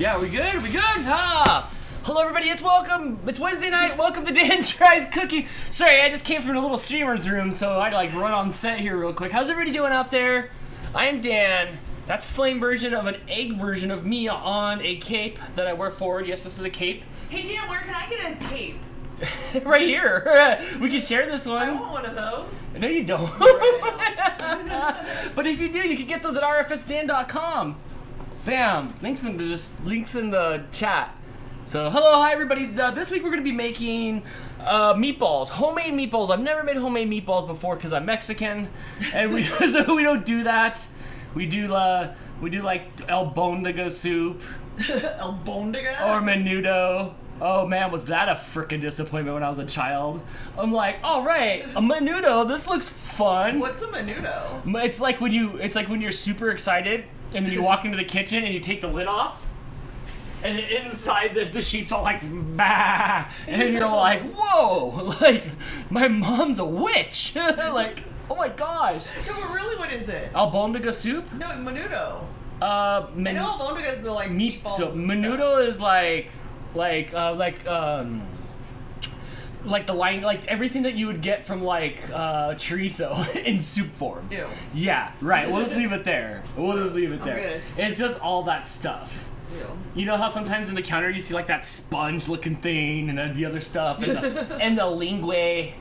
Yeah, we good? We good? Ha! Hello, everybody. It's Wednesday night. Welcome to Dan Tries Cooking. Sorry, I just came from a little streamer's room, so I'd like run on set here real quick. How's everybody doing out there? I am Dan. That's flame version of an egg version of me on a cape that I wear forward. Yes, this is a cape. Hey, Dan, where can I get a cape? Right here. We can share this one. I want one of those. No, you don't. But if you do, you can get those at rfsdan.com. Bam. Links in the chat. So, hi everybody. This week we're going to be making meatballs, homemade meatballs. I've never made homemade meatballs before because I'm Mexican, and so we don't do that. We do like el bondiga soup. El bondiga? Or menudo. Oh man, was that a frickin' disappointment when I was a child? I'm like, all right, a menudo. This looks fun. What's a menudo? It's like when you're super excited and then you walk into the kitchen and you take the lid off, and inside the sheep's all like, bah, and you're like, whoa, like my mom's a witch. Like, oh my gosh. No, but really, what is it? Albondiga soup? No, menudo. I know albondiga is the like meatballs. So and menudo stuff. is like the line, like everything that you would get from like chorizo in soup form. Ew. Yeah, right. We'll just leave it there. Good. It's just all that stuff. Ew. You know how sometimes in the counter you see like that sponge-looking thing and then the other stuff and the lingue.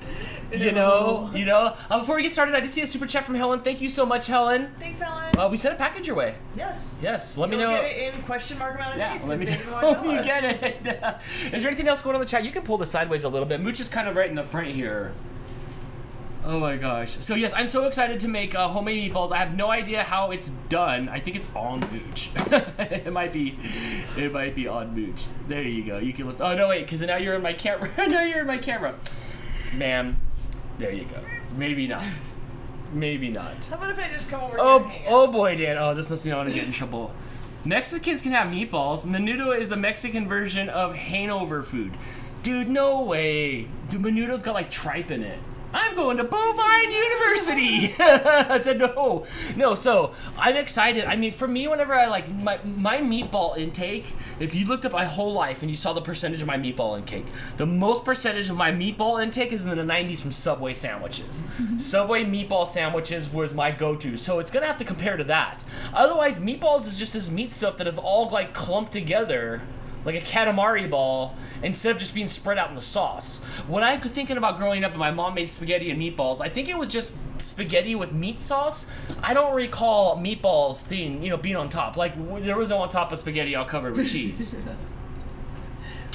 You know. Before we get started, I did see a super chat from Helen. Thank you so much, Helen. Thanks, Helen. We sent a package your way. Yes. Let me know. You'll get it in question mark amount of days. Let me because they know didn't want you to tell us. get it. Is there anything else going on in the chat? You can pull this sideways a little bit. Mooch is kind of right in the front here. Oh my gosh. So yes, I'm so excited to make homemade meatballs. I have no idea how it's done. I think it's on Mooch. It might be on Mooch. There you go. You can lift. Oh no, wait, because now you're in my camera. Now you're in my camera. Ma'am, there you go. Maybe not. Maybe not. How about if I just come over here? Oh boy, Dan. Oh, this must be on to get in trouble. Mexicans can have meatballs. Menudo is the Mexican version of Hanover food. Dude, no way. Dude, menudo's got like tripe in it. I'm going to Bovine University. I said no. So I'm excited. I mean, for me, whenever I like my meatball intake, if you looked up my whole life and you saw the percentage of my meatball intake, the most percentage of my meatball intake is in the 90s from Subway sandwiches. Subway meatball sandwiches was my go-to. So it's gonna have to compare to that. Otherwise, meatballs is just this meat stuff that have all like clumped together like a calamari ball, instead of just being spread out in the sauce. When I'm thinking about growing up and my mom made spaghetti and meatballs, I think it was just spaghetti with meat sauce. I don't recall meatballs being on top. Like, there was no on top of spaghetti all covered with cheese.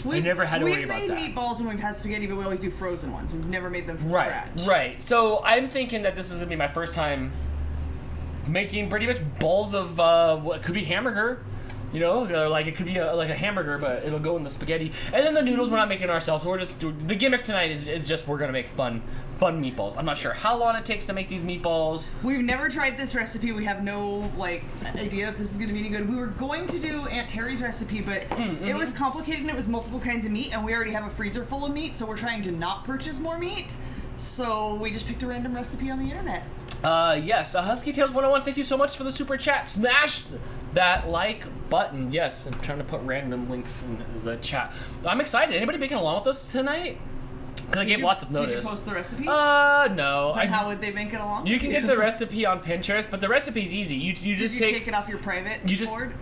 I never had to worry about that. We've made meatballs when we've had spaghetti, but we always do frozen ones. We've never made them from scratch. Right. So I'm thinking that this is gonna be my first time making pretty much balls of what could be hamburger. Like it could be like a hamburger, but it'll go in the spaghetti. And then the noodles we're not making ourselves. We're just the gimmick tonight is just we're gonna make fun meatballs. I'm not sure how long it takes to make these meatballs. We've never tried this recipe. We have no idea if this is gonna be any good. We were going to do Aunt Terry's recipe, but it was complicated and it was multiple kinds of meat, and we already have a freezer full of meat, so we're trying to not purchase more meat. So we just picked a random recipe on the internet. Yes, Husky Tales 101, thank you so much for the super chat. Smash that like button. Yes, I'm trying to put random links in the chat. I'm excited. Anybody making along with us tonight? Because I gave lots of notice. Did you post the recipe? No. Then how would they make it along? You can get the recipe on Pinterest, but the recipe's easy. You just take it off your private board?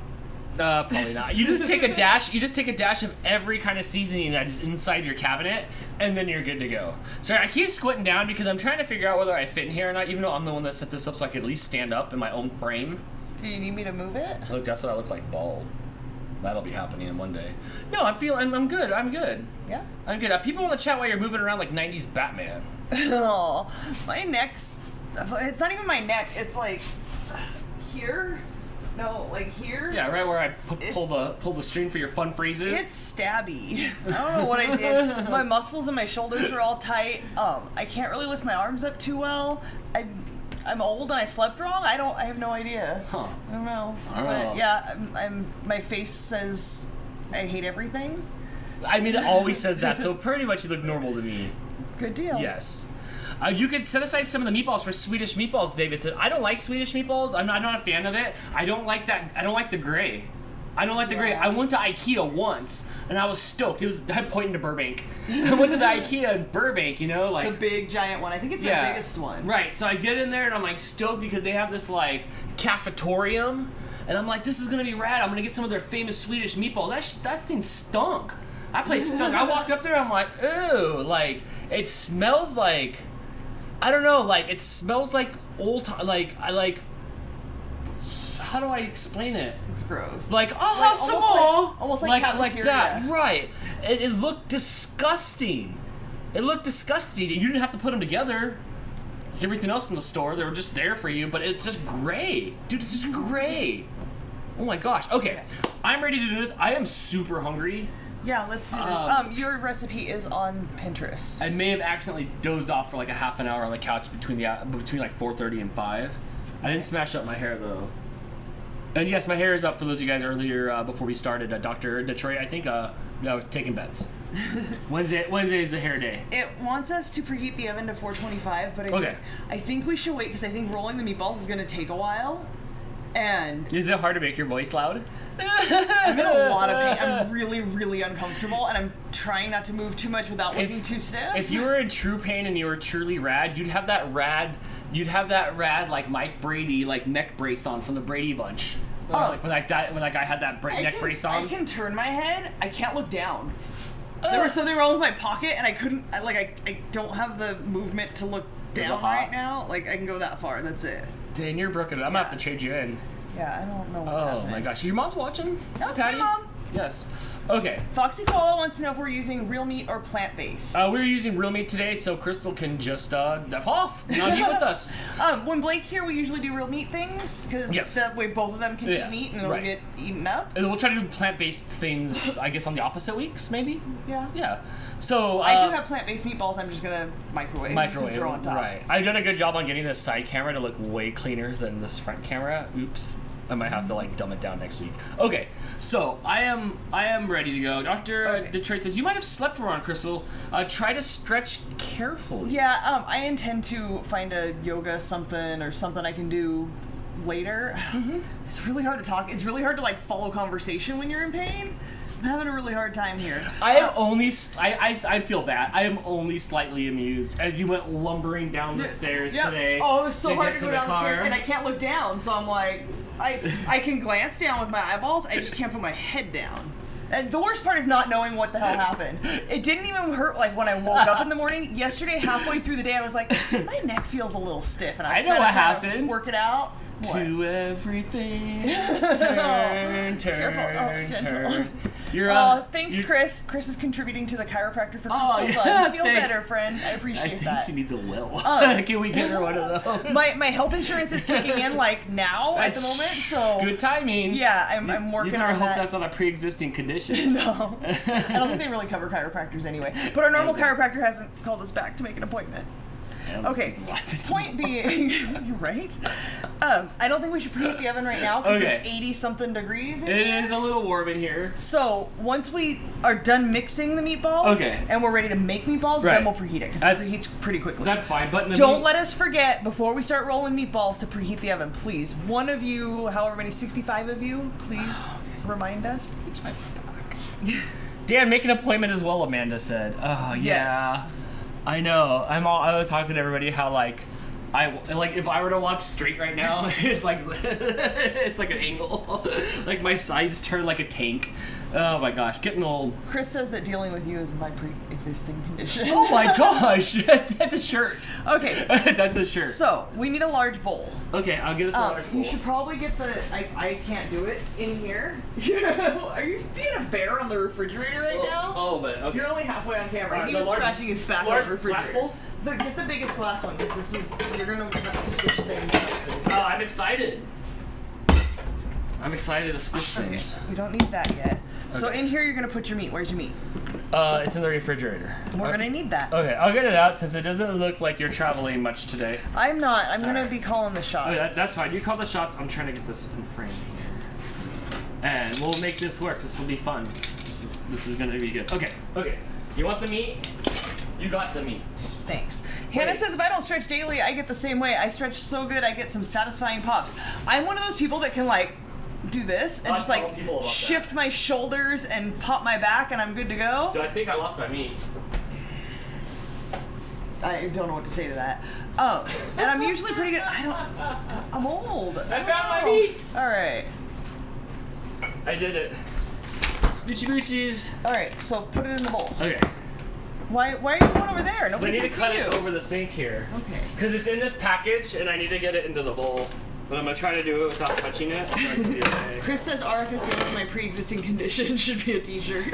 Probably not. You just take a dash. You just take a dash of every kind of seasoning that is inside your cabinet, and then you're good to go. Sorry, I keep squinting down because I'm trying to figure out whether I fit in here or not. Even though I'm the one that set this up, so I could at least stand up in my own frame. Do you need me to move it? Look, that's what I look like, bald. That'll be happening in one day. No, I'm good. I'm good. Yeah. I'm good. People in the chat while you're moving around like 90s Batman. Oh, my neck's. It's not even my neck. It's like here. No, like here. Yeah, right where I pull the string for your fun phrases. It's stabby. I don't know what I did. My muscles and my shoulders are all tight. I can't really lift my arms up too well. I'm old and I slept wrong. I have no idea. Huh. I don't know. I don't but know. yeah, my face says I hate everything. I mean, it always says that, so pretty much you look normal to me. Good deal. Yes. You could set aside some of the meatballs for Swedish meatballs, David said. I don't like Swedish meatballs. I'm not a fan of it. I don't like that. I don't like the gray. I don't like the gray. I went to IKEA once, and I was stoked. I'm pointing to Burbank. I went to the IKEA in Burbank, you know, like the big giant one. I think it's the biggest one. Right. So I get in there and I'm like stoked because they have this like cafetorium, and I'm like, this is gonna be rad. I'm gonna get some of their famous Swedish meatballs. That thing stunk. That place stunk. I walked up there. I'm like, ooh, like it smells like, I don't know, like it smells like old time. Like I like. How do I explain it? It's gross. Like, almost like cafeteria. that, right? It looked disgusting. It looked disgusting. You didn't have to put them together. Like everything else in the store, they were just there for you. But it's just gray, dude. It's just gray. Oh my gosh. Okay, I'm ready to do this. I am super hungry. Yeah, let's do this. Your recipe is on Pinterest. I may have accidentally dozed off for like a half an hour on the couch between like 4:30 and 5. I didn't smash up my hair though. And yes, my hair is up for those of you guys earlier before we started. Dr. Detroit, I think, taking bets. Wednesday is the hair day. It wants us to preheat the oven to 425, but I think we should wait because I think rolling the meatballs is going to take a while. And is it hard to make your voice loud? I'm in a lot of pain. I'm really, really uncomfortable, and I'm trying not to move too much without looking too stiff. If you were in true pain and you were truly rad, you'd have that rad like Mike Brady like neck brace on from the Brady Bunch. Like when that guy had that neck brace on. I can turn my head. I can't look down. There was something wrong with my pocket, and I couldn't. I don't have the movement to look down right now. Like I can go that far. That's it. Dan, you're broken. I'm gonna have to trade you in. Yeah, I don't know what's happening. Oh my gosh, your mom's watching? No, Patty? my mom. Yes. Okay. Foxy Koala wants to know if we're using real meat or plant-based. We're using real meat today, so Crystal can just F off, not eat with us. When Blake's here, we usually do real meat things, because that way both of them can eat meat and it'll get eaten up. And we'll try to do plant-based things, I guess, on the opposite weeks, maybe? Yeah. Yeah. So, I do have plant-based meatballs I'm just going to microwave throw on top. Right. I've done a good job on getting this side camera to look way cleaner than this front camera. Oops. I might have to like dumb it down next week. Okay, so I am ready to go. Dr. Detroit says you might have slept wrong, Crystal. Try to stretch carefully. Yeah, I intend to find a yoga something or something I can do later. Mm-hmm. It's really hard to talk. It's really hard to like follow conversation when you're in pain. I'm having a really hard time here. I feel bad. I am only slightly amused as you went lumbering down the stairs today. Oh, it was so hard to go down the stairs, and I can't look down, so I'm like, I can glance down with my eyeballs, I just can't put my head down. And the worst part is not knowing what the hell happened. It didn't even hurt like when I woke up in the morning. Yesterday, halfway through the day, I was like, my neck feels a little stiff, and I was trying to work it out. To everything, turn, gentle. Thanks, Chris. Chris is contributing to the chiropractor for Crystal Fun. Feel better, friend. I appreciate that. She needs a will. Can we get her one of those? My health insurance is kicking in like now at the moment, so good timing. Yeah, I'm working on that. You better hope that's not a pre-existing condition. No, I don't think they really cover chiropractors anyway. But our normal chiropractor hasn't called us back to make an appointment. Okay, point being, right? I don't think we should preheat the oven right now because it's 80-something degrees in here. It is a little warm in here. So once we are done mixing the meatballs and we're ready to make meatballs, then we'll preheat it because it preheats pretty quickly. That's fine. But don't let us forget, before we start rolling meatballs, to preheat the oven, please. One of you, however many, 65 of you, please remind us. Dan, make an appointment as well, Amanda said. Oh, yeah. Yes. I know. I was talking to everybody how if I were to walk straight right now, it's like an angle. Like my sides turn like a tank. Oh my gosh, getting old. Chris says that dealing with you is my pre-existing condition. Oh my gosh, that's a shirt. Okay. That's a shirt. So, we need a large bowl. Okay, I'll get us a large bowl. You should probably get I can't do it in here. Are you being a bear on the refrigerator right now? Oh, but okay. You're only halfway on camera. He was scratching his back on the refrigerator. Glass bowl? Get the biggest glass one, because you're going to have to switch things up. I'm excited. I'm excited to squish things. We don't need that yet. Okay. So in here, you're going to put your meat. Where's your meat? It's in the refrigerator. We're going to need that. Okay, I'll get it out since it doesn't look like you're traveling much today. I'm not. I'm going to be calling the shots. Okay, that's fine. You call the shots. I'm trying to get this in frame here. And we'll make this work. This will be fun. This is going to be good. Okay. You want the meat? You got the meat. Thanks. Hannah says if I don't stretch daily, I get the same way. I stretch so good, I get some satisfying pops. I'm one of those people that can do this and I'll just tell like people about shift my shoulders and pop my back and I'm good to go. Dude, I think I lost my meat. I don't know what to say to that. Oh, and I'm usually pretty good. I'm old. I found my meat. All right. I did it. Snoochie boochies. All right, so put it in the bowl. Okay. Why are you going over there? So I Nobody need can to see cut you. it over the sink here. Okay. Because it's in this package and I need to get it into the bowl. But I'm going to try to do it without touching it. So I can do it. Chris says RFS Dan with my pre-existing condition should be a t-shirt.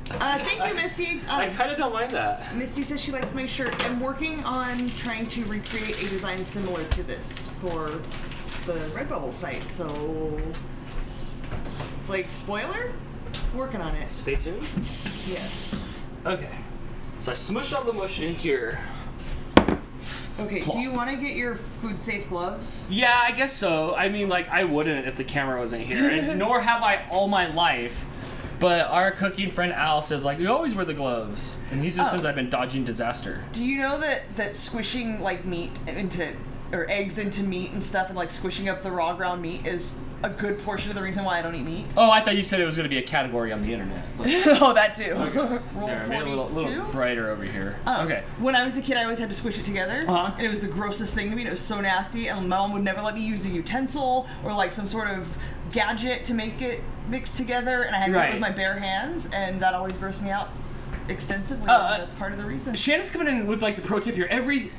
Thank you, Misty. I kind of don't mind that. Misty says she likes my shirt. I'm working on trying to recreate a design similar to this for the Redbubble site. So, like, spoiler? Working on it. Stay tuned. Yes. Okay. So I smushed all the mush in here. Okay, do you want to get your food safe gloves? Yeah, I guess so. I mean, like, I wouldn't if the camera wasn't here. And nor have I all my life. But our cooking friend Al says, like, you always wear the gloves. And he just says I've been dodging disaster. Do you know that squishing, like, meat into, or eggs into meat and stuff and, like, squishing up the raw ground meat is a good portion of the reason why I don't eat meat? Oh, I thought you said it was going to be a category on the internet. Like, Oh, that too. okay. Roll There, I made it a 42? little brighter over here. Okay. When I was a kid, I always had to squish it together. Uh-huh. And it was the grossest thing to me. And it was so nasty. And my mom would never let me use a utensil or, like, some sort of gadget to make it mix together. And I had to do it with my bare hands. And that always grossed me out extensively. That's part of the reason. Shannon's coming in with, like, the pro tip here. Every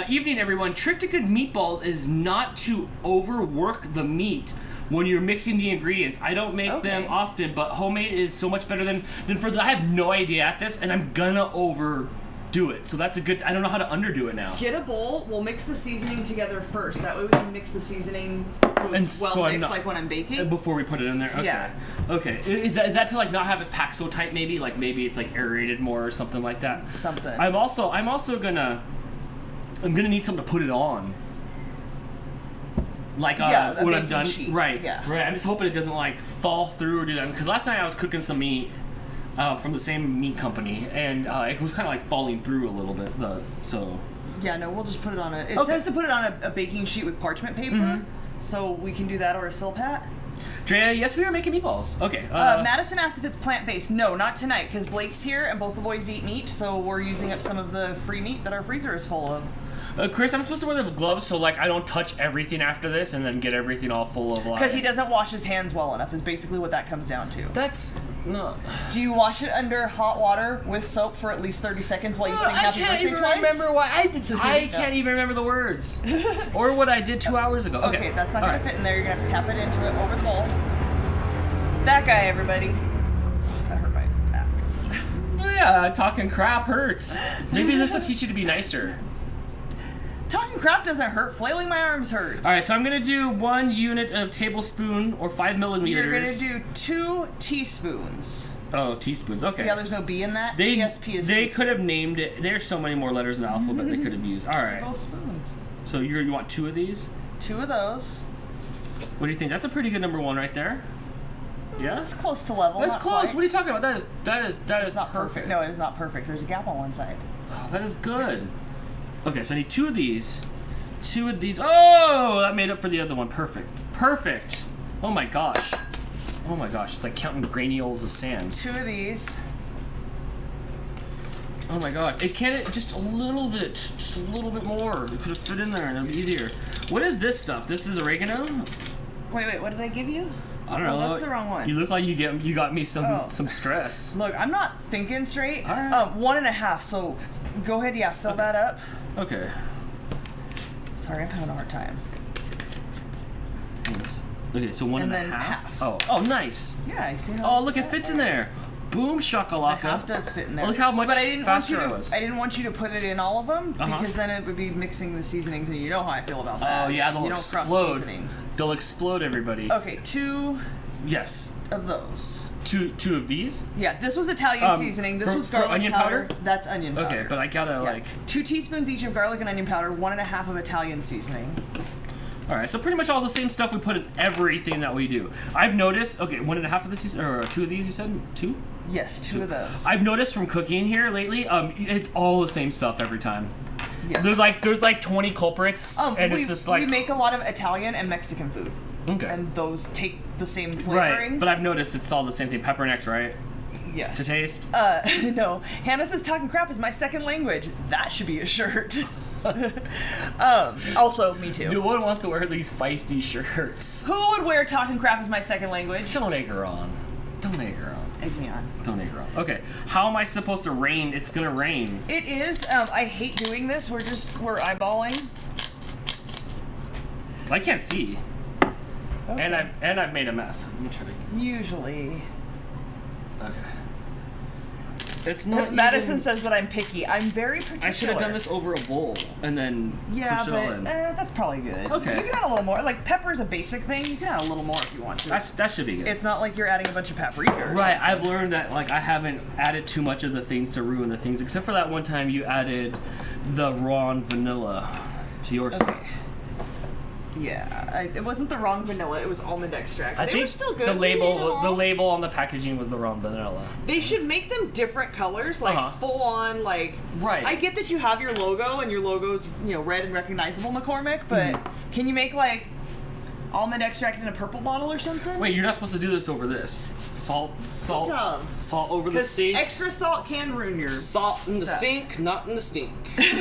evening, everyone, trick to good meatballs is not to overwork the meat when you're mixing the ingredients. I don't make them often, but homemade is so much better than frozen. I have no idea at this, and I'm gonna overdo it. So that's a good, I don't know how to underdo it now. Get a bowl. We'll mix the seasoning together first. That way we can mix the seasoning so it's well mixed, like when I'm baking. Before we put it in there? Okay. Yeah. Okay. Is that to, like, not have it packed so tight maybe? Like, maybe it's, like, aerated more or something like that? Something. I'm also gonna need something to put it on. Like, when I'm done. Sheet. Right. Yeah. Right. I'm just hoping it doesn't, like, fall through or do that. Because last night I was cooking some meat from the same meat company, and it was kind of, like, falling through a little bit. So. Yeah, no, we'll just put it on a... It says to put it on a baking sheet with parchment paper, so we can do that, or a Silpat. Drea, yes, we are making meatballs. Okay. Madison asked if it's plant-based. No, not tonight, because Blake's here, and both the boys eat meat, so we're using up some of the free meat that our freezer is full of. Chris, I'm supposed to wear the gloves so, like, I don't touch everything after this and then get everything all full of, like... Because he doesn't wash his hands well enough, is basically what that comes down to. That's... no. Do you wash it under hot water with soap for at least 30 seconds while you sing Happy Birthday twice? Remember what I can't even remember the words. Or what I did 2 hours ago. Okay, that's not going to fit in there. You're going to have to tap it into it over the bowl. That guy, everybody. That hurt my back. Well, yeah, talking crap hurts. Maybe this will teach you to be nicer. Talking crap doesn't hurt. Flailing my arms hurts. All right, so I'm going to do 1 unit of tablespoon or 5 millimeters. You're going to do 2 teaspoons. Oh, teaspoons. Okay. See how there's no B in that? They TSP is They teaspoon. could have named it. There's so many more letters in the alphabet they could have used. All right. Both spoons. So you want 2 of these? 2 of those. What do you think? That's a pretty good number 1 right there. Yeah? It's close to level. That's not close. quite. What are you talking about? That is It's not perfect. No, it is not perfect. There's a gap on one side. Oh, that is good. Okay, so I need 2 of these. 2 of these. Oh, that made up for the other one. Perfect. Perfect. Oh my gosh. Oh my gosh. It's like counting granules of sand. 2 of these. Oh my god. It can't just a little bit. Just a little bit more. It could have fit in there and it would be easier. What is this stuff? This is oregano? Wait, what did I give you? I don't know. That's the wrong one. You look like you got me some stress. Look, I'm not thinking straight. All right. 1.5. So go ahead, fill that up. Okay. Sorry, I'm having a hard time. Okay, so 1.5. And then half. Oh, nice. Yeah, I see how. Oh, look, it fits in there. Boom shakalaka. The half does fit in there. Look how much but I didn't faster want I you to, was. I didn't want you to put it in all of them because then it would be mixing the seasonings, and you know how I feel about that. Oh yeah, they'll you explode. don't cross seasonings. They'll explode, everybody. Okay, 2 Yes. of those. Two of these. Yeah, this was Italian seasoning. This was garlic onion powder. That's onion powder. Okay, but I gotta like. 2 teaspoons each of garlic and onion powder. 1.5 of Italian seasoning. All right, so pretty much all the same stuff we put in everything that we do. I've noticed. Okay, 1.5 of this, or 2 of these. You said 2. Yes, 2 of those. I've noticed from cooking here lately, it's all the same stuff every time. Yes. There's like 20 culprits, and it's just like we make a lot of Italian and Mexican food. Okay. And those take the same flavorings. Right, but I've noticed it's all the same thing. Peppernicks, right? Yes. To taste? No. Hannah says talking crap is my second language. That should be a shirt. Also, me too. No one wants to wear these feisty shirts. Who would wear talking crap is my second language? Don't egg her on. Don't egg her on. Egg me on. Don't egg her on. Okay, how am I supposed to rain? It's gonna rain. It is. I hate doing this. We're eyeballing. I can't see. Okay. And I've made a mess. Let me try to. Usually. Okay. It's not. Madison even... says that I'm picky. I'm very particular. I should have done this over a bowl and then push it all in. That's probably good. Okay. You can add a little more. Like pepper's a basic thing. You can add a little more if you want to. That should be good. It's not like you're adding a bunch of paprika. Or right. something. I've learned that like I haven't added too much of the things to ruin the things, except for that one time you added the raw vanilla to your stuff. Yeah, it wasn't the wrong vanilla. It was almond extract. I They think were still good. the We ate them label all. on the packaging was the wrong vanilla. They should make them different colors, like full on, like. Right. I get that you have your logo and your logo's red and recognizable, McCormick, but can you make like almond extract in a purple bottle or something? Wait, you're not supposed to do this over this. Salt over the sink. Extra salt can ruin your Salt in the stuff. sink, not in the stink.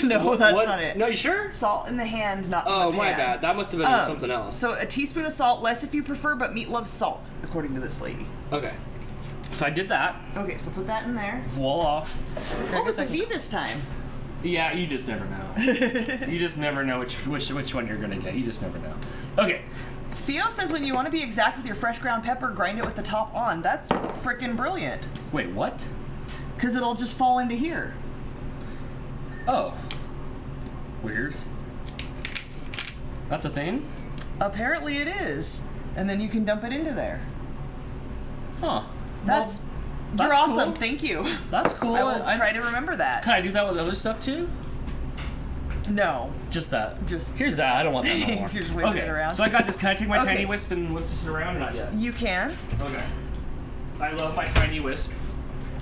No, that's What? not it. No, you sure? Salt in the hand, not in the Oh, pan. my bad. That must have been something else. So a teaspoon of salt, less if you prefer, but meat loves salt, according to this lady. Okay. So I did that. Okay, so put that in there. Voila. What was the V this time? Yeah, you just never know. You just never know which one you're gonna get. You just never know. Okay. Theo says when you want to be exact with your fresh ground pepper, grind it with the top on. That's freaking brilliant. Wait, what? Because it'll just fall into here. Oh. Weird. That's a thing? Apparently it is. And then you can dump it into there. Huh. That's Well, you're that's awesome. cool. Thank you. That's cool. I will try to remember that. Can I do that with other stuff too? No. Just that. Just that. I don't want that no more. You're just waving it around. So I got this. Can I take my Okay. tiny wisp and whisk this around? Not yet. You can. Okay. I love my tiny wisp.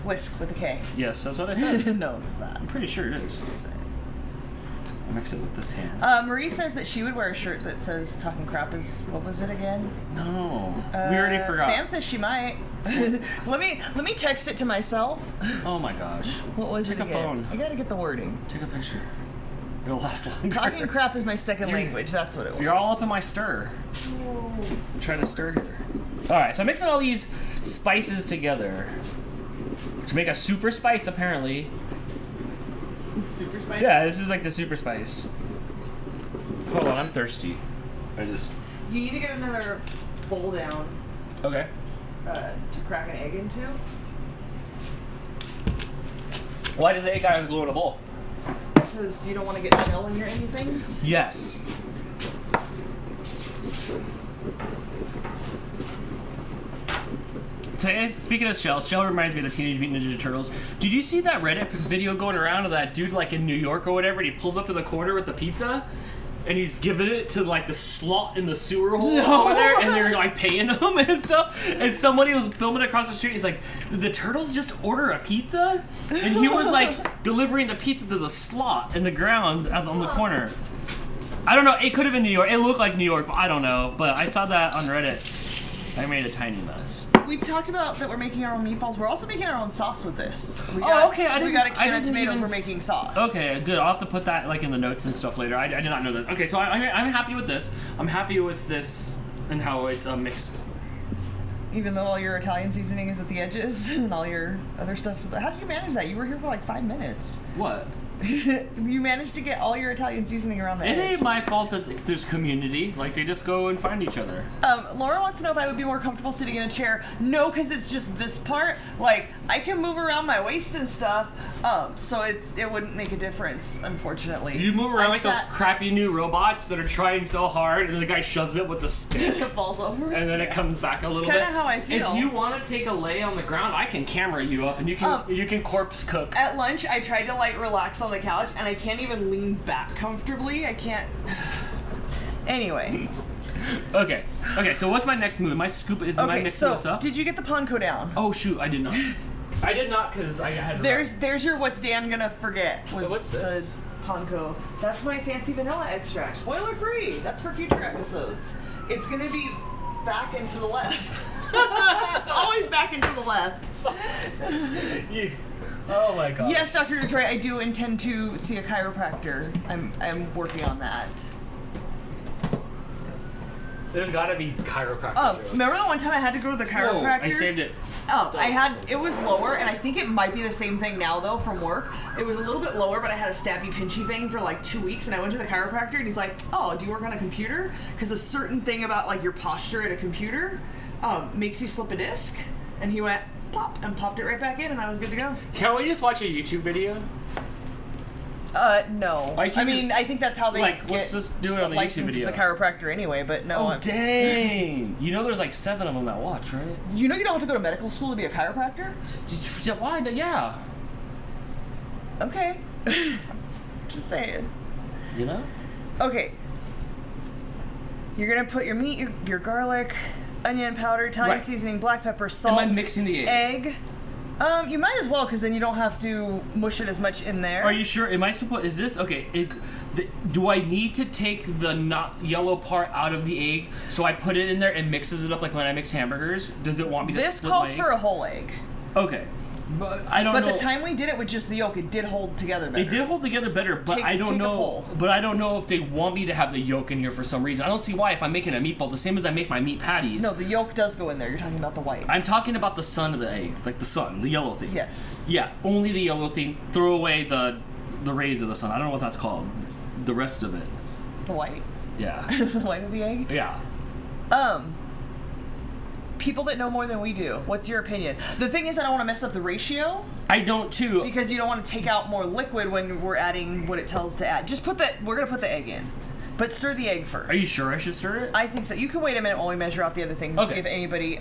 Whisk with a K. Yes, that's what I said. No, it's not. I'm pretty sure it is. I mix it with this hand. Marie says that she would wear a shirt that says "Talking Crap" is what was it again? No, we already forgot. Sam says she might. let me text it to myself. Oh my gosh. What was Take it a again? phone. I gotta get the wording. Take a picture. It'll last longer. Talking crap is my second language. That's what it was. You're all up in my stir. I'm trying to stir here. All right, so I'm mixing all these spices together to make a super spice, apparently. Super spice. Yeah, this is like the super spice. Hold on, I'm thirsty. You need to get another bowl down Okay. to crack an egg into. Why does the egg gotta go in a bowl? Because you don't want to get shell in your anythings. Yes. Today, speaking of Shell reminds me of the Teenage Mutant Ninja Turtles. Did you see that Reddit video going around of that dude like in New York or whatever, and he pulls up to the corner with the pizza, and he's giving it to like the slot in the sewer hole over there, and they're like paying him and stuff, and somebody was filming across the street, he's like, did the turtles just order a pizza? And he was like delivering the pizza to the slot in the ground on the corner. I don't know, it could have been New York, it looked like New York, but I don't know, but I saw that on Reddit. I made a tiny mess. We talked about that we're making our own meatballs. We're also making our own sauce with this. Okay. We got a can of tomatoes. We're making sauce. Okay, good. I'll have to put that like in the notes and stuff later. I did not know that. Okay, so I'm happy with this. I'm happy with this and how it's mixed. Even though all your Italian seasoning is at the edges and all your other stuff. How did you manage that? You were here for like 5 minutes. What? You managed to get all your Italian seasoning around the edge. It ain't my fault that there's community. Like, they just go and find each other. Laura wants to know if I would be more comfortable sitting in a chair. No, because it's just this part. Like, I can move around my waist and stuff, so it wouldn't make a difference, unfortunately. You move around like those crappy new robots that are trying so hard, and then the guy shoves it with the stick. It falls over. And then it comes back a little bit. That's kind of how I feel. If you want to take a lay on the ground, I can camera you up, and you can corpse cook. At lunch, I tried to, like, relax on the couch, and I can't even lean back comfortably. I can't... Anyway. Okay, so what's my next move? My scoop is am I mixing this up? Did you get the panko down? Oh shoot, I did not. I did not because I had. There's your what's Dan gonna forget was what's this? The panko. That's my fancy vanilla extract. Spoiler free. That's for future episodes. It's gonna be back and to the left. It's always back and to the left. Oh my god. Yes, Dr. Detroit, I do intend to see a chiropractor. I'm working on that. There's gotta be chiropractor. Remember that one time I had to go to the chiropractor? Whoa, I saved it. It was lower, and I think it might be the same thing now, though, from work. It was a little bit lower, but I had a stabby, pinchy thing for like 2 weeks, and I went to the chiropractor, and he's like, oh, do you work on a computer? Because a certain thing about, like, your posture at a computer makes you slip a disc. And he went, pop, and popped it right back in, and I was good to go. Can't we just watch a YouTube video? No. I think that's how they let's just do it on the YouTube video. As a chiropractor anyway, but no. Oh, dang. You know there's like 7 of them that watch, right? You know you don't have to go to medical school to be a chiropractor? Yeah, why? Yeah. Okay. Just saying. You know? Okay. You're going to put your meat, your garlic, onion powder, Italian seasoning, black pepper, salt. Am I mixing the egg? You might as well, because then you don't have to mush it as much in there. Are you sure? Am I supposed? Is this okay? Do I need to take the not yellow part out of the egg so I put it in there and mixes it up like when I mix hamburgers? Does it want me to This split calls my egg? for a whole egg. Okay. But I don't know. But the time we did it with just the yolk, it did hold together better. It did hold together better, but I don't know. But I don't know if they want me to have the yolk in here for some reason. I don't see why if I'm making a meatball, the same as I make my meat patties. No, the yolk does go in there. You're talking about the white. I'm talking about the sun of the egg, like the sun, the yellow thing. Yes. Yeah, only the yellow thing. Throw away the rays of the sun. I don't know what that's called. The rest of it. The white. Yeah. The white of the egg? Yeah. People that know more than we do, what's your opinion? The thing is, I don't want to mess up the ratio. I don't too. Because you don't want to take out more liquid when we're adding what it tells to add. Just we're going to put the egg in. But stir the egg first. Are you sure I should stir it? I think so. You can wait a minute while we measure out the other things and see if anybody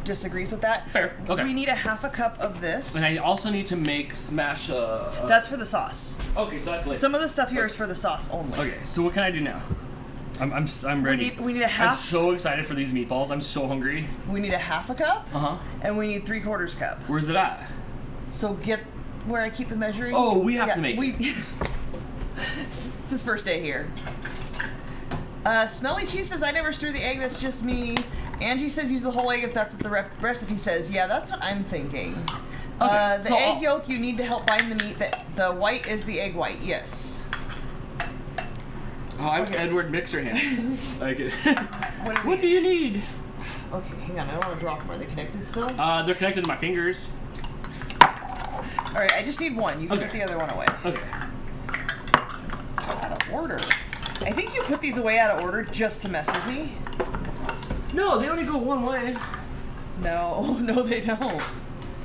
disagrees with that. Fair. Okay. We need a half a cup of this. And I also need to smash That's for the sauce. Okay, so that's later. Some of the stuff here is for the sauce only. Okay, so what can I do now? I'm ready. We need a half. I'm so excited for these meatballs. I'm so hungry. We need a half a cup. And we need 3/4 cup. Where's it at? So get where I keep the measuring. Oh, we have to make it. It's his first day here. Smelly Cheese says, I never stir the egg, that's just me. Angie says use the whole egg if that's what the recipe says. Yeah, that's what I'm thinking. Okay, the egg yolk you need to help bind the meat. The white is the egg white, yes. Oh, I'm Edward Mixer Hands. What do you need? Okay, hang on, I don't want to drop them. Are they connected still? They're connected to my fingers. Alright, I just need one. You can put the other one away. Okay. Out of order. I think you put these away out of order just to mess with me. No, they only go one way. No, they don't.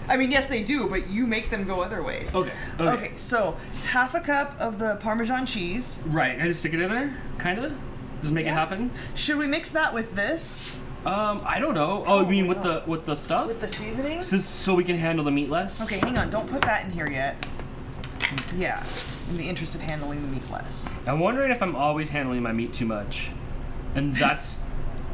I mean, yes, they do, but you make them go other ways. Okay, so half a cup of the Parmesan cheese. Right, I just stick it in there? Kinda? Just make it happen? Should we mix that with this? I don't know. Oh, you mean with the stuff? With the seasonings? So we can handle the meat less? Okay, hang on. Don't put that in here yet. Yeah, in the interest of handling the meat less. I'm wondering if I'm always handling my meat too much. And that's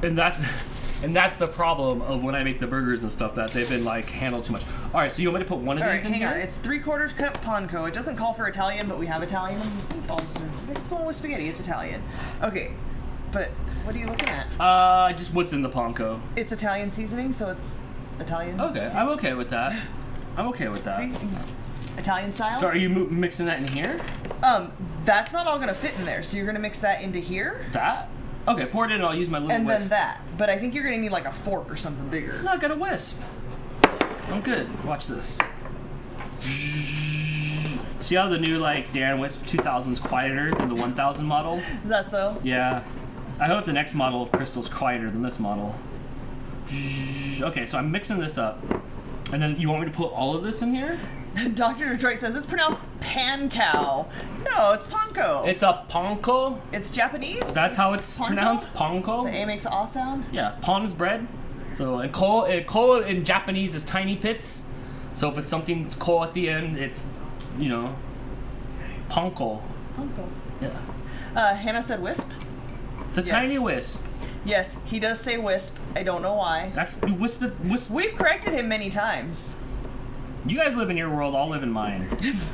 the problem of when I make the burgers and stuff, that they've been like handled too much. All right, so you want me to put one of these in here? Hang on. It's 3/4 cup panko. It doesn't call for Italian, but we have Italian meatballs. It's going with spaghetti. It's Italian. Okay, but what are you looking at? Just what's in the panko. It's Italian seasoning, so it's Italian. Okay, seasoning. I'm okay with that. See? Italian style. So are you mixing that in here? That's not all gonna fit in there. So you're gonna mix that into here. That? Okay, pour it in and I'll use my little whisk. And then that. But I think you're gonna need like a fork or something bigger. No, I got a wisp. I'm good. Watch this. See how the new like Dan Wisp 2000's quieter than the 1000 model? Is that so? Yeah. I hope the next model of Crystal's quieter than this model. Okay, so I'm mixing this up. And then you want me to put all of this in here? Dr. Detroit says it's pronounced pancow. No, it's panko. It's a panko? It's Japanese? That's how it's pronounced? Panko? The A makes an A sound? Yeah, pan is bread. So, and ko in Japanese is tiny pits. So if it's something ko at the end, it's, you know, panko. Panko. Yeah. Hannah said wisp? It's a tiny wisp. Yes, he does say wisp. I don't know why. That's wisp. We've corrected him many times. You guys live in your world, I'll live in mine.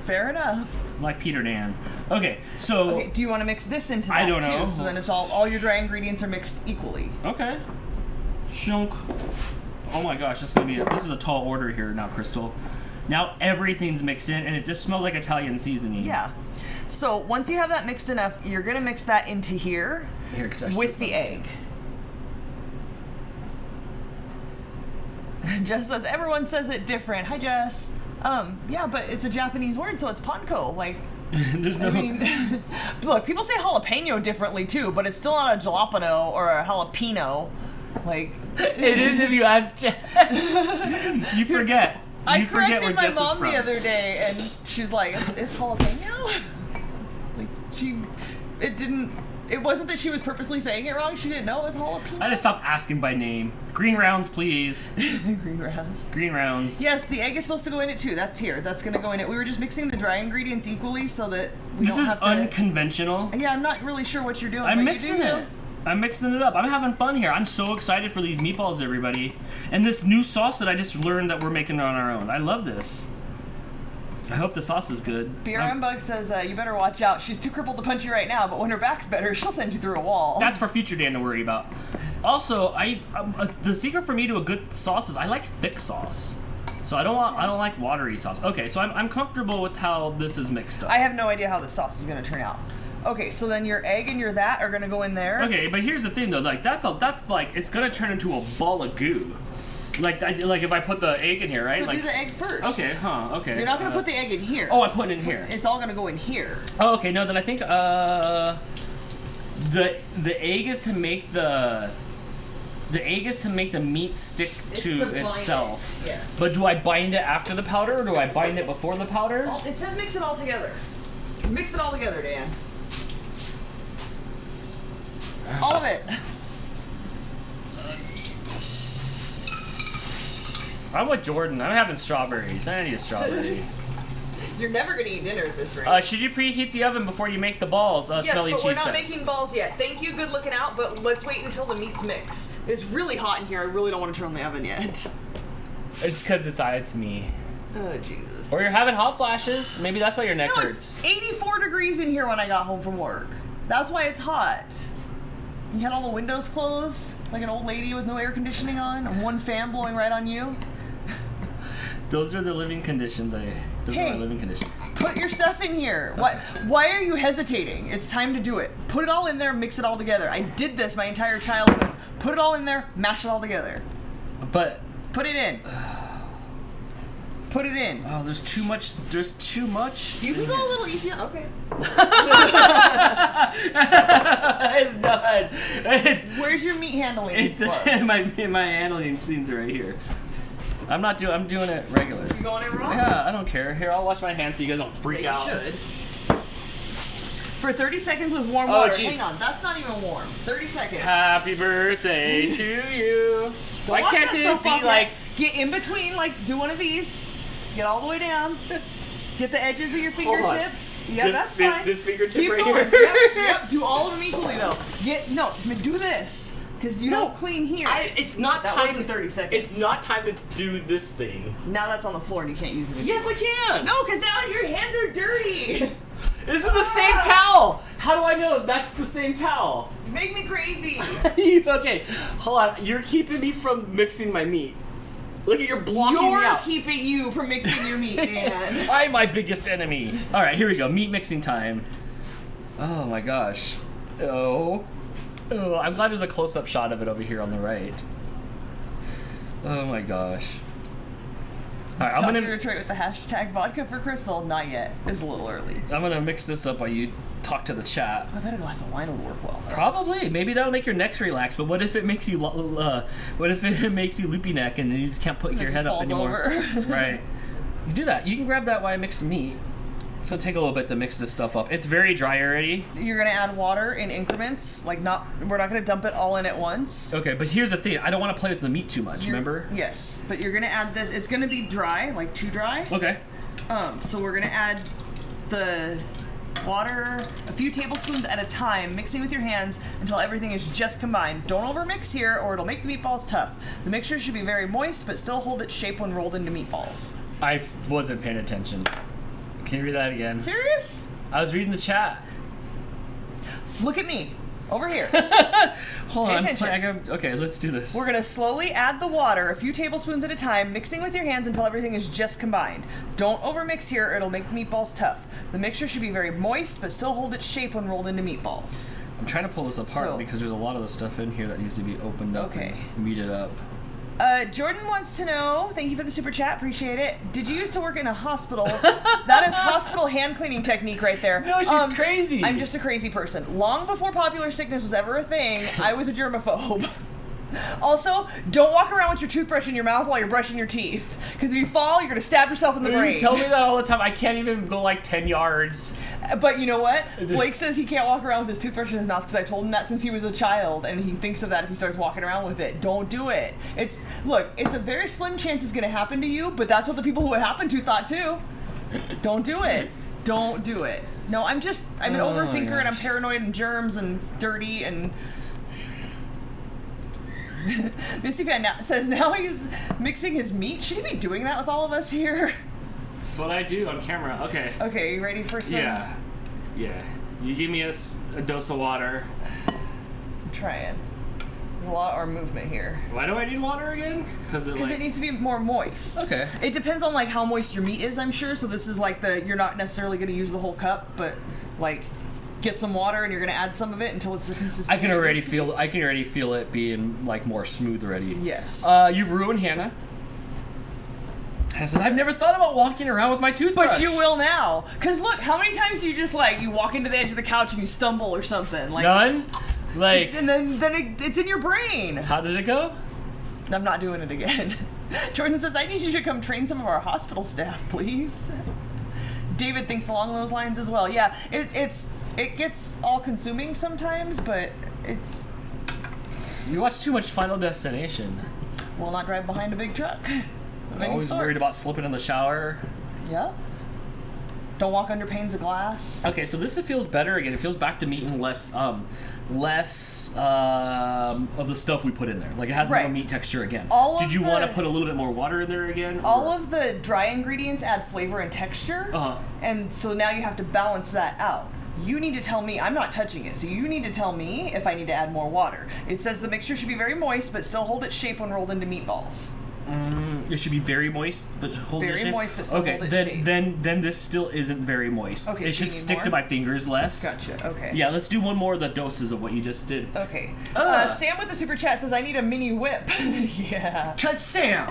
Fair enough. Like Peter Dan. Okay, so... Okay, do you want to mix this into that I don't know. too? So then it's all your dry ingredients are mixed equally. Okay. Shunk. Oh my gosh, this is a tall order here now, Crystal. Now everything's mixed in, and it just smells like Italian seasoning. Yeah. So once you have that mixed enough, you're gonna mix that into here with the egg. Jess says, everyone says it different. Hi, Jess. Yeah, but it's a Japanese word, so it's panko. Like, There's no... I mean, look, people say jalapeno differently too, but it's still not a jalapeno or a jalapeno. Like, it is if you ask Jess. You forget. I corrected my mom the other day, and she's like, "Is jalapeno?" Like, it wasn't that she was purposely saying it wrong. She didn't know it was jalapeno. I just stopped asking by name. Green rounds, please. Green rounds. Green rounds. Yes, the egg is supposed to go in it too. That's here. That's gonna go in it. We were just mixing the dry ingredients equally so that we don't have to. This is unconventional. Yeah, I'm not really sure what you're doing. I'm mixing it. I'm mixing it up. I'm having fun here. I'm so excited for these meatballs, everybody. And this new sauce that I just learned that we're making on our own. I love this. I hope the sauce is good. BRM Bug says, you better watch out. She's too crippled to punch you right now, but when her back's better, she'll send you through a wall. That's for future Dan to worry about. Also, the secret for me to a good sauce is I like thick sauce. So I don't like watery sauce. Okay, so I'm comfortable with how this is mixed up. I have no idea how the sauce is going to turn out. Okay, so then your egg and your that are gonna go in there. Okay, but here's the thing though, like that's like it's gonna turn into a ball of goo. Like if I put the egg in here, right? So like, do the egg first. Okay, okay. You're not gonna put the egg in here. Oh, I'm putting it in here. It's all gonna go in here. Oh, okay. No, then I think the egg is to make the meat stick to itself. Yes. But do I bind it after the powder or do I bind it before the powder? Well, it says mix it all together. Mix it all together, Dan. All of it. I'm with Jordan. I'm having strawberries. I need a strawberry. You're never gonna eat dinner at this rate. Should you preheat the oven before you make the balls? Yes, Smelly but cheese we're not says. making balls yet. Thank you, good looking out, but let's wait until the meat's mixed. It's really hot in here. I really don't want to turn on the oven yet. It's because it's me. Oh, Jesus. Or you're having hot flashes. Maybe that's why your neck hurts. It's 84 degrees in here when I got home from work. That's why it's hot. You had all the windows closed, like an old lady with no air conditioning on, and one fan blowing right on you. Those are the living conditions. Those are my living conditions. Put your stuff in here. Why are you hesitating? It's time to do it. Put it all in there, mix it all together. I did this my entire childhood. Put it all in there, mash it all together. But put it in. Put it in. Oh, there's too much. There's too much. You can go a little easier. Okay. It's done. Where's your meat handling? It's my handling things are right here. I'm doing it regular. You going it wrong? Yeah, I don't care. Here, I'll wash my hands so you guys don't freak out. You should. For 30 seconds with warm water. Geez. Hang on, that's not even warm. 30 seconds. Happy birthday to you. Why can't it be like... Get in between, like, do one of these. Get all the way down. Get the edges of your fingertips. Yeah, that's fine. This fingertip Keep right going. here. Yep. Do all of them equally, though. Do this. Because you don't clean here. It's not that time. That wasn't 30 seconds. It's not time to do this thing. Now that's on the floor and you can't use it anymore. Yes, I can. No, because now your hands are dirty. This is the same towel. How do I know that's the same towel? You make me crazy. Okay, hold on. You're keeping me from mixing my meat. Look at you're blocking me out. You're keeping you from mixing your meat, man. I'm my biggest enemy. All right, here we go. Meat mixing time. Oh my gosh. Oh, I'm glad there's a close-up shot of it over here on the right. Oh my gosh. All right, I'm gonna retreat with the hashtag vodka for Crystal. Not yet. It's a little early. I'm gonna mix this up while you talk to the chat. I bet a glass of wine would work well. Probably. Maybe that'll make your necks relax. But what if it makes you loopy neck and you just can't put your head up anymore? Over. Right. You do that. You can grab that while I mix the meat. It's gonna take a little bit to mix this stuff up. It's very dry already. You're gonna add water in increments. We're not gonna dump it all in at once. Okay, but here's the thing. I don't want to play with the meat too much. Remember? Yes, but you're gonna add this. It's gonna be dry, like too dry. Okay. So we're gonna add the water a few tablespoons at a time, mixing with your hands until everything is just combined. Don't overmix here or it'll make the meatballs tough. The mixture should be very moist but still hold its shape when rolled into meatballs. I wasn't paying attention. Can you read that again? Serious? I was reading the chat. Look at me. Over here. Hold Pay on. attention. Okay, let's do this. We're gonna slowly add the water, a few tablespoons at a time, mixing with your hands until everything is just combined. Don't overmix here, or it'll make the meatballs tough. The mixture should be very moist, but still hold its shape when rolled into meatballs. I'm trying to pull this apart So- because there's a lot of the stuff in here that needs to be opened up Okay. and meated up. Jordan wants to know, thank you for the super chat, appreciate it. Did you used to work in a hospital? That is hospital hand cleaning technique right there. No, she's crazy. I'm just a crazy person. Long before popular sickness was ever a thing, I was a germaphobe. Also, don't walk around with your toothbrush in your mouth while you're brushing your teeth. Because if you fall, you're going to stab yourself in the brain. You tell me that all the time. I can't even go like 10 yards. But you know what? Blake says he can't walk around with his toothbrush in his mouth because I told him that since he was a child, and he thinks of that if he starts walking around with it. Don't do it. Look, it's a very slim chance it's going to happen to you, but that's what the people who it happened to thought too. Don't do it. Don't do it. No, I'm an overthinker, and I'm paranoid and germs and dirty and... Misty Fan says now he's mixing his meat. Should he be doing that with all of us here? That's what I do on camera. Okay. Okay, you ready for some? Yeah. You give me a dose of water. I'm trying. There's a lot of movement here. Why do I need water again? Because it needs to be more moist. Okay. It depends on like how moist your meat is, I'm sure. So this is like you're not necessarily going to use the whole cup, but like get some water and you're going to add some of it until it's the consistency. I can already feel it being like more smooth already. Yes. You've ruined Hannah. Hannah says, I've never thought about walking around with my toothbrush. But you will now. Because look, how many times do you just you walk into the edge of the couch and you stumble or something? None? And then it's in your brain. How did it go? I'm not doing it again. Jordan says, I need you to come train some of our hospital staff, please. David thinks along those lines as well. Yeah, it gets all-consuming sometimes, but it's... You watch too much Final Destination. Will not drive behind a big truck. I'm always worried about slipping in the shower. Yeah. Don't walk under panes of glass. Okay, so this feels better again. It feels back to meat and less of the stuff we put in there. Like it has more meat texture again. Did you want to put a little bit more water in there again? All of the dry ingredients add flavor and texture. And so now you have to balance that out. You need to tell me, I'm not touching it, so you need to tell me if I need to add more water. It says the mixture should be very moist, but still hold its shape when rolled into meatballs. It should be very moist, but hold its shape? Very moist, but still hold its shape. Then this still isn't very moist. Okay, it should stick to my fingers less. Gotcha, okay. Yeah, let's do one more of the doses of what you just did. Okay. Sam with the super chat says, I need a mini whip. Yeah. Cause Sam,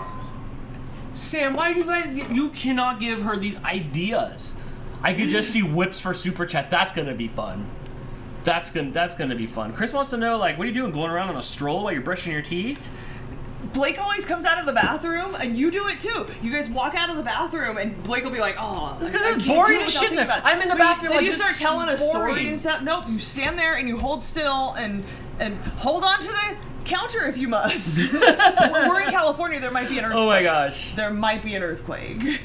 why do you guys you cannot give her these ideas? I could just see whips for super chats. That's gonna be fun. That's gonna be fun. Chris wants to know, like, what are you doing? Going around on a stroll while you're brushing your teeth? Blake always comes out of the bathroom, and you do it too. You guys walk out of the bathroom, and Blake will be like, "Oh, it's because it's boring as shit." I'm in the bathroom. Then you start telling a story and stuff. Nope, you stand there and you hold still and hold on to the counter if you must. We're in California. There might be an earthquake. Oh my gosh. There might be an earthquake.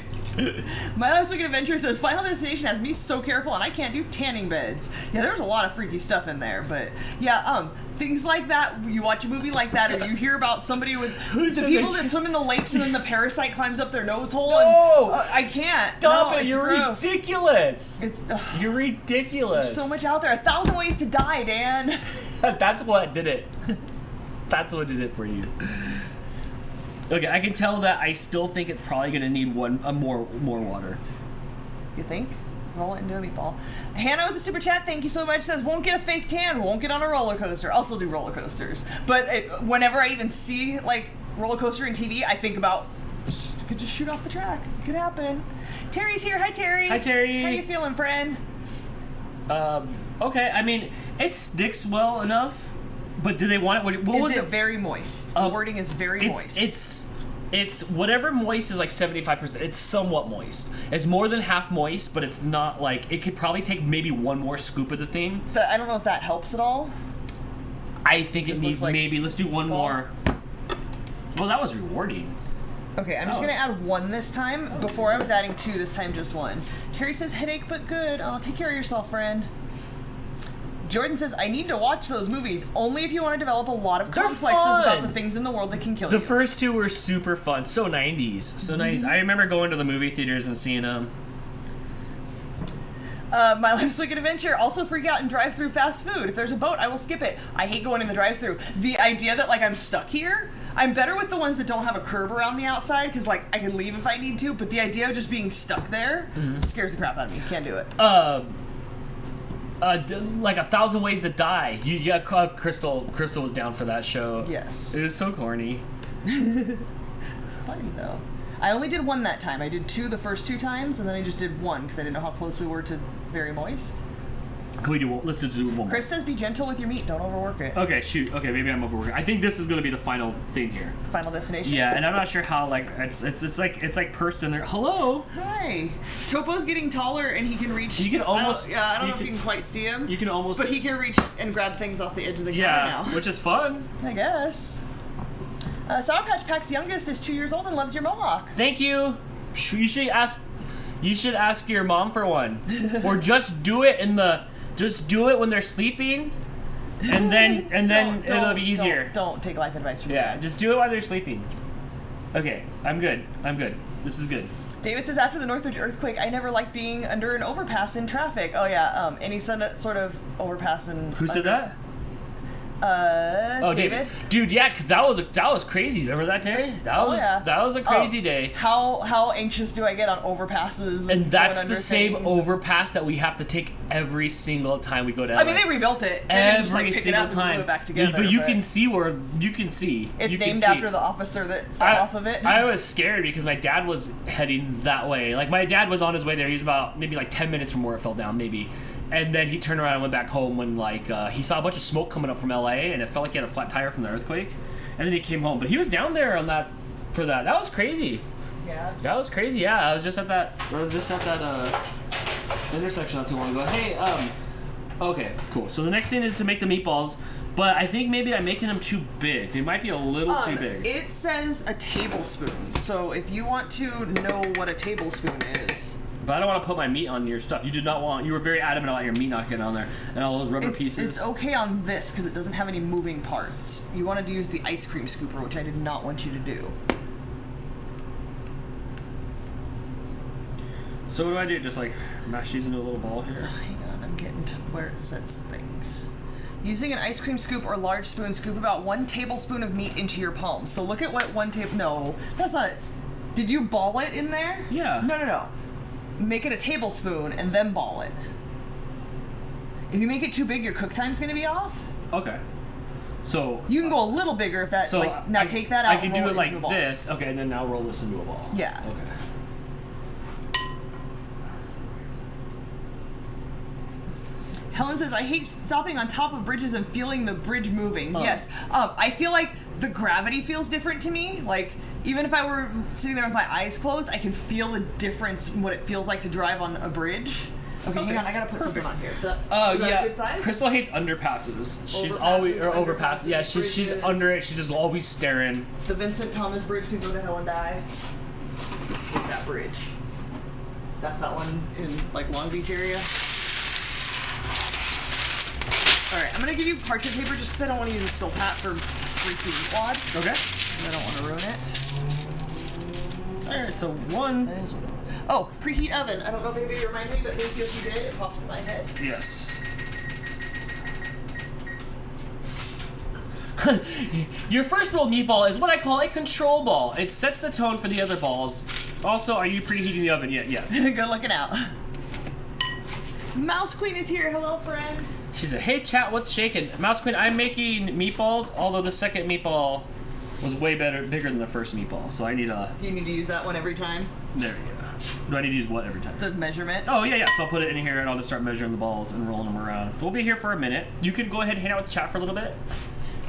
My Last Week Adventure says, Final Destination has me so careful and I can't do tanning beds. Yeah, there's a lot of freaky stuff in there, but yeah, things like that, you watch a movie like that or you hear about somebody with the people that swim in the lakes and then the parasite climbs up their nose hole and I can't. Stop no, it, you're gross. Ridiculous. You're ridiculous. There's so much out there. 1,000 ways to die, Dan. That's what did it. That's what did it for you. Okay, I can tell that I still think it's probably going to need more water. You think? Roll it into a meatball. Hannah with the super chat, thank you so much, says, won't get a fake tan, won't get on a roller coaster. I'll still do roller coasters. But whenever I even see, like, roller coaster in TV, I think about, could just shoot off the track. Could happen. Terry's here. Hi, Terry. Hi, Terry. How you feeling, friend? Okay, I mean, it sticks well enough. But do they want it? What was it? Very moist. The wording is very moist. It's whatever moist is like 75%. It's somewhat moist. It's more than half moist, but it's not like it could probably take maybe one more scoop of the thing. I don't know if that helps at all. I think it needs maybe. Let's do one more. Well, that was rewarding. Okay, I'm just gonna add one this time. Before I was adding two, this time just one. Terry says headache but good. Oh, take care of yourself, friend. Jordan says, I need to watch those movies, only if you want to develop a lot of complexes about the things in the world that can kill you. The first two were super fun. So 90s. So 90s. I remember going to the movie theaters and seeing them. My life's wicked adventure. Also freak out and drive through fast food. If there's a boat, I will skip it. I hate going in the drive through. The idea that like I'm stuck here. I'm better with the ones that don't have a curb around the outside because like I can leave if I need to. But the idea of just being stuck there scares the crap out of me. Can't do it. Like 1,000 Ways to Die. Crystal was down for that show. Yes. It was so corny. It's funny though. I only did one that time. I did 2 the first 2 times, and then I just did 1 because I didn't know how close we were to very moist. Can we do? Let's do one more. Chris says, "Be gentle with your meat. Don't overwork it." Okay, shoot. Okay, maybe I'm overworking. I think this is gonna be the final thing here. Final destination. Yeah, and I'm not sure how. Like, it's like perched in there. Hello. Hi. Topo's getting taller, and he can reach. You can almost. I don't know if you can quite see him. You can almost. But he can reach and grab things off the edge of the counter now. Which is fun. I guess. Sour Patch Pack's youngest is 2 years old and loves your mohawk. Thank you. You should ask your mom for one, or just do it when they're sleeping, and then it'll be easier. Don't take life advice from me. Yeah, just do it while they're sleeping. Okay, I'm good. This is good. David says, after the Northridge earthquake, I never liked being under an overpass in traffic. Oh yeah, any sort of overpass in. Who said that? David. Dude, yeah, because that was crazy. Remember that day? That was a crazy day. How anxious do I get on overpasses? And that's the same overpass that we have to take every single time we go down. I mean, they rebuilt it. Every single time. And glue it back together, but you can see where you can see. It's named after the officer that fell off of it. I was scared because my dad was heading that way. Like my dad was on his way there. He was about maybe like 10 minutes from where it fell down, maybe. And then he turned around and went back home when he saw a bunch of smoke coming up from LA, and it felt like he had a flat tire from the earthquake. And then he came home, but he was down there for that. That was crazy. Yeah. That was crazy. Yeah, I was just at that intersection not too long ago. Hey, okay, cool. So the next thing is to make the meatballs, but I think maybe I'm making them too big. They might be a little too big. It says a tablespoon, so if you want to know what a tablespoon is. But I don't want to put my meat on your stuff. You were very adamant about your meat not getting on there and all those rubber pieces. It's okay on this because it doesn't have any moving parts. You wanted to use the ice cream scooper, which I did not want you to do. So what do I do? Just like mash these into a little ball here? Hang on, I'm getting to where it says things. Using an ice cream scoop or large spoon, scoop about 1 tablespoon of meat into your palm. So look at what no, that's not it. Did you ball it in there? Yeah. No. Make it a tablespoon and then ball it. If you make it too big, your cook time's going to be off. Okay. So you can go a little bigger if that. So now take that out. I can do it like this. Okay, and then now roll this into a ball. Yeah. Okay. Helen says, I hate stopping on top of bridges and feeling the bridge moving. Yes. I feel like the gravity feels different to me. Like, even if I were sitting there with my eyes closed, I can feel the difference in what it feels like to drive on a bridge. Okay, hang on. I gotta put something on here. Is that a good size? Crystal hates underpasses. She's always overpasses. Yeah, she's under it. She's just always staring. The Vincent Thomas Bridge can go to hell and die. That bridge. That's that one in like Long Beach area. All right, I'm gonna give you parchment paper just because I don't want to use a silk hat for greasy wad. Okay. I don't want to ruin it. All right, so one. Oh, preheat oven. I don't know if anybody reminded me, but thank you if you did. It popped in my head. Yes. Your first rolled meatball is what I call a control ball. It sets the tone for the other balls. Also, are you preheating the oven yet? Yes. Good looking out. Mouse Queen is here. Hello, friend. She said, hey, chat, what's shaking? Mouse Queen, I'm making meatballs, although the second meatball was way bigger than the first meatball, so I need a... Do you need to use that one every time? There you go. Do I need to use what every time? The measurement? Oh, yeah, so I'll put it in here and I'll just start measuring the balls and rolling them around. We'll be here for a minute. You can go ahead and hang out with the chat for a little bit.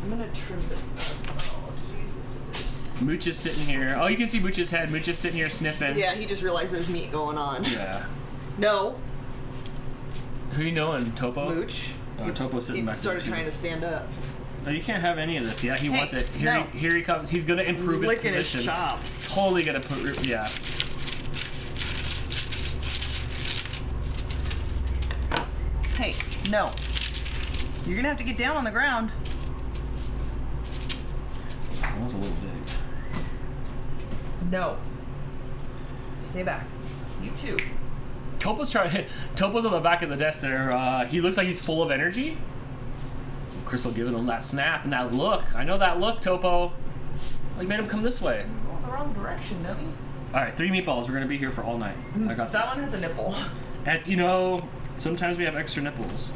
I'm gonna trim this up. Oh, did you use the scissors? Mooch is sitting here. Oh, you can see Mooch's head. Mooch is sitting here sniffing. Yeah, he just realized there's meat going on. Yeah. No. Who you knowing, Topo? Mooch. Oh, Topo's sitting back there. He started trying to stand up. No, you can't have any of this. Yeah, he wants it. Here he comes. He's gonna improve his position. His chops. Totally gonna put. Yeah. Hey, no. You're gonna have to get down on the ground. That was a little big. No. Stay back. You too. Topo's on the back of the desk there. He looks like he's full of energy. Crystal giving him that snap and that look. I know that look, Topo. Like, made him come this way. We're going the wrong direction, don't we? All right, 3 meatballs. We're gonna be here for all night. I got that this. one has a nipple. That's, sometimes we have extra nipples.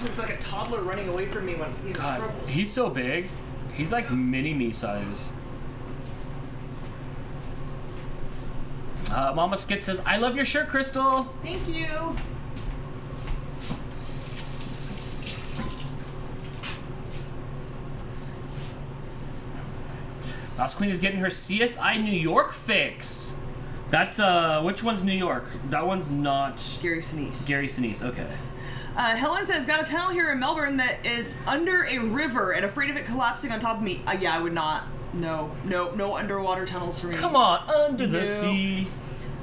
Looks like a toddler running away from me when he's in trouble. He's so big. He's like mini-me size. Mama Skit says, I love your shirt, Crystal. Thank you. Last Queen is getting her CSI New York fix. That's, which one's New York? That one's not... Gary Sinise. Gary Sinise, okay. Helen says, got a tunnel here in Melbourne that is under a river and afraid of it collapsing on top of me. Yeah, I would not. No underwater tunnels for me. Come on, under the sea.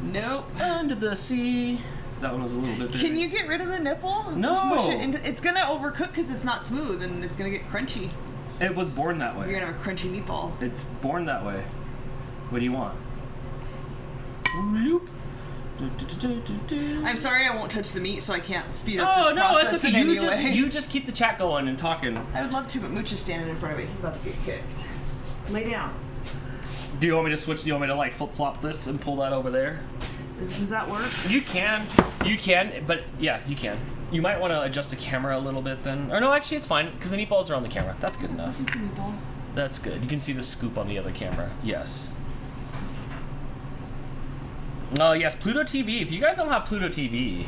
Nope. Under the sea. That one was a little bit big. Can you get rid of the nipple? No. Just mush it into, it's gonna overcook because it's not smooth and it's gonna get crunchy. It was born that way. You're gonna have a crunchy meatball. It's born that way. What do you want? Loop. I'm sorry I won't touch the meat, so I can't speed up this process. Oh, no, it's okay. In any way. You just keep the chat going and talking. I would love to, but Mooch is standing in front of it. He's about to get kicked. Lay down. Do you want me to switch? Do you want me to like flip-flop this and pull that over there? Does that work? You can, but yeah, you can. You might want to adjust the camera a little bit then. Or no, actually it's fine, because the meatballs are on the camera. That's good enough. I can see meatballs. That's good. You can see the scoop on the other camera. Yes. Oh, yes, Pluto TV. If you guys don't have Pluto TV, you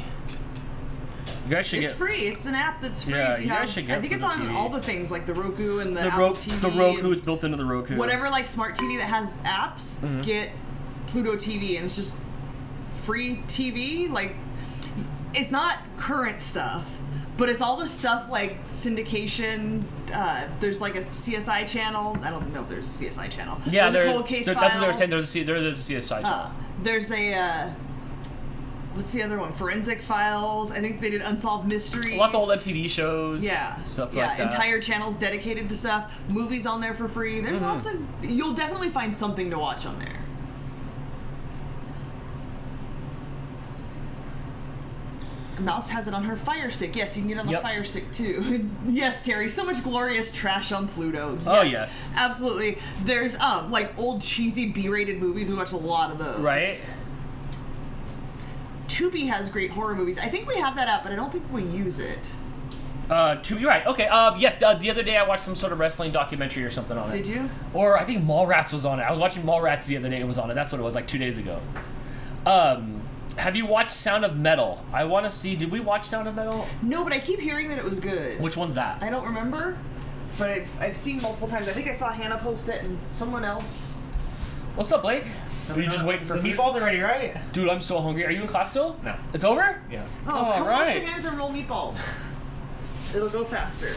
guys should It's free. It's an app that's free. Yeah, you guys should get I think it's Pluto on TV. all the things, like the Roku and the Apple TV. The Roku and is built into the Roku. whatever, like, smart TV that has apps, get Pluto TV, and it's just free TV. Like, it's not current stuff, but it's all the stuff like syndication. There's like a CSI channel. I don't know if there's a CSI channel. Yeah, there's a Cold Case that's what they were Files. saying. There's a CSI channel. There's a what's the other one? Forensic Files. I think they did Unsolved Mysteries. Lots of old MTV shows. Yeah, Stuff like that. entire channels dedicated to stuff. Movies on there for free. There's lots of. You'll definitely find something to watch on there. Mouse has it on her Fire Stick. Yes, you can get it on the Fire Stick too. Yes, Terry. So much glorious trash on Pluto. Yes, Oh, yes. Absolutely. There's like old cheesy B-rated movies. We watch a lot of those. Right? Tubi has great horror movies. I think we have that app, but I don't think we use it. You're right. Okay. Yes. The other day I watched some sort of wrestling documentary or something on it. Did you? Or I think Mallrats was on it. I was watching Mallrats the other day. It was on it. That's what it was, like 2 days ago. Have you watched Sound of Metal? I want to see. Did we watch Sound of Metal? No, but I keep hearing that it was good. Which one's that? I don't remember, but I've seen multiple times. I think I saw Hannah post it and someone else. What's up, Blake? Are you just waiting for the food? meatballs are ready, right? Dude, I'm so hungry. Are you in class still? No. It's over? Yeah. Oh, All come wash right. your hands and roll meatballs. It'll go faster.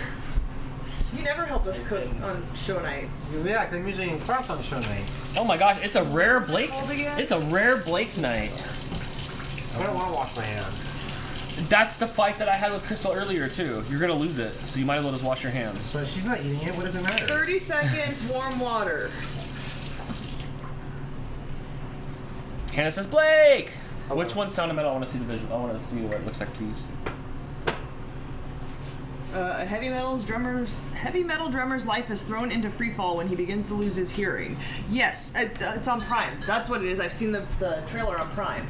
You never help us cook on show nights. Yeah, because I'm usually in class on show nights. Oh my gosh, it's a rare Blake. Called again? It's a rare Blake night. I don't want to wash my hands. That's the fight that I had with Crystal earlier too. You're gonna lose it, so you might as well just wash your hands. So she's not eating it. What does it matter? 30 seconds, warm water. Hannah says, Blake! Which one's Sound of Metal? I want to see the visual. I want to see what it looks like, please. A heavy metal drummer's life is thrown into freefall when he begins to lose his hearing. Yes, it's on Prime. That's what it is. I've seen the trailer on Prime.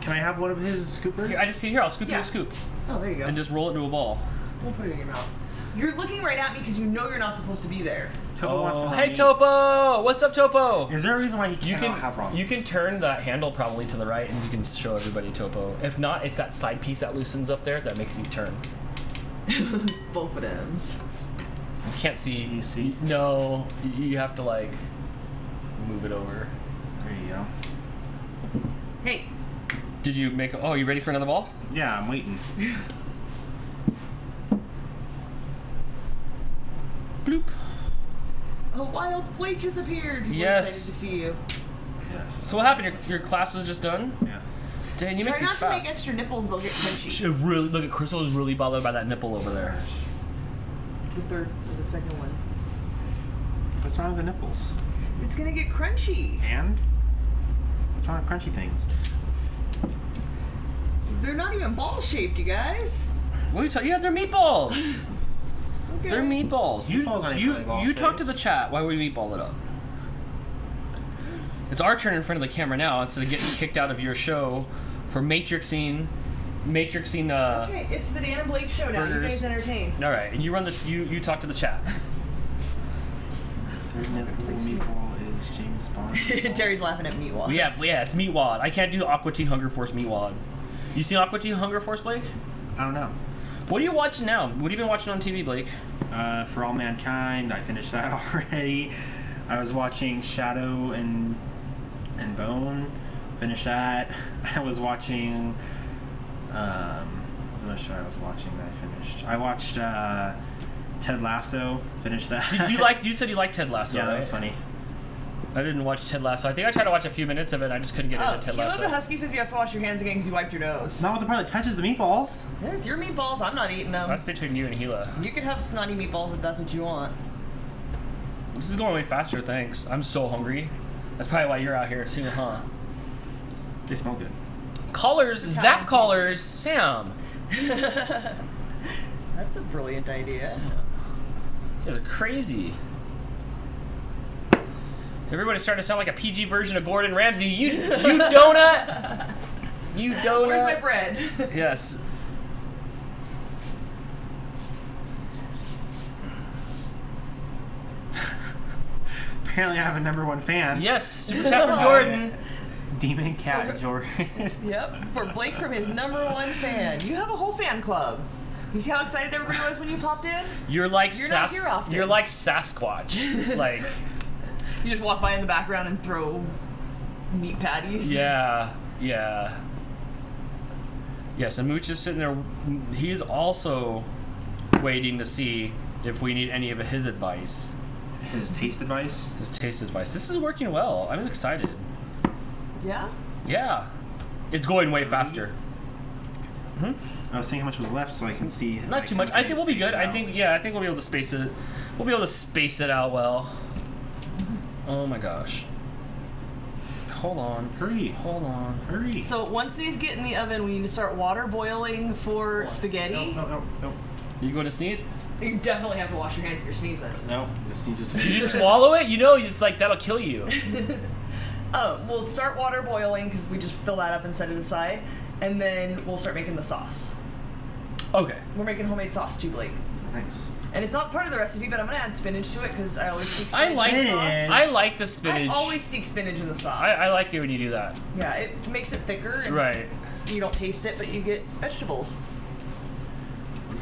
Can I have one of his scoopers? Here, I'll scoop you a scoop. Oh, there you go. And just roll it into a ball. We'll put it in your mouth. You're looking right at me because you know you're not supposed to be there. Topo wants some Hey, meat. Topo! What's up, Topo? Is there a reason why he You cannot have ramen? you can turn the handle probably to the right and you can show everybody Topo. If not, it's that side piece that loosens up there that makes you turn. Both of them. You can't see. You see? No, you have to like move it over. There you go. Hey. Did you make? Oh, you ready for another ball? Yeah, I'm waiting. Bloop. A wild Blake has appeared. We're Yes. excited to see you. Yes. So what happened? Your class was just done? Yeah. Dan, you Try make not these to make fast. extra nipples; they'll get crunchy. It really look at Crystal is really bothered by that nipple over there. The third or the second one. What's wrong with the nipples? It's gonna get crunchy. And? What's wrong with crunchy things? They're not even ball shaped, you guys. What are you talking? Yeah, they're meatballs. Okay. They're meatballs. Meatballs aren't even really ball You talk to shaped. the chat while we meatball it up. It's our turn in front of the camera now instead of getting kicked out of your show for matrixing. Okay, it's the Dan and Blake show now. You burgers. guys entertain. All right, and you talk to the chat. Third nipple meatball is James Bond. Terry's laughing at Meatballs. Yeah, it's Meatwad. I can't do Aqua Teen Hunger Force Meatwad. You seen Aqua Teen Hunger Force, Blake? I don't know. What are you watching now? What have you been watching on TV, Blake? For All Mankind, I finished that already. I was watching Shadow and Bone. Finished that. I was watching. What's another show I was watching that I finished? I watched Ted Lasso. Finished that. You said you liked Ted Lasso. Yeah, that right? was funny. I didn't watch Ted Lasso. I think I tried to watch a few minutes of it and I just couldn't get into Ted Kilo Lasso. the Husky says you have to wash your hands again because you wiped your nose. It's not what the part that touches the meatballs. Yeah, it's your meatballs. I'm not eating them. That's between you and Gila. You can have snotty meatballs if that's what you want. This is going way faster, thanks. I'm so hungry. That's probably why you're out here too, huh? They smell good. Collars, Italian Zap collars, Sam. That's a brilliant idea. You guys are crazy. Everybody's starting to sound like a PG version of Gordon Ramsay. You donut. You donut. Where's my bread? Yes. Apparently, I have a #1 fan. Yes, super chat from Jordan. Demon Cat Jordan. Yep, for Blake from his #1 fan. You have a whole fan club. You see how excited everybody was when you popped in? You're like You're not here often. You're like Sasquatch. Like, You just walk by in the background and throw meat patties. yeah. Yes, and Mooch is sitting there. He's also waiting to see if we need any of his advice. His taste advice. His taste advice. This is working well. I'm excited. Yeah? Yeah. It's going way faster. I was seeing how much was left so I can see. Not too much. I think we'll be good. I think we'll be able to space it. We'll be able to space it out well. Oh my gosh. Hold on. Hurry. Hold on. Hurry. So once these get in the oven, we need to start water boiling for spaghetti. No. You going to sneeze? You definitely have to wash your hands if you're sneezing. No, the sneeze was Did you finished. swallow it? You know, it's like that'll kill you. We'll start water boiling because we just fill that up and set it aside, and then we'll start making the sauce. Okay. We're making homemade sauce too, Blake. Nice. And it's not part of the recipe, but I'm gonna add spinach to it because I always sneak I spinach like in the sauce. I like the spinach. I always sneak spinach in the sauce. I like it when you do that. Yeah, it makes it thicker. And Right. You don't taste it, but you get vegetables.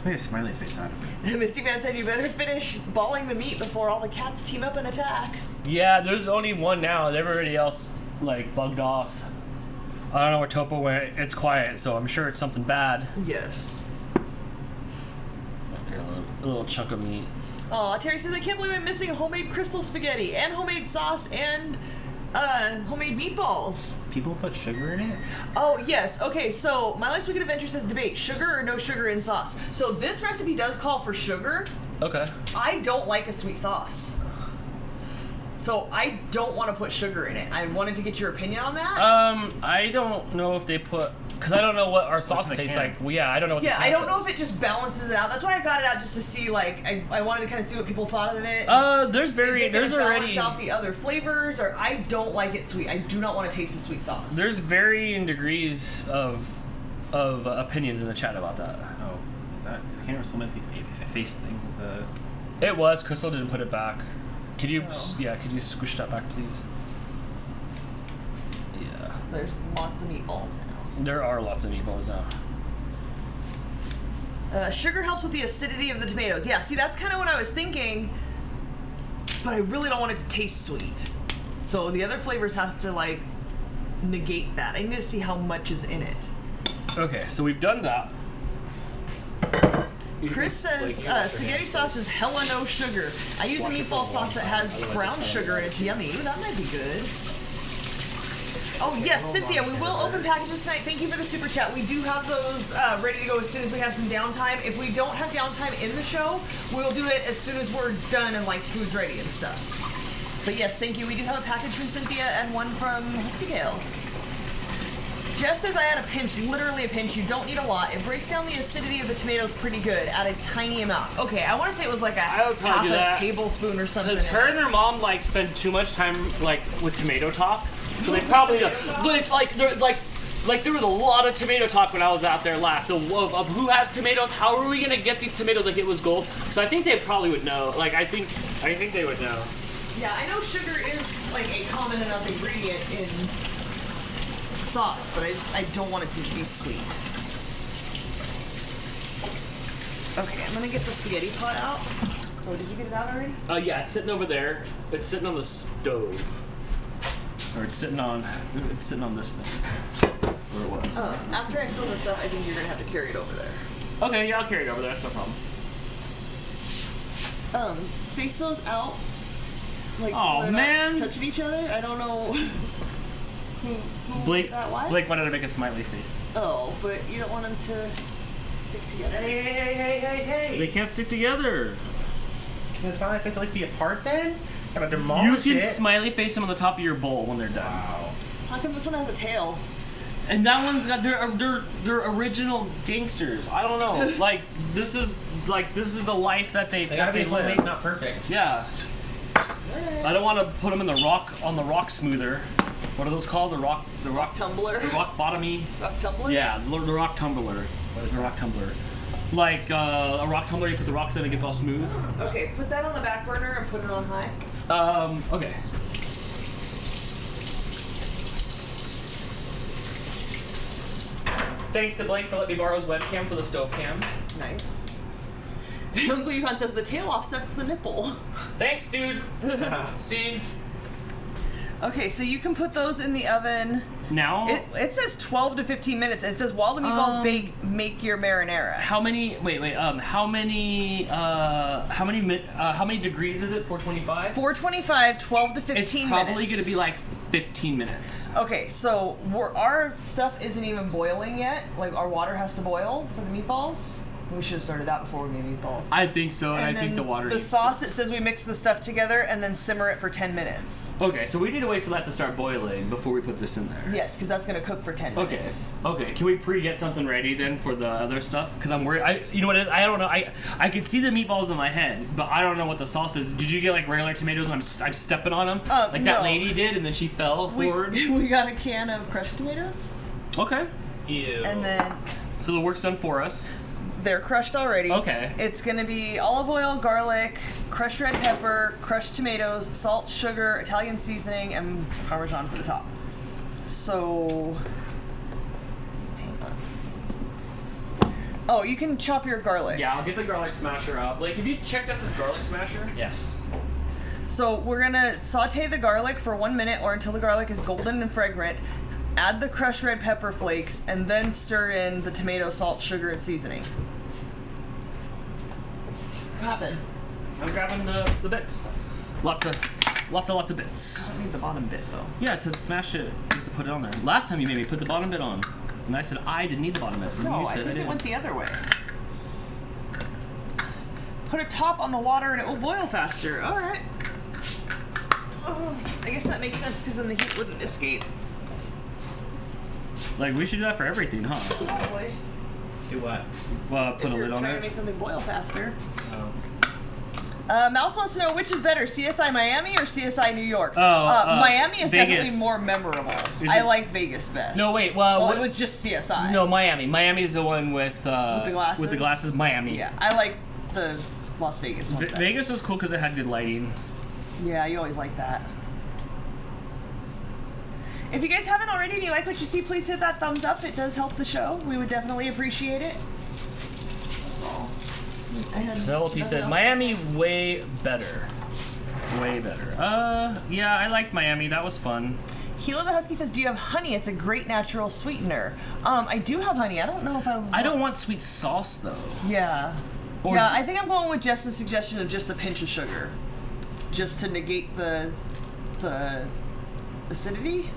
Make a smiley face out of it. Misty Fan said you better finish balling the meat before all the cats team up and attack. Yeah, there's only one now. Everybody else like bugged off. I don't know where Topo went. It's quiet, so I'm sure it's something bad. Yes. A little chunk of meat. Oh, Terry says I can't believe I'm missing homemade crystal spaghetti and homemade sauce and homemade meatballs. People put sugar in it? Oh, yes. Okay, so My Life's Wicked Adventure says debate sugar or no sugar in sauce. So this recipe does call for sugar. Okay. I don't like a sweet sauce. So I don't want to put sugar in it. I wanted to get your opinion on that. I don't know if they put, because I don't know what our sauce in the tastes can? like. Well, yeah, I don't know what the Yeah, can I don't know says. if it just balances it out. That's why I got it out, just to see, like, I wanted to kind of see what people thought of it. There's Is it there's gonna balance already, out the other flavors, or I don't like it sweet. I do not want to taste the sweet sauce. there's varying degrees of opinions in the chat about that. Oh, is that the camera still might be a face thing with the. It was. Crystal didn't put it back. Could you, Oh. could you squish that back, please? Yeah. There's lots of meatballs now. There are lots of meatballs now. Sugar helps with the acidity of the tomatoes. Yeah, see, that's kind of what I was thinking, but I really don't want it to taste sweet. So the other flavors have to, like, negate that. I need to see how much is in it. Okay, so we've done that. Chris says spaghetti sauce is hella no sugar. I use a meatball sauce that has brown sugar and it's yummy. Ooh, that might be good. Oh yes, Cynthia, we will open packages tonight. Thank you for the super chat. We do have those ready to go as soon as we have some downtime. If we don't have downtime in the show, we'll do it as soon as we're done and like food's ready and stuff. But yes, thank you. We do have a package from Cynthia and one from Husky Tales. Jess says I had a pinch, literally a pinch. You don't need a lot. It breaks down the acidity of the tomatoes pretty good. Add a tiny amount. Okay, I want to say it was like I would probably do that. half a tablespoon or something. Because her and her mom like spend too much time like with tomato talk, so they probably. But it's like they're like there was a lot of tomato talk when I was out there last. So of who has tomatoes? How are we gonna get these tomatoes like it was gold? So I think they probably would know. Like I think they would know. Yeah, I know sugar is like a common enough ingredient in sauce, but I don't want it to be sweet. Okay, I'm gonna get the spaghetti pot out. Oh, did you get it out already? Yeah, it's sitting over there. It's sitting on the stove. Or it's sitting on this thing. Where it was. After I fill this up, I think you're gonna have to carry it over there. Okay, yeah, I'll carry it over there. That's no problem. Space those out. Like, oh, so they're man. not touching each other. I don't know. Blake Why? wanted to make a smiley face. Oh, but you don't want them to stick together. Hey. They can't stick together. Can this smiley face at least be apart then? Gotta demolish You it. can smiley face them on the top of your bowl when they're done. Wow. How come this one has a tail? And that one's got they're original gangsters. I don't know. like this is the life that they They gotta be live. homemade, not perfect. Yeah. I don't want to put them in the rock smoother. What are those called? The rock Tumbler? The rock bottomy. Rock tumbler? Yeah, the rock tumbler. What is a rock tumbler? Like a rock tumbler, you put the rocks in, it gets all smooth. Okay, put that on the back burner and put it on high. Okay. Thanks to Blake for letting me borrow his webcam for the stove cam. Nice. Uncle Yukon says the tail offsets the nipple. Thanks, dude. See? Okay, so you can put those in the oven. Now? It says 12 to 15 minutes. It says while the meatballs bake, make your marinara. How many degrees is it? 425? 425, 12 to 15 minutes. It's probably going to be like 15 minutes. Okay, so our stuff isn't even boiling yet. Like, our water has to boil for the meatballs. We should have started that before we made meatballs. I think so, and I then think the water the needs sauce, to... it says we mix the stuff together and then simmer it for 10 minutes. Okay, so we need to wait for that to start boiling before we put this in there. Yes, because that's going to cook for 10 minutes. Okay. Can we pre-get something ready then for the other stuff? Because I'm worried. You know what it is? I don't know. I can see the meatballs in my head, but I don't know what the sauce is. Did you get like regular tomatoes and I'm stepping on them? Like that no. lady did, and then she fell forward? We got a can of crushed tomatoes. Okay. Ew. And then So the work's done for us. they're crushed already. Okay. It's going to be olive oil, garlic, crushed red pepper, crushed tomatoes, salt, sugar, Italian seasoning, and Parmesan for the top. So, hang on. Oh, you can chop your garlic. Yeah, I'll get the garlic smasher out. Like, have you checked out this garlic smasher? Yes. So we're going to saute the garlic for 1 minute or until the garlic is golden and fragrant. Add the crushed red pepper flakes and then stir in the tomato, salt, sugar, and seasoning. What happened? I'm grabbing the bits. Lots of bits. I don't need the bottom bit though. Yeah, to smash it, you have to put it on there. Last time you made me put the bottom bit on. And I said I didn't need the bottom bit. And No, you I said think did. it went the other way. Put a top on the water and it will boil faster. All right. Oh, I guess that makes sense because then the heat wouldn't escape. Like, we should do that for everything, huh? Probably. Do what? Well, put If a you're lid on trying it. to make something boil faster. Oh. Mouse wants to know which is better, CSI Miami or CSI New York? Oh, Miami is Vegas. definitely more memorable. Is I it- like Vegas best. No, wait, well, it was just CSI. No, Miami. Miami's the one with the glasses? With the glasses, Miami. Yeah, I like the Las Vegas one best. Vegas was cool because it had good lighting. Yeah, you always like that. If you guys haven't already and you like what you see, please hit that thumbs up. It does help the show. We would definitely appreciate it. Penelope said Miami way better. Way better. Yeah, I liked Miami. That was fun. Gila the Husky says, do you have honey? It's a great natural sweetener. I do have honey. I don't know if I don't want sweet sauce though. Yeah. Or Yeah, I think I'm going with Jess's suggestion of just a pinch of sugar. Just to negate the acidity.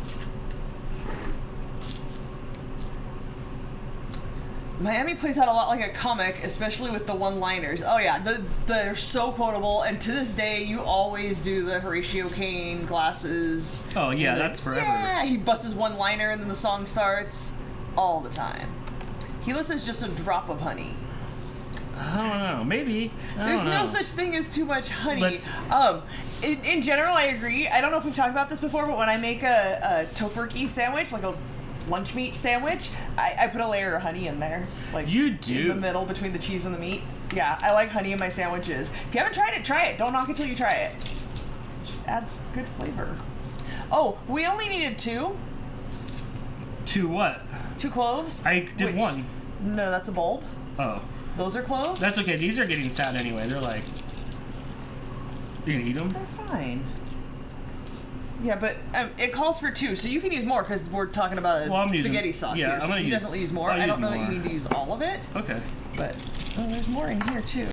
Miami plays out a lot like a comic, especially with the one-liners. Oh yeah, they're so quotable, and to this day, you always do the Horatio Caine glasses. Oh yeah, that's forever. Yeah, he busts his one-liner and then the song starts all the time. Keyless is just a drop of honey. I don't know. Maybe. There's no such thing as too much honey. In general, I agree. I don't know if we've talked about this before, but when I make a tofurkey sandwich, like a lunch meat sandwich, I put a layer of honey in there. Like you do? In the middle between the cheese and the meat. Yeah, I like honey in my sandwiches. If you haven't tried it, try it. Don't knock it till you try it. It just adds good flavor. Oh, we only needed 2. 2 what? 2 cloves. I did 1. No, that's a bulb. Oh. Those are cloves? That's okay. These are getting sad anyway. They're like... You gonna eat them? They're fine. Yeah, but it calls for 2, so you can use more because we're talking about a spaghetti sauce here. So you can definitely use more. I don't know that you need to use all of it. Okay. But there's more in here too.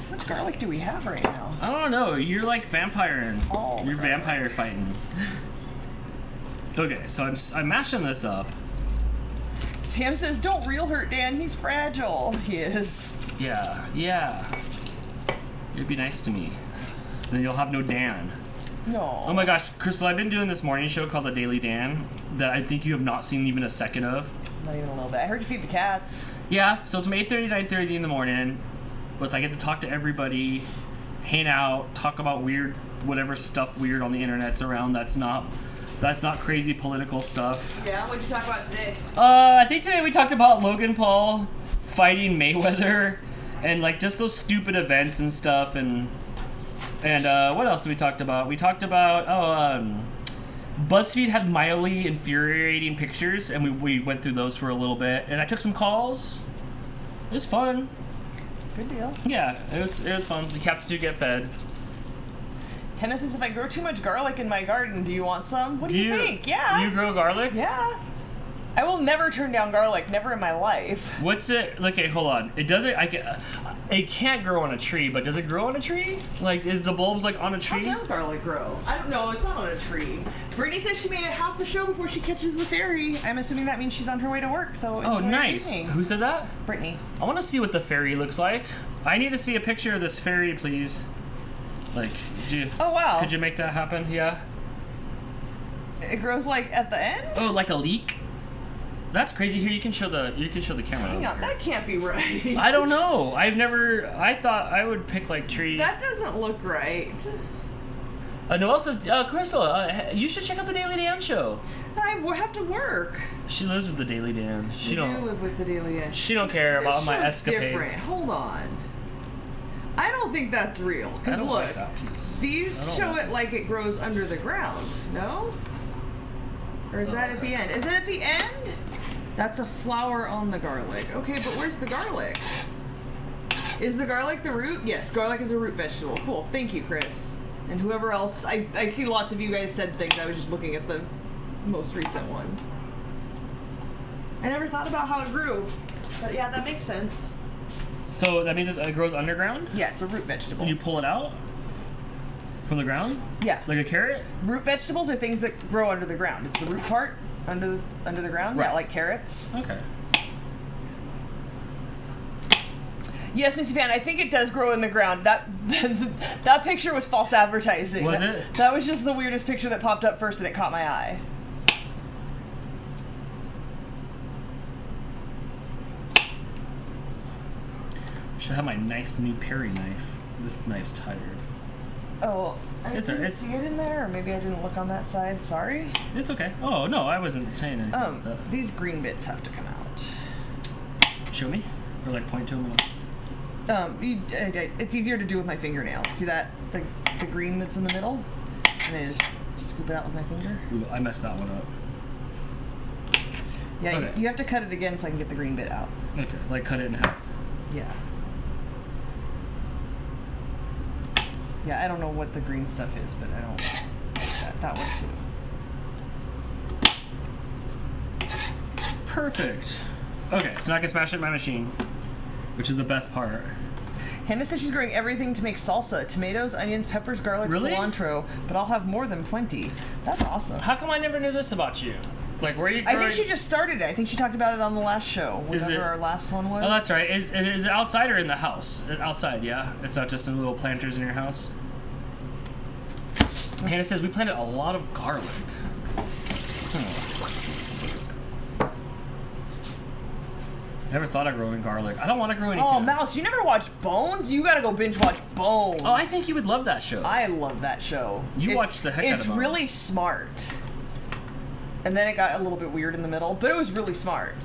How much garlic do we have right now? I don't know. You're like vampiring. Oh, you're vampire fighting. Okay, so I'm mashing this up. Sam says, "Don't real hurt Dan. He's fragile." He is. Yeah. You'd be nice to me. Then you'll have no Dan. No. Oh my gosh, Crystal, I've been doing this morning show called The Daily Dan that I think you have not seen even a second of. Not even a little bit. I heard you feed the cats. Yeah, so it's from 8:30 to 9:30 in the morning. But I get to talk to everybody, hang out, talk about weird, whatever stuff weird on the internet's around that's not crazy political stuff. Yeah, what'd you talk about today? I think today we talked about Logan Paul fighting Mayweather and like just those stupid events and stuff and what else did we talked about? We talked about BuzzFeed had mildly infuriating pictures, and we went through those for a little bit, and I took some calls. It was fun. Good deal. Yeah, it was fun. The cats do get fed. Hannah says, if I grow too much garlic in my garden, do you want some? What do you think? Yeah. You grow garlic? Yeah. I will never turn down garlic, never in my life. What's it? Okay, hold on. It doesn't. It can't grow on a tree, but does it grow on a tree? Like, is the bulbs like on a tree? How does garlic grow? I don't know. It's not on a tree. Brittany says she made it half the show before she catches the ferry. I'm assuming that means she's on her way to work. So oh, nice. Who said that? Brittany. I want to see what the ferry looks like. I need to see a picture of this ferry, please. Like, oh wow. Could you make that happen? Yeah. It grows like at the end. Oh, like a leek. That's crazy. Here, you can show the camera. Hang on, that can't be right. I don't know. I thought I would pick like tree. That doesn't look right. Noelle says, Crystal, you should check out the Daily Dan show. I have to work. She lives with the Daily Dan. I do live with the Daily Dan. She don't care about my escapades. Different. Hold on. I don't think that's real. Because look, like that piece. These show it like it grows under the ground. No? Or is that at the end? Is it at the end? That's a flower on the garlic. Okay, but where's the garlic? Is the garlic the root? Yes, garlic is a root vegetable. Cool. Thank you, Chris. And whoever else. I see lots of you guys said things. I was just looking at the most recent one. I never thought about how it grew. But yeah, that makes sense. So that means it grows underground? Yeah, it's a root vegetable. And you pull it out from the ground? Yeah. Like a carrot? Root vegetables are things that grow under the ground. It's the root part under the ground. Right. Yeah, like carrots. Okay. Yes, Missy Fan, I think it does grow in the ground. That picture was false advertising. Was it? That was just the weirdest picture that popped up first and it caught my eye. Should have my nice new Perry knife. This knife's tired. Oh, I didn't see it in there, or maybe I didn't look on that side. Sorry. It's okay. Oh no, I wasn't saying anything. Like that. These green bits have to come out. Show me, or like point to them. It's easier to do with my fingernails. See that the green that's in the middle, and I just scoop it out with my finger. Ooh, I messed that one up. Yeah, okay. you have to cut it again so I can get the green bit out. Okay, like cut it in half. Yeah. Yeah, I don't know what the green stuff is, but I don't like that one too. Perfect. Okay, so now I can smash it in my machine, which is the best part. Hannah says she's growing everything to make salsa. Tomatoes, onions, peppers, garlic, really? Cilantro. But I'll have more than plenty. That's awesome. How come I never knew this about you? Like, where are you I growing? think she just started it. I think she talked about it on the last show, whatever our last one was. Oh, that's right. Is it outside or in the house? Outside, yeah. It's not just in little planters in your house. Hannah says we planted a lot of garlic. Never thought of growing garlic. I don't want to grow any. Oh, Mouse, you never watched Bones? You gotta go binge watch Bones. Oh, I think you would love that show. I love that show. You watched the heck out of It's Bones. really smart. And then it got a little bit weird in the middle, but it was really smart.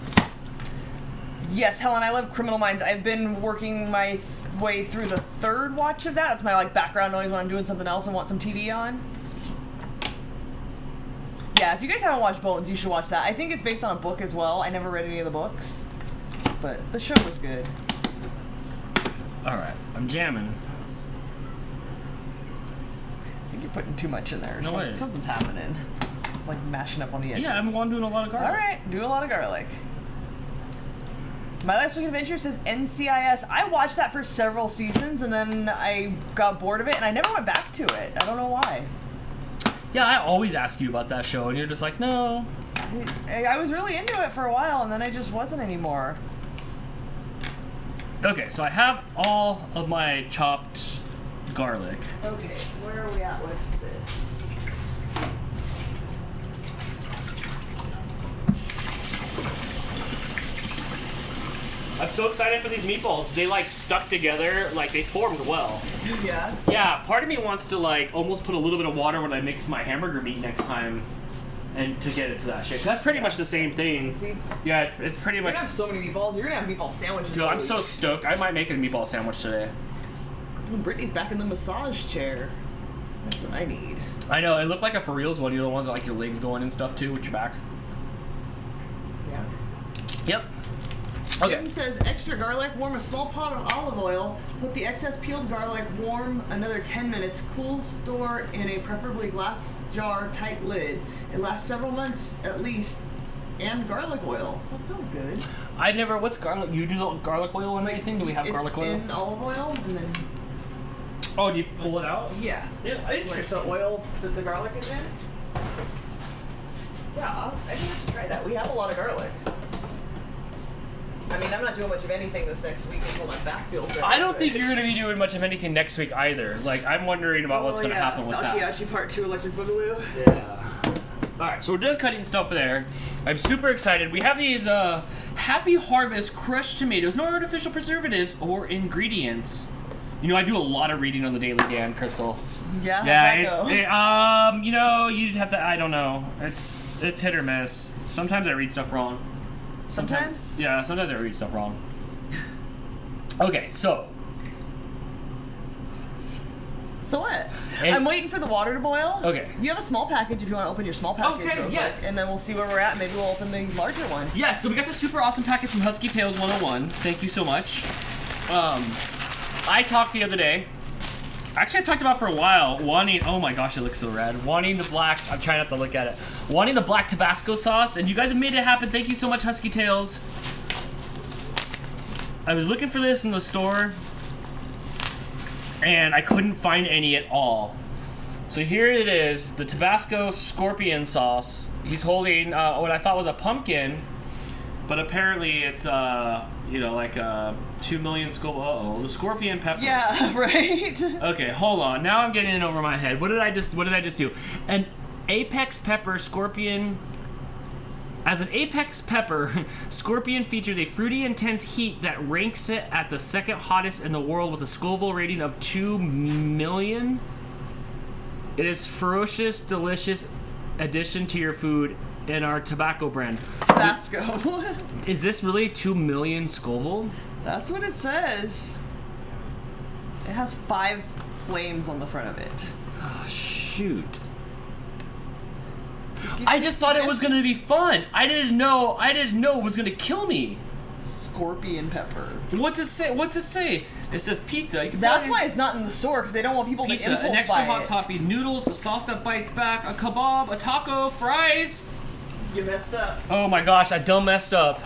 Yes, Helen, I love Criminal Minds. I've been working my way through the third watch of that. That's my like background noise when I'm doing something else and want some TV on. Yeah, if you guys haven't watched Bones, you should watch that. I think it's based on a book as well. I never read any of the books, but the show was good. All right, I'm jamming. I think you're putting too much in there. No way. Something's happening. It's like mashing up on the edges. Yeah, I'm doing a lot of garlic. All right, do a lot of garlic. My Last Week Adventure says NCIS. I watched that for several seasons and then I got bored of it and I never went back to it. I don't know why. Yeah, I always ask you about that show and you're just like, no. I was really into it for a while and then I just wasn't anymore. Okay, so I have all of my chopped garlic. Okay, where are we at with this? I'm so excited for these meatballs. They like stuck together, like they formed well. Yeah. Yeah, part of me wants to like almost put a little bit of water when I mix my hamburger meat next time, and to get it to that shape. That's pretty much the same thing. See? Yeah, it's pretty You're much. gonna have so many meatballs. You're gonna have meatball sandwiches. Dude, I'm so stoked. I might make a meatball sandwich today. Brittany's back in the massage chair. That's what I need. I know, it looked like a for reals one. You know, the ones that like your legs going and stuff too with your back. Yeah. Yep. Okay. Kim says extra garlic, warm a small pot of olive oil, put the excess peeled garlic, warm another 10 minutes, cool, store in a preferably glass jar, tight lid. It lasts several months at least, and garlic oil. That sounds good. I never. What's garlic? You do garlic oil and anything? Do we have garlic oil? It's in olive oil, and then Oh, do you pull it out? yeah, Yeah, like the oil that the garlic is in. Yeah, I think we should try that. We have a lot of garlic. I mean, I'm not doing much of anything this next week until my back feels better. I don't think you're going to be doing much of anything next week either. Like, I'm wondering about what's going to happen with that. Fauci Part 2 Electric Boogaloo. Yeah. Alright, so we're done cutting stuff there. I'm super excited. We have these Happy Harvest crushed tomatoes. No artificial preservatives or ingredients. You know, I do a lot of reading on the Daily Dan, Crystal. Yeah, Yeah, how's that go? you know, you'd have to, I don't know. It's hit or miss. Sometimes I read stuff wrong. Sometimes? Yeah, sometimes I read stuff wrong. Okay, so. So what? And- I'm waiting for the water to boil. Okay. You have a small package if you want to open your small package. Okay, real quick, yes. and then we'll see where we're at. Maybe we'll open the larger one. Yeah, so we got the super awesome package from Husky Tales 101. Thank you so much. I talked the other day. Actually, I talked about for a while wanting. Oh my gosh, it looks so rad. Wanting the black. I'm trying not to look at it. Wanting the black Tabasco sauce, and you guys have made it happen. Thank you so much, Husky Tales. I was looking for this in the store, and I couldn't find any at all. So here it is, the Tabasco scorpion sauce. He's holding what I thought was a pumpkin, but apparently it's you know, like 2 million Scoville. Uh-oh, the scorpion pepper. Yeah, right? Okay, hold on. Now I'm getting it over my head. What did I just do? An apex pepper scorpion. As an apex pepper, scorpion features a fruity, intense heat that ranks it at the second hottest in the world with a Scoville rating of 2 million. It is ferocious, delicious addition to your food in our tobacco brand. Tabasco. Is this really 2 million Scoville? That's what it says. It has 5 flames on the front of it. Oh, shoot. I just thought it was gonna be fun. I didn't know it was gonna kill me. Scorpion pepper. What's it say? It says pizza. You can That's put why it's not in the store, because they don't want people pizza, to impulse an extra buy hot it. topping, noodles, a sauce that bites back, a kebab, a taco, fries. You messed up. Oh my gosh, I done messed up.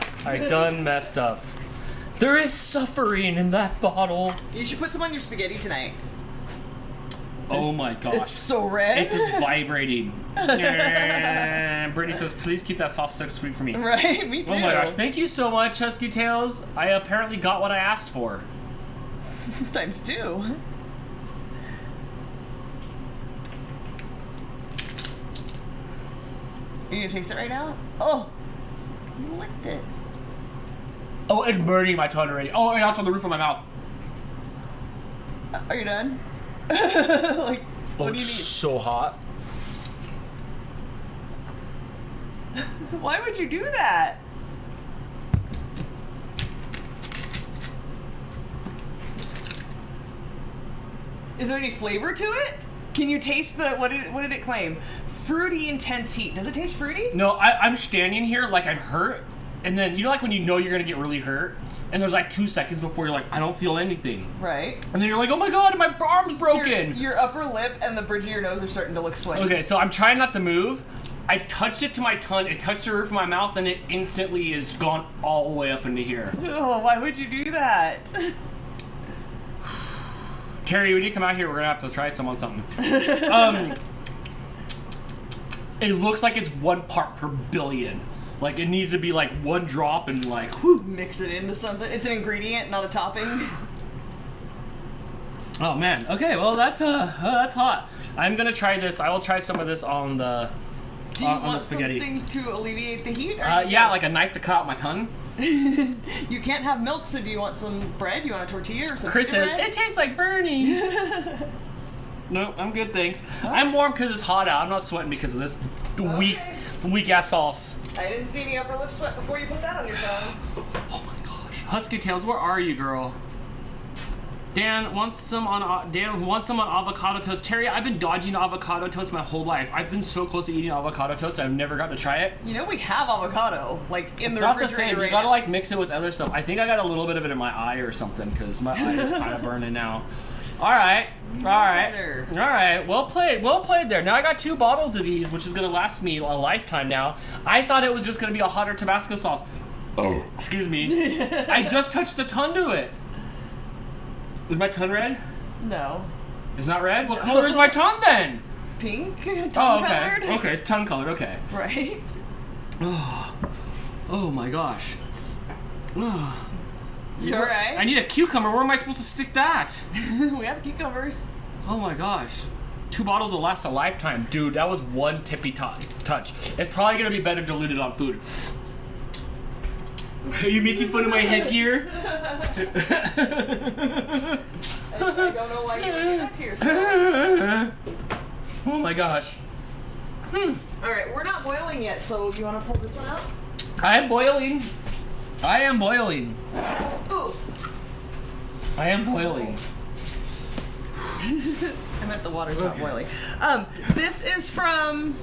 There is suffering in that bottle. You should put some on your spaghetti tonight. Oh my gosh. It's so red. It's just vibrating. Brittany says, please keep that sauce 6 feet from me. Right, me too. Oh my gosh, thank you so much, Husky Tails. I apparently got what I asked for. Times 2. You gonna taste it right now? Oh, you licked it. Oh, it's burning my tongue already. Oh, and it's on the roof of my mouth. Are you done? Like, what do you need? So hot. Why would you do that? Is there any flavor to it? Can you taste the, what did it claim? Fruity intense heat. Does it taste fruity? No, I'm standing here like I'm hurt, and then, you know, like when you know you're gonna get really hurt, and there's like 2 seconds before you're like, I don't feel anything. Right. And then you're like, oh my god, my arm's broken. Your upper lip and the bridge of your nose are starting to look sweaty. Okay, so I'm trying not to move. I touched it to my tongue, it touched the roof of my mouth, and it instantly is gone all the way up into here. Oh, why would you do that? Terry, when you come out here, we're gonna have to try some on something. It looks like it's 1 part per billion. Like, it needs to be like 1 drop and like, whew. Mix it into something. It's an ingredient, not a topping. Oh man. Okay, well that's hot. I'm gonna try this. I will try some of this on the Do you on want the spaghetti. something to alleviate the heat? Yeah, like a knife to cut out my tongue. You can't have milk, so do you want some bread? You want a tortilla or some Chris pita says, bread? it tastes like burning. Nope, I'm good, thanks. I'm warm because it's hot out. I'm not sweating because of this weak ass sauce. I didn't see any upper lip sweat before you put that on your tongue. Oh my gosh. Husky Tails, where are you, girl? Dan wants some on avocado toast. Terry, I've been dodging avocado toast my whole life. I've been so close to eating avocado toast, I've never gotten to try it. You know we have avocado, like in It's the not the refrigerator same. You right gotta now. like mix it with other stuff. I think I got a little bit of it in my eye or something because my eye is kind of burning now. All right. Well played there. Now I got 2 bottles of these, which is gonna last me a lifetime now. I thought it was just gonna be a hotter Tabasco sauce. Oh, excuse me. I just touched the tongue to it. Is my tongue red? No. It's not red? What color is my tongue then? Pink? Oh, Tongue okay. colored? Okay, tongue colored, okay. Right? Oh my gosh. You alright? I need a cucumber. Where am I supposed to stick that? We have cucumbers. Oh my gosh. 2 bottles will last a lifetime. Dude, that was 1 tippy touch. It's probably gonna be better diluted on food. Are you making fun of my headgear? I don't know why you would do that to yourself. Oh my gosh. Alright, we're not boiling yet, so do you want to pull this one out? I am boiling. Ooh. I am boiling. I meant the water's not boiling. This is from...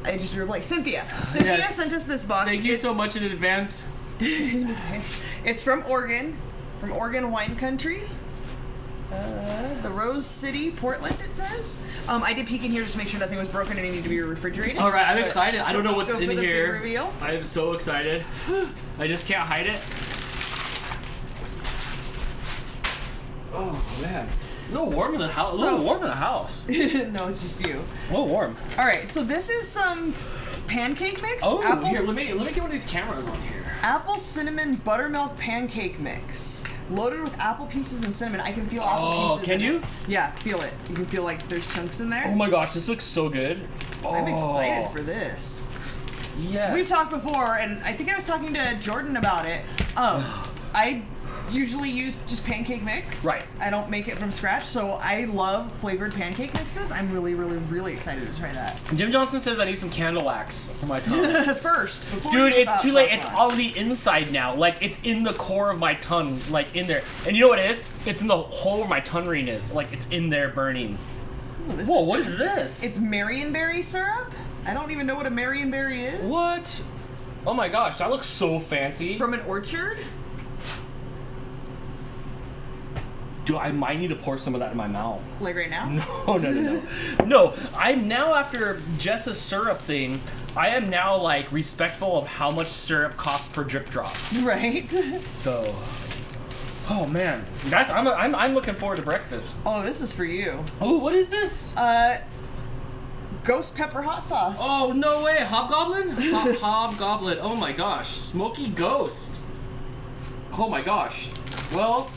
I just drew a blank. Cynthia. Cynthia Yes. sent us this box. Thank you so much in advance. It's from Oregon wine country. The Rose City, Portland, it says. I did peek in here just to make sure nothing was broken and it needed to be refrigerated. All right, I'm But excited. I don't know let's what's go for in the big here. reveal. I am so excited. I just can't hide it. Oh man, a little warm in the house. No, it's just you. A little warm. All right, so this is some pancake mix. Oh, Apple, here, let me get one of these cameras on here. apple cinnamon buttermilk pancake mix, loaded with apple pieces and cinnamon. I can feel apple pieces. Can in you? it. Yeah, feel it. You can feel like there's chunks in there. Oh my gosh, this looks so good. I'm excited for this. Yes. We've talked before, and I think I was talking to Jordan about it. I usually use just pancake mix. Right. I don't make it from scratch, so I love flavored pancake mixes. I'm really, really, really excited to try that. Jim Johnson says I need some candle wax for my tongue. First, before Dude, you it's too late. It's on the inside now. Like, it's in the core of my tongue, like, in there. And you know what it is? It's in the hole where my tongue ring is. Like, it's in there burning. Whoa, what is this? It's Marionberry syrup. I don't even know what a Marionberry is. What? Oh my gosh, that looks so fancy. From an orchard? Dude, I might need to pour some of that in my mouth. Like right now? No. No, I'm now, after Jess's syrup thing, I am now, like, respectful of how much syrup costs per drip drop. Right. So... Oh man, I'm looking forward to breakfast. Oh, this is for you. Oh, what is this? Ghost pepper hot sauce. Oh no way, hobgoblin? Hobgoblin. Oh my gosh, smoky ghost. Oh my gosh. Well,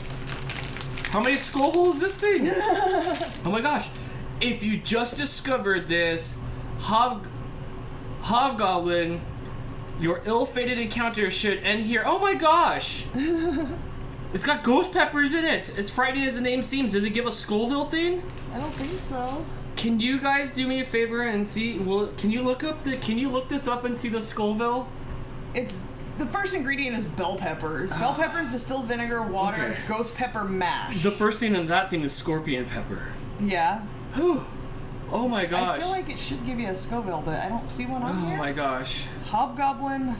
how many Scoville is this thing? Oh my gosh. If you just discovered this hobgoblin, your ill-fated encounter should end here. Oh my gosh. It's got ghost peppers in it. As frightening as the name seems, does it give a Scoville thing? I don't think so. Can you guys do me a favor and see? Can you look this up and see the Scoville? It's the first ingredient is bell peppers. Bell peppers, distilled vinegar, water, Okay. ghost pepper mash. The first thing in that thing is scorpion pepper. Yeah. Whew. Oh my gosh. I feel like it should give you a Scoville, but I don't see one on here. Oh my gosh. Hobgoblin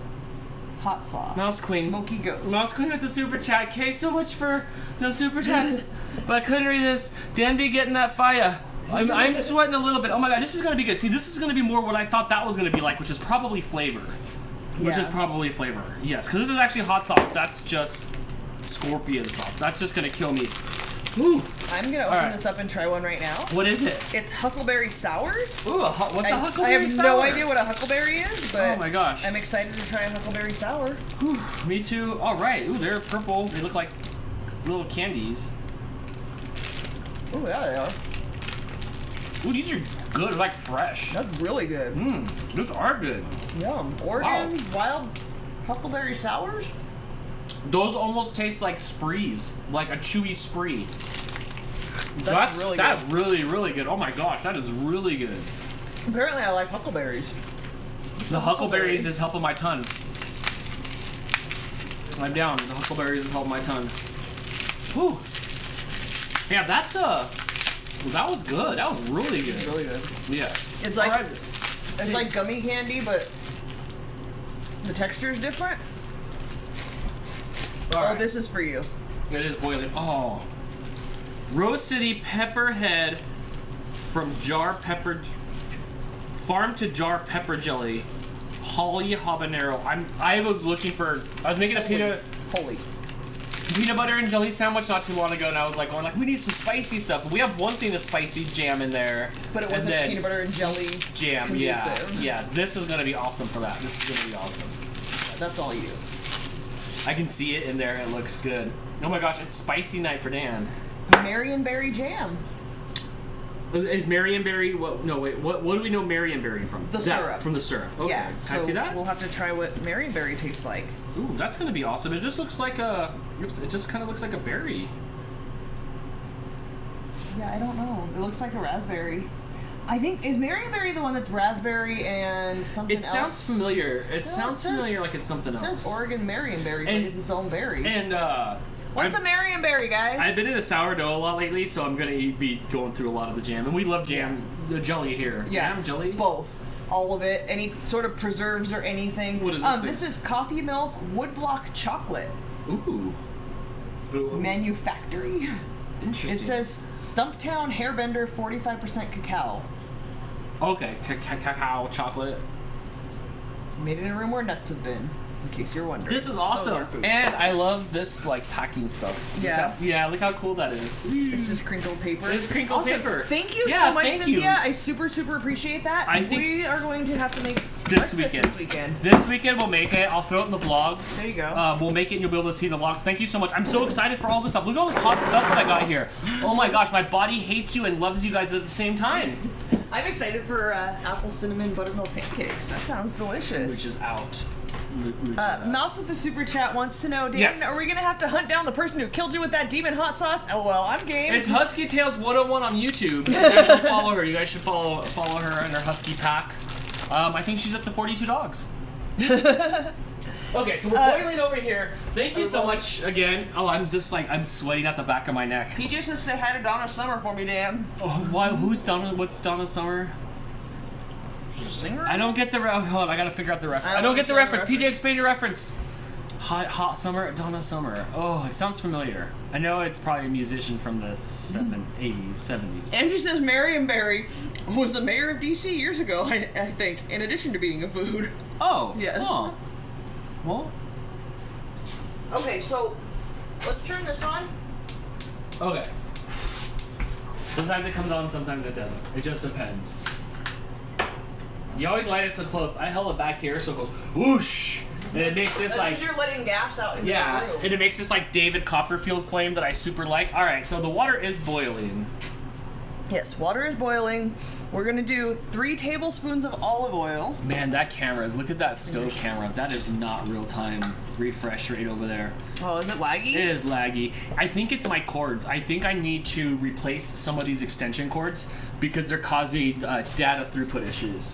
hot sauce. Mouse Queen. Smoky ghost. Mouse Queen with the super chat. Kay, so much for the super chats. But I couldn't read this. Dan be getting that fire. I'm sweating a little bit. Oh my god, this is gonna be good. See, this is gonna be more what I thought that was gonna be like, which is probably flavor. Which is probably flavor. Yes, because this is actually hot sauce. That's just scorpion sauce. That's just gonna kill me. Woo. I'm gonna open this up and try one right now. What is it? It's huckleberry sours. Ooh, what's a huckleberry I have sour? no idea what a huckleberry is, but oh my gosh. I'm excited to try a huckleberry sour. Whew, me too. All right. Ooh, they're purple. They look like little candies. Oh yeah, they are. Ooh, these are good, like fresh. That's really good. Those are good. Yum. Oregon wild huckleberry sours? Those almost taste like sprees, like a chewy spree. That's really good. That's really, really good. Oh my gosh, that is really good. Apparently I like huckleberries. The huckleberries is helping my tongue. I'm down. The huckleberries is helping my tongue. Whew. Yeah, that's that was good. That was really good. Really good. Yes. It's like Alright. it's like gummy candy, but the texture's different. All Oh, right. this is for you. It is boiling. Oh. Rose City Pepperhead from farm to jar pepper jelly. Holly habanero. I was making a peanut butter and jelly sandwich not too long ago, and I was like we need some spicy stuff. We have one thing of spicy jam in there. But it wasn't peanut butter and jelly jam. conducive. Yeah. This is gonna be awesome for that. This is gonna be awesome. That's all you. I can see it in there. It looks good. Oh my gosh, it's spicy night for Dan. Marionberry jam. Is Marionberry what? No, wait. What do we know Marionberry from? The syrup. From the syrup. Okay. Yeah. Can So I see that? we'll have to try what Marionberry tastes like. Ooh, that's gonna be awesome. It just looks like a. Oops, it just kind of looks like a berry. Yeah, I don't know. It looks like a raspberry. I think is Marionberry the one that's raspberry and something else? It sounds familiar. It sounds says- familiar, like it's something It else. says Oregon Marionberry, And- like it's its own berry. And What's a Marionberry, guys? I've been in a sourdough a lot lately, so I'm gonna be going through a lot of the jam, and we love jam, the jelly here. Yeah, Jam, jelly. both. All of it. Any sort of preserves or anything. What is this thing? This is coffee milk woodblock chocolate Ooh. manufactory. Interesting. It says Stumptown Hairbender 45% cacao. Okay, cacao chocolate. Made in a room where nuts have been, in case you're wondering. This is So awesome, our food. and I love this like packing stuff. Yeah. Look how cool that is. It's just crinkled paper. It's crinkled Awesome. paper. Thank you Yeah, so much, thank Cynthia. you. I super appreciate that. I think we are going to have to make this breakfast weekend. this weekend. This weekend we'll make it. I'll throw it in the vlogs. There you go. We'll make it and you'll be able to see the vlogs. Thank you so much. I'm so excited for all this stuff. Look at all this hot stuff that I got here. Oh my gosh, my body hates you and loves you guys at the same time. I'm excited for apple cinnamon buttermilk pancakes. That sounds delicious. Which is out. Mouse with the super chat wants to know, Dan, Yes. are we gonna have to hunt down the person who killed you with that demon hot sauce? LOL, I'm game. It's Husky Tales 101 on YouTube. You guys should follow her. You guys should follow her and her Husky pack. I think she's up to 42 dogs. Okay, so we're boiling over here. Thank you so much again. Oh, I'm sweating at the back of my neck. PJ says say hi to Donna Summer for me, Dan. Oh, why? Who's Donna? What's Donna Summer? She's a singer? I don't get the hold on, I gotta figure out the reference. I I don't don't get the understand reference. the PJ, explain your reference. Hot Summer, Donna Summer. Oh, it sounds familiar. I know it's probably a musician from the 80s, 70s. Andrew says Marionberry was the mayor of DC years ago, I think, in addition to being a food. Oh. Yes. Oh. Well. Okay, so Let's turn this on. Okay. Sometimes it comes on, sometimes it doesn't. It just depends. You always light it so close. I held it back here so it goes whoosh. And it makes this like... Because you're letting gas out into the room. And it makes this like David Copperfield flame that I super like. Alright, so the water is boiling. Yes, water is boiling. We're gonna do 3 tablespoons of olive oil. Man, that camera, look at that stove camera. That is not real time refresh rate over there. Oh, is it laggy? It is laggy. I think it's my cords. I think I need to replace some of these extension cords because they're causing data throughput issues.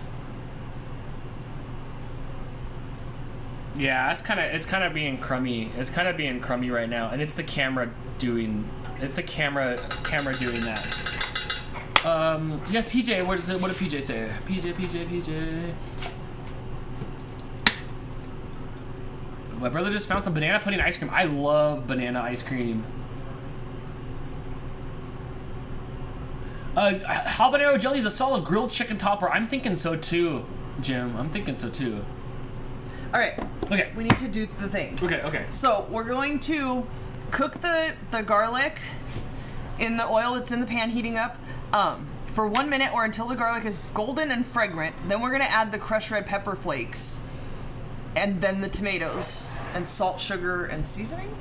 Yeah, it's kind of being crummy. It's kind of being crummy right now, and it's the camera doing. It's the camera doing that. Yes, PJ. What did PJ say? PJ. My brother just found some banana pudding ice cream. I love banana ice cream. Habanero jelly is a solid grilled chicken topper. I'm thinking so too, Jim. I'm thinking so too. All right. Okay. We need to do the things. Okay. So we're going to cook the garlic in the oil that's in the pan heating up for 1 minute or until the garlic is golden and fragrant. Then we're going to add the crushed red pepper flakes and then the tomatoes and salt, sugar, and seasoning.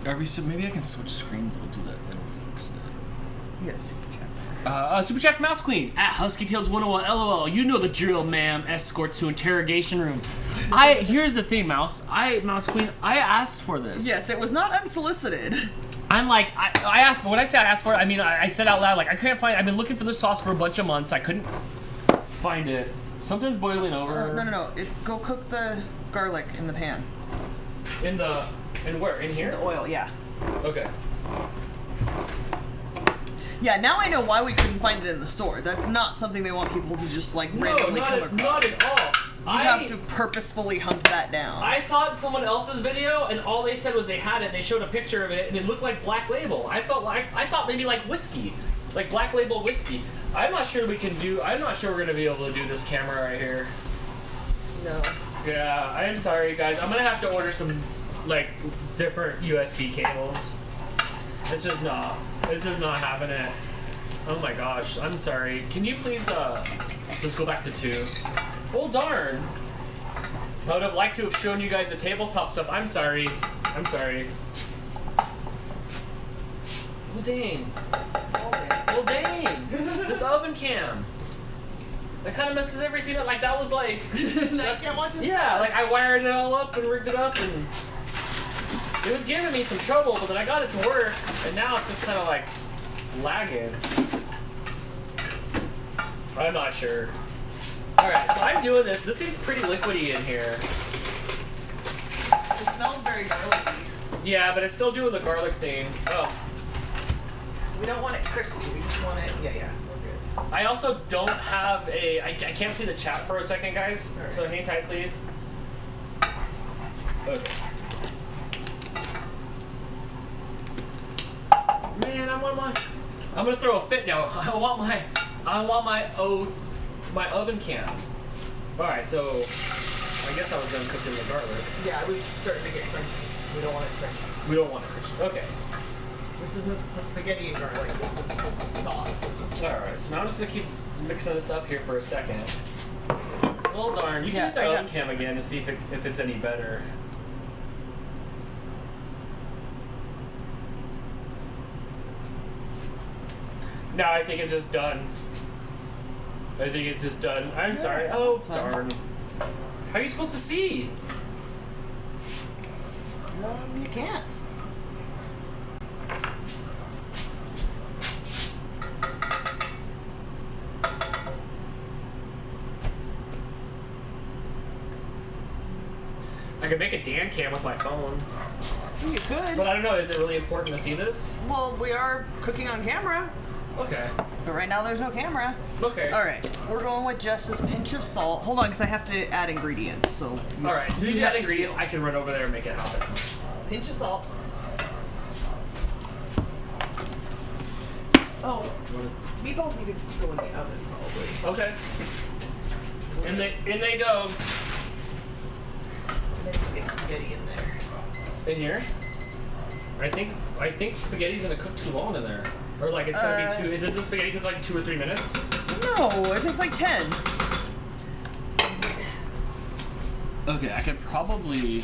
Maybe I can switch screens. We'll do that. It'll fix it. Yes. Super Chat Mouse Queen at HuskyTales101 LOL. You know the drill, ma'am. Escort to interrogation room. Here's the thing, Mouse Queen. I asked for this. Yes, it was not unsolicited. I'm like, I asked for. When I say I asked for it, I mean I said out loud like I can't find. I've been looking for this sauce for a bunch of months. I couldn't find it. Something's boiling over. No. It's go cook the garlic in the pan. In where? In here? In the oil, yeah. Okay. Yeah, now I know why we couldn't find it in the store. That's not something they want people to just like randomly come across. Not at all. You have to purposefully hunt that down. I saw it in someone else's video, and all they said was they had it. They showed a picture of it, and it looked like Black Label. I thought maybe like whiskey, like Black Label whiskey. I'm not sure we're gonna be able to do this camera right here. No. Yeah, I'm sorry, guys. I'm gonna have to order some like different USB cables. It's just not happening. Oh my gosh, I'm sorry. Can you please just go back to 2? Well, darn. I would have liked to have shown you guys the tabletop stuff. I'm sorry. Well, dang. This oven cam. That kind of messes everything up. Like, that was like... Yeah, like I wired it all up and rigged it up and... It was giving me some trouble, but then I got it to work, and now it's just kind of like lagging. I'm not sure. Alright, so I'm doing this. This seems pretty liquidy in here. It smells very garlicky. Yeah, but it's still doing the garlic thing. Oh. We don't want it crispy. We just want it... Yeah, we're good. I also don't have a... I can't see the chat for a second, guys. Right. So hang tight, please. Okay. Man, I'm gonna throw a fit now. I want my oven cam. All right, so I guess I was done cooking the garlic. Yeah, we started to get crunchy. We don't want it crunchy. We don't want it crunchy. Okay. This isn't the spaghetti and garlic. This is sauce. All right, so now I'm just gonna keep mixing this up here for a second. Well, darn, you can hit the oven cam again and see if it's any better. No, I think it's just done. I'm sorry. Oh, darn. How are you supposed to see? You can't. I could make a Dan cam with my phone. You could. But I don't know, is it really important to see this? Well, we are cooking on camera. Okay. But right now there's no camera. Okay. All right. We're going with just this pinch of salt. Hold on, because I have to add ingredients. So. All right. So you add ingredients. I can run over there and make it happen. Pinch of salt. Oh, meatballs even go in the oven probably. Okay. And they go. And then you can get spaghetti in there. In here? I think spaghetti's gonna cook too long in there. Or like it's gonna be too. Does the spaghetti cook like 2 or 3 minutes? No, it takes like 10. Okay, I could probably.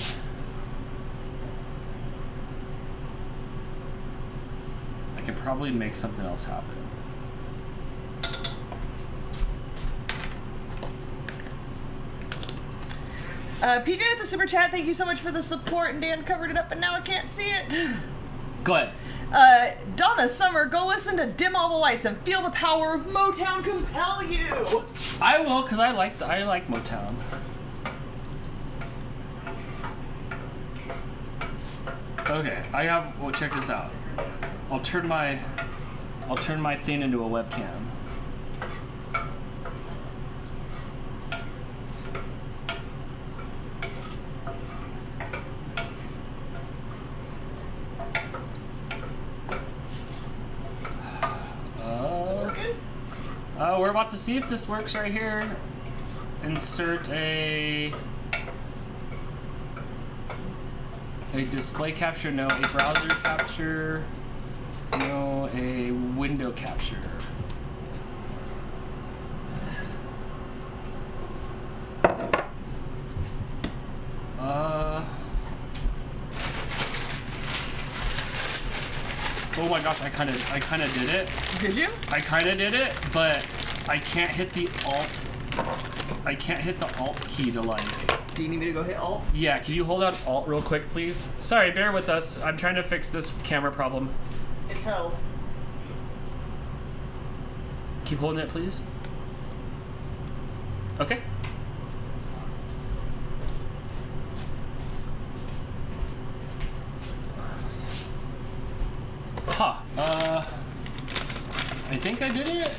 Make something else happen. PJ with the super chat, thank you so much for the support, and Dan covered it up and now I can't see it. Go ahead. Donna Summer, go listen to Dim All the Lights and feel the power of Motown compel you. I will, because I like Motown. Okay, well, check this out. I'll turn my thing into a webcam. We're about to see if this works right here. Insert a display capture, no. A browser capture, no. A window capture. Oh my gosh, I kind of did it. Did you? I kind of did it, but I can't hit the alt. I can't hit the alt key to like. Do you need me to go hit alt? Yeah, can you hold out alt real quick, please? Sorry, bear with us. I'm trying to fix this camera problem. It's held. Keep holding it, please. Okay. Huh. I think I did it.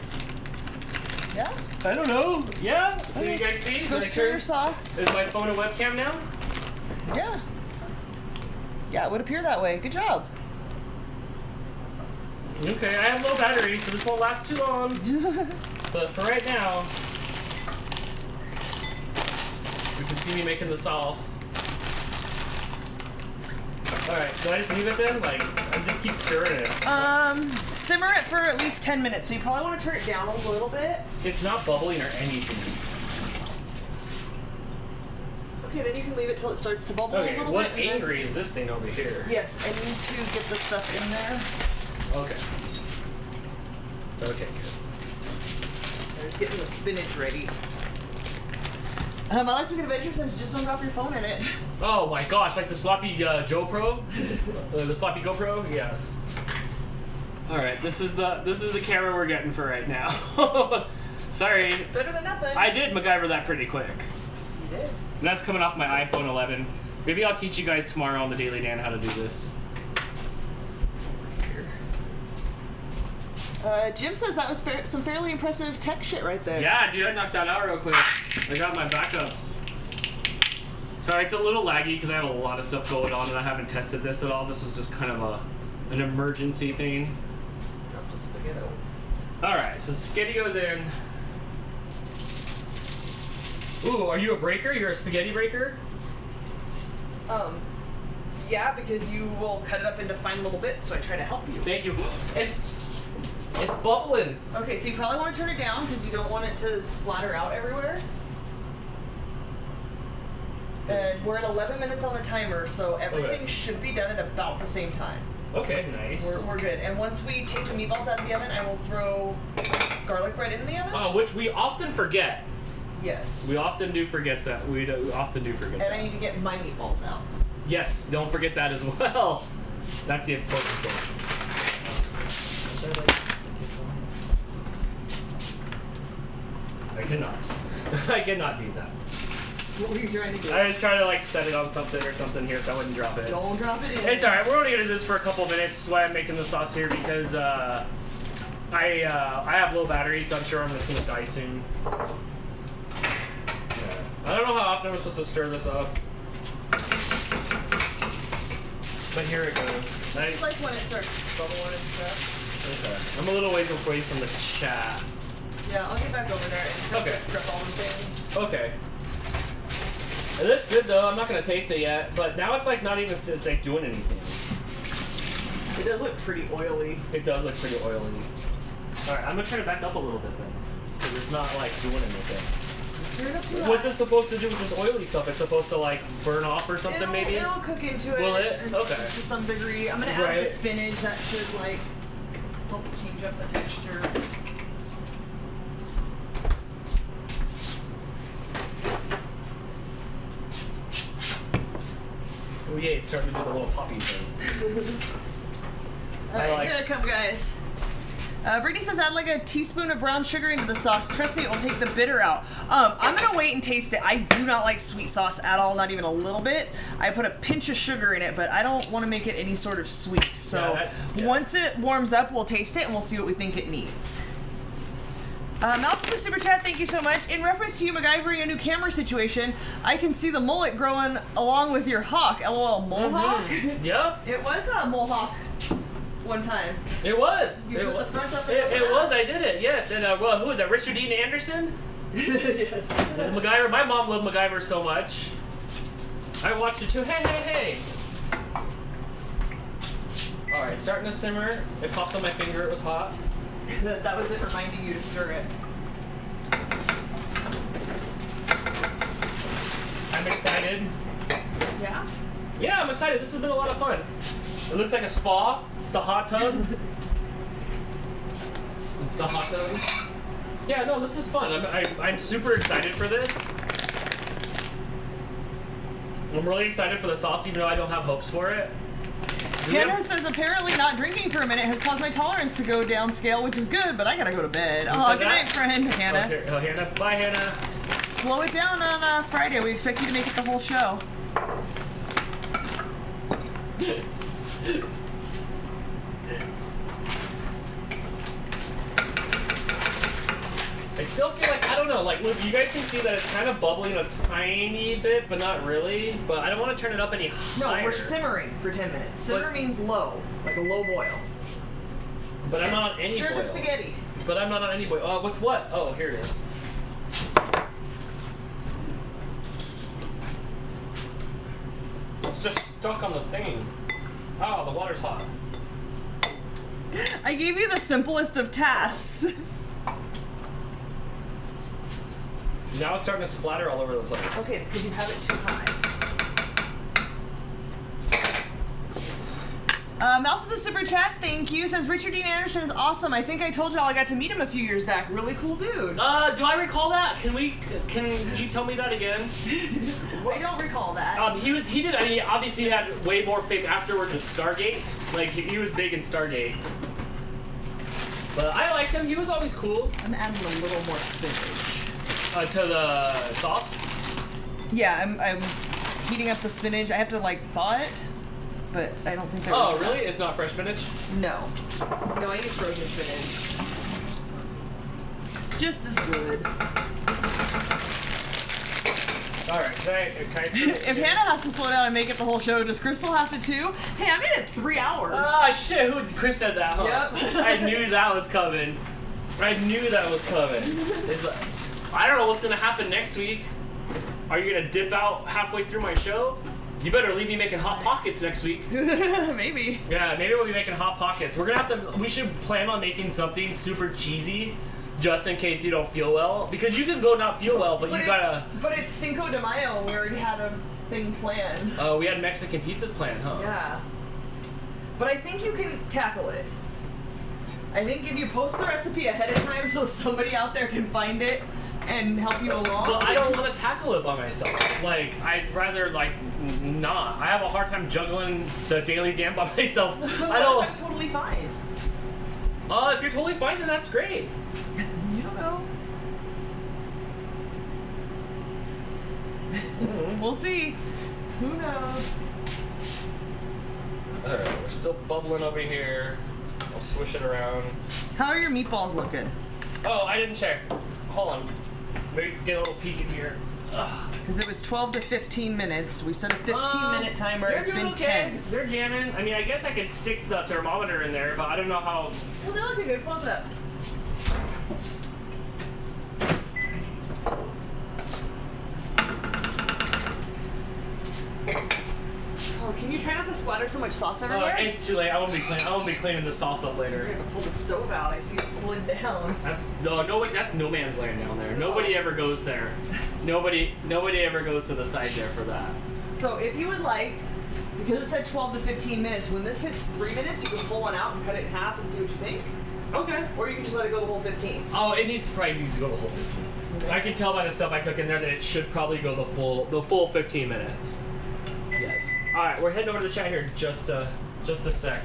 Yeah? I don't know. Yeah? Did you guys see? Go stir your sauce. Is my phone a webcam now? Yeah. Yeah, it would appear that way. Good job. Okay, I have low battery, so this won't last too long. But for right now, you can see me making the sauce. Alright, do I just leave it then? Like, I just keep stirring it. Simmer it for at least 10 minutes, so you probably want to turn it down a little bit. It's not bubbling or anything. Okay, then you can leave it till it starts to bubble a Okay, little what's bit. angry is this thing over here. Yes, I need to get the stuff in there. Okay. Okay, good. I'm just getting the spinach ready. My last week of adventure says just don't drop your phone in it. Oh my gosh, like the sloppy GoPro? The sloppy GoPro? Yes. Alright, this is the camera we're getting for right now. Sorry. Better than nothing. I did MacGyver that pretty quick. You did. And that's coming off my iPhone 11. Maybe I'll teach you guys tomorrow on the Daily Dan how to do this. Jim says that was some fairly impressive tech shit right there. Yeah, dude, I knocked that out real quick. I got my backups. Sorry, it's a little laggy because I have a lot of stuff going on and I haven't tested this at all. This is just kind of an emergency thing. Drop the spaghetti. Alright, so spaghetti goes in. Ooh, are you a breaker? You're a spaghetti breaker? Yeah, because you will cut it up into fine little bits, so I try to help you. Thank you. It's bubbling. Okay, so you probably want to turn it down because you don't want it to splatter out everywhere. And we're at 11 minutes on the timer, so everything should be done at about the same time. Okay, nice. We're good. And once we take the meatballs out of the oven, I will throw garlic bread in the oven. Which we often forget. Yes. We often do forget that. We often do forget that. And I need to get my meatballs out. Yes, don't forget that as well. That's the important thing. I cannot. I cannot do that. What were you trying to do? I was trying to like set it on something or something here so I wouldn't drop it. Don't drop it in. It's alright, we're only gonna do this for a couple minutes while I'm making the sauce here because I have low battery, so I'm sure I'm just gonna die soon. Yeah. I don't know how often we're supposed to stir this up. But here it goes. It's like when it starts bubbling and stuff. Okay. I'm a little ways away from the chat. Yeah, I'll get back over there and Okay. prep all the things. Okay. It looks good though. I'm not gonna taste it yet, but now it's like not even it's like doing anything. It does look pretty oily. It does look pretty oily. Alright, I'm gonna turn it back up a little bit then. Because it's not like doing anything. Turn it up to that. What's it supposed to do with this oily stuff? It's supposed to like burn off or something maybe? It'll cook into it. Will it? Okay. To some degree. I'm gonna add Right. the spinach. That should like help change up the texture. Oh yeah, it's starting to do the little poppy thing. Alright, here it come, guys. Brittany says add like a teaspoon of brown sugar into the sauce. Trust me, it will take the bitter out. I'm gonna wait and taste it. I do not like sweet sauce at all, not even a little bit. I put a pinch of sugar in it, but I don't want to make it any sort of sweet. So once it warms up, we'll taste it and we'll see what we think it needs. Mouse in the super chat, thank you so much. In reference to you MacGyvering a new camera situation, I can see the mullet growing along with your hawk. LOL, mole hawk? Yep. It was a mole hawk one time. It was. You it put wa- the front up. It was. I did it. Yes. And well, who was that? Richard Dean Anderson. Yes. It was MacGyver. My mom loved MacGyver so much. I watched it too. Hey. All right, starting to simmer. It popped on my finger. It was hot. That was it reminding you to stir it. I'm excited. Yeah? Yeah, I'm excited. This has been a lot of fun. It looks like a spa. It's the hot tub. It's the hot tub. Yeah, no, this is fun. I'm super excited for this. I'm really excited for the sauce, even though I don't have hopes for it. Hannah says apparently not drinking for a minute has caused my tolerance to go down scale, which is good, but I gotta go to bed. Oh, said good that? night, friend. Hannah. Oh, Hannah. Bye, Hannah. Slow it down on Friday. We expect you to make it the whole show. I still feel like, I don't know, like, look, you guys can see that it's kind of bubbling a tiny bit, but not really. But I don't want to turn it up any No, higher. we're simmering for 10 minutes. Simmer But- means low, like a low boil. But I'm not on any Stir boil. the spaghetti. But I'm not on any boil. With what? Oh, here it is. It's just stuck on the thing. Oh, the water's hot. I gave you the simplest of tasks. Now it's starting to splatter all over the place. Okay, because you have it too high. Mouse of the super chat, thank you. Says Richard Dean Anderson is awesome. I think I told y'all I got to meet him a few years back. Really cool dude. Do I recall that? Can you tell me that again? I don't recall that. He did. I mean, obviously he had way more fame afterward to Stargate. Like he was big in Stargate. But I liked him. He was always cool. I'm adding a little more spinach. To the sauce. Yeah, I'm heating up the spinach. I have to like thaw it, but I don't think. Oh, really? It's not fresh spinach? No, I use frozen spinach. It's just as good. All right. Can I If Hannah has to slow down and make it the whole show, does Crystal have to too? Hey, I made it 3 hours. Ah, shit. Chris said that, huh? Yep. I knew that was coming. It's like, I don't know what's gonna happen next week. Are you gonna dip out halfway through my show? You better leave me making hot pockets next week. Maybe. Yeah, maybe we'll be making hot pockets. We're gonna have to. We should plan on making something super cheesy, just in case you don't feel well. Because you can go not feel well, but you gotta. But it's Cinco de Mayo. We already had a thing planned. Oh, we had Mexican pizzas planned, huh? Yeah. But I think you can tackle it. I think if you post the recipe ahead of time so somebody out there can find it and help you along. But I don't want to tackle it by myself. Like, I'd rather, like, not. I have a hard time juggling the daily damn by myself. I don't. I'm totally fine. If you're totally fine, then that's great. You don't know. We'll see. Who knows? Alright, we're still bubbling over here. I'll swish it around. How are your meatballs looking? Oh, I didn't check. Hold on. Maybe get a little peek in here. Because it was 12 to 15 minutes. We set a 15-minute timer. They're It's doing been okay. 10. They're jamming. I mean, I guess I could stick the thermometer in there, but I don't know how. Well, they're looking good. Close it up. Oh, can you try not to splatter have so much sauce everywhere? It's too late. I won't be cleaning the sauce up You're later. gonna pull the stove out. I see it slid down. That's no man's land down there. Nobody ever goes there. Nobody ever goes to the side there for that. So if you would like, because it said 12 to 15 minutes, when this hits 3 minutes, you can pull one out and cut it in half and see what you think. Okay. Or you can just let it go the whole 15. Oh, it probably needs to go the whole 15. Okay. I can tell by the stuff I cook in there that it should probably go the full 15 minutes. Yes. All right, we're heading over to the chat here in just a sec.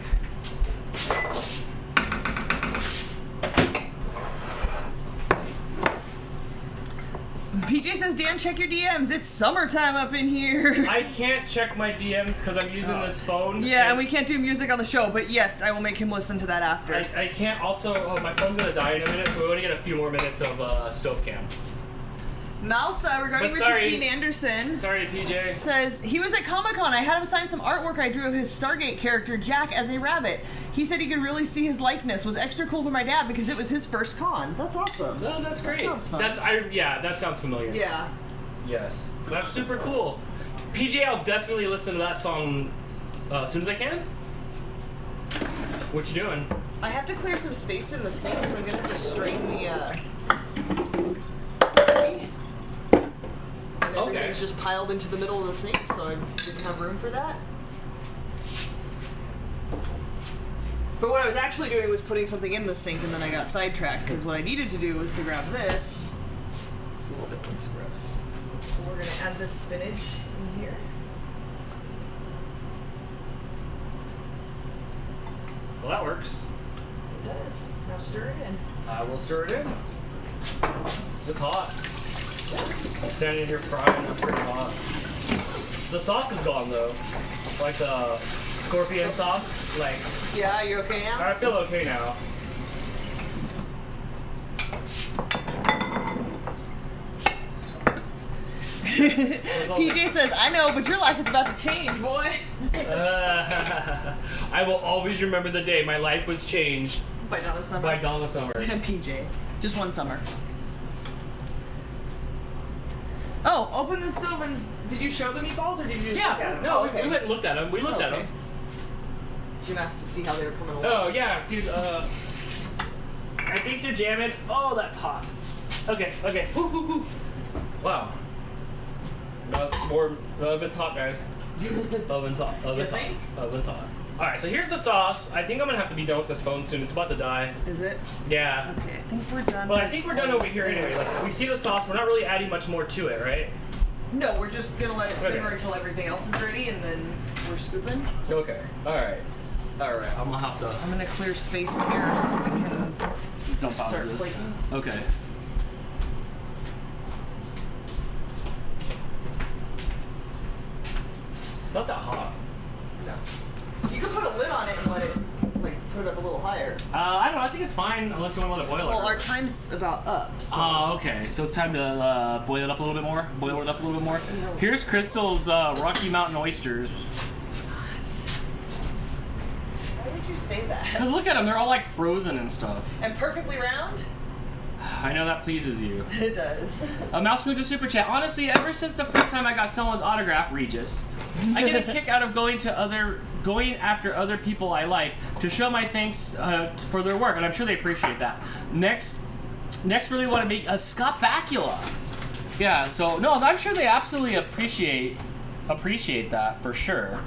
PJ says, Dan, check your DMs. It's summertime up in here. I can't check my DMs because I'm using this phone. Yeah, and we can't do music on the show, but yes, I will make him listen to that after. I can't also. Oh, my phone's gonna die in a minute, so we want to get a few more minutes of stove cam. Mouse, regarding But sorry. Richard Dean Anderson, Sorry, PJ. says, he was at Comic-Con. I had him sign some artwork I drew of his Stargate character, Jack, as a rabbit. He said he could really see his likeness. Was extra cool for my dad because it was his first con. That's awesome. Oh, that's great. That sounds fun. That sounds familiar. Yeah. Yes, that's super cool. PJ, I'll definitely listen to that song as soon as I can. What you doing? I have to clear some space in the sink because I'm going to have to strain the spray. And everything's just piled into the middle of the sink, so I didn't have room for that. But what I was actually doing was putting something in the sink, and then I got sidetracked, because what I needed to do was to grab this. This little bit looks gross. So we're going to add this spinach in here. Well, that works. It does. Now stir it in. I will stir it in. It's hot. I'm standing here frying. It's pretty hot. The sauce is gone though. Like the scorpion sauce. Like, Yeah, you okay now? I feel okay now. PJ says, I know, but your life is about to change, boy. I will always remember the day my life was changed By Donna Summer. by Donna Summer. And PJ. Just one summer. Oh, open the stove and did you show the meatballs or did you just look at Yeah, them? no, Oh, we okay. went and looked at them. We looked at them. Jim asked to see how they were coming along. Oh, yeah, dude, I think they're jamming. Oh, that's hot. Okay. Woo, woo, woo. Wow. No, it's warm. The oven's hot, guys. Oven's hot. Oven's hot. think? Oven's hot. Alright, so here's the sauce. I think I'm gonna have to be done with this phone soon. It's about to die. Is it? Yeah. Okay, I think we're done. But I with think we're done all over here anyway. this. Like, we see the sauce. We're not really adding much more to it, right? No, we're just gonna let it simmer Okay. until everything else is ready and then we're scooping. Okay. Alright. Alright, I'm gonna have to I'm gonna clear space here so we can dump out start of this. plating. Okay. It's not that hot. No. You can put a lid on it and let it put it up a little higher. I don't know. I think it's fine unless you want to let it boil. Well, our time's about up, so Oh, okay. So it's time to boil it up a little bit more. Boil it up a little bit more. Here's Crystal's Rocky Mountain oysters. why would you say that? Cause look at them. They're all like frozen and stuff. And perfectly round? I know that pleases you. It does. Mouse with the super chat. Honestly, ever since the first time I got someone's autograph, Regis, I get a kick out of going after other people I like to show my thanks for their work, and I'm sure they appreciate that. Next, really want to make a Scott Bakula. Yeah. So no, I'm sure they absolutely appreciate that for sure.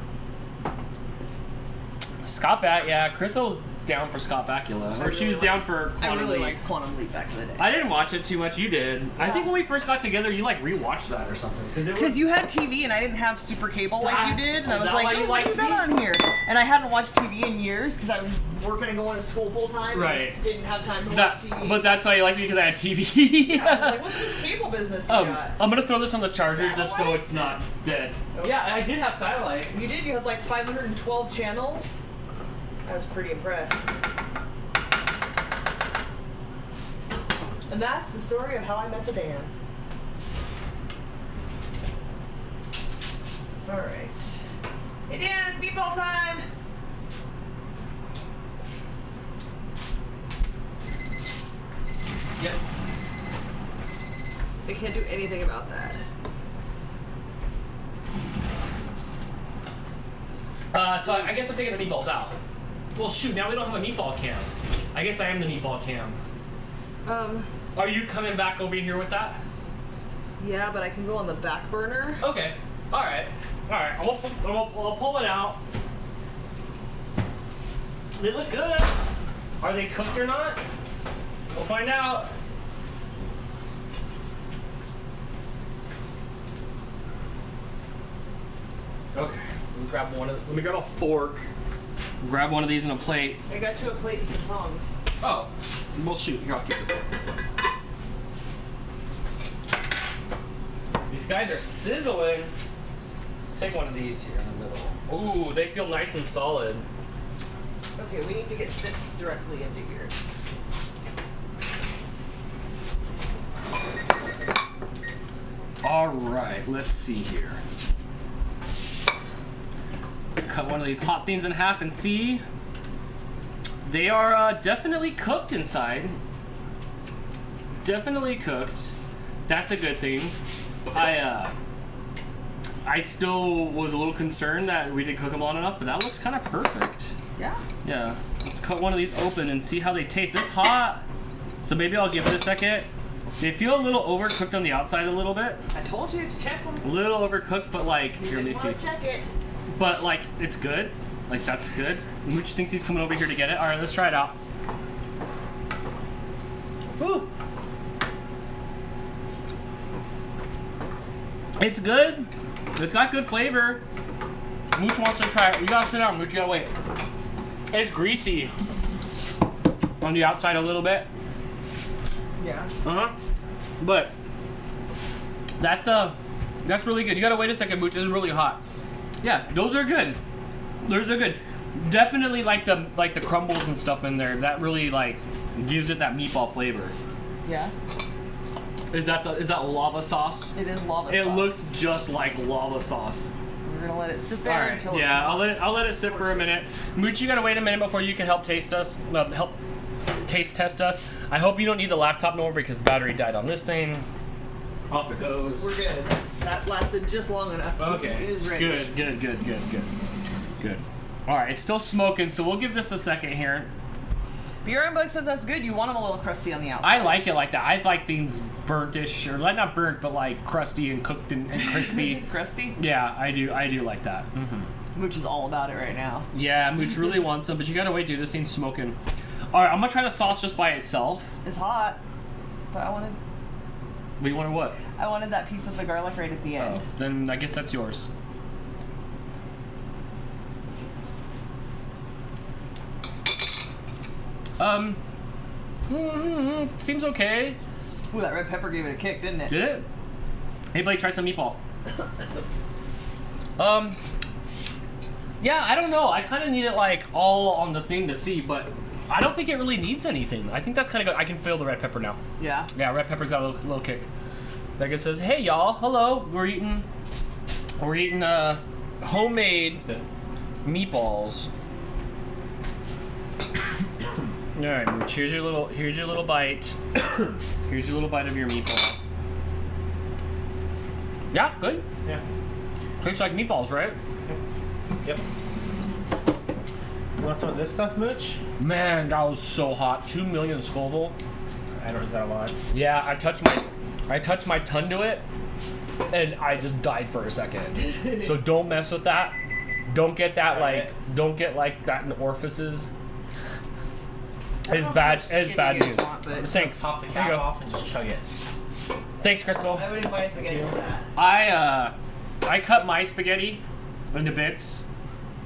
Scott yeah, Crystal's down for Scott Bakula, or she was down for I Quantum really Leap. liked Quantum Leap back in the day. I didn't watch it too much. You did. I think when we first got together, you like rewatched that or something. Because you had TV and I didn't have super cable like you did, and I Is was that why like, you oh, what do you liked got me? on here? And I hadn't watched TV in years because I was working and going to school full time. Right. And just didn't have time to that, watch TV. but that's why you like me because I had TV. I was like, what's this cable business you got? I'm gonna throw this on the charger just so Satellite? it's not dead. Okay. Yeah, I did have satellite. You did? You had like 512 channels? I was pretty impressed. And that's the story of how I met the Dan. Alright. Hey Dan, it's meatball time! Yeah. I can't do anything about that. So I guess I'm taking the meatballs out. Well, shoot, now we don't have a meatball cam. I guess I am the meatball cam. Are you coming back over here with that? Yeah, but I can go on the back burner. Okay. All right. I'll pull it out. They look good. Are they cooked or not? We'll find out. Okay. Let me grab a fork. Grab one of these and a plate. I got you a plate and some tongs. Oh. Well, shoot. Here, I'll keep it. These guys are sizzling. Let's take one of these here in the middle. Ooh, they feel nice and solid. Okay, we need to get this directly into here. All right, let's see here. Let's cut one of these hot things in half and see. They are definitely cooked inside. Definitely cooked. That's a good thing. I still was a little concerned that we didn't cook them long enough, but that looks kind of perfect. Yeah. Yeah. Let's cut one of these open and see how they taste. It's hot, so maybe I'll give it a second. They feel a little overcooked on the outside a little bit. I told you to check them. A little overcooked, but like, here, let me see. Check it. But like, it's good. Like, that's good. Mooch thinks he's coming over here to get it. All right, let's try it out. Woo. It's good. It's got good flavor. Mooch wants to try it. You gotta sit down, Mooch. You gotta wait. It's greasy on the outside a little bit. Yeah. But that's really good. You gotta wait a second, Mooch. It's really hot. Yeah, those are good. Those are good. Definitely like the crumbles and stuff in there. That really like gives it that meatball flavor. Yeah. Is that lava sauce? It is lava sauce. It looks just like lava sauce. We're gonna let it sit there All right. until Yeah, I'll let it sit for a minute. Mooch, you gotta wait a minute before you can help taste test us. I hope you don't need the laptop no more because the battery died on this thing. Off it goes. We're good. That lasted just long enough. Okay. It is ready. Good. All right, it's still smoking, so we'll give this a second here. Beer and Bug says that's good. You want them a little crusty on the outside. I like it like that. I like things burnt-ish, or like not burnt, but like crusty and cooked and crispy. Crusty? Yeah, I do like that. Mooch is all about it right now. Yeah, Mooch really wants some, but you gotta wait, dude. This thing's smoking. All right, I'm gonna try the sauce just by itself. It's hot, but I wanted What? I wanted that piece of the garlic right at the end. Oh, then I guess that's yours. Seems okay. Ooh, that red pepper gave it a kick, didn't it? Did it? Hey, Blake, try some meatball. Yeah, I don't know. I kind of need it like all on the thing to see, but I don't think it really needs anything. I think that's kind of good. I can feel the red pepper now. Yeah. Yeah, red pepper's got a little kick. Becca says, "Hey y'all, hello. We're eating homemade meatballs." All right, Mooch, here's your little bite. Here's your little bite of your meatball. Yeah, good. Yeah. Tastes like meatballs, right? Yep. You want some of this stuff, Mooch? Man, that was so hot. 2 million Scoville. I don't know, is that a lot? Yeah, I touched my tongue to it, and I just died for a second. So don't mess with that. Don't get that don't get like that in orifices. It's bad news. Thanks. Pop the There you cap go. off and just chug it. Thanks, Crystal. I would advise against that. I cut my spaghetti into bits,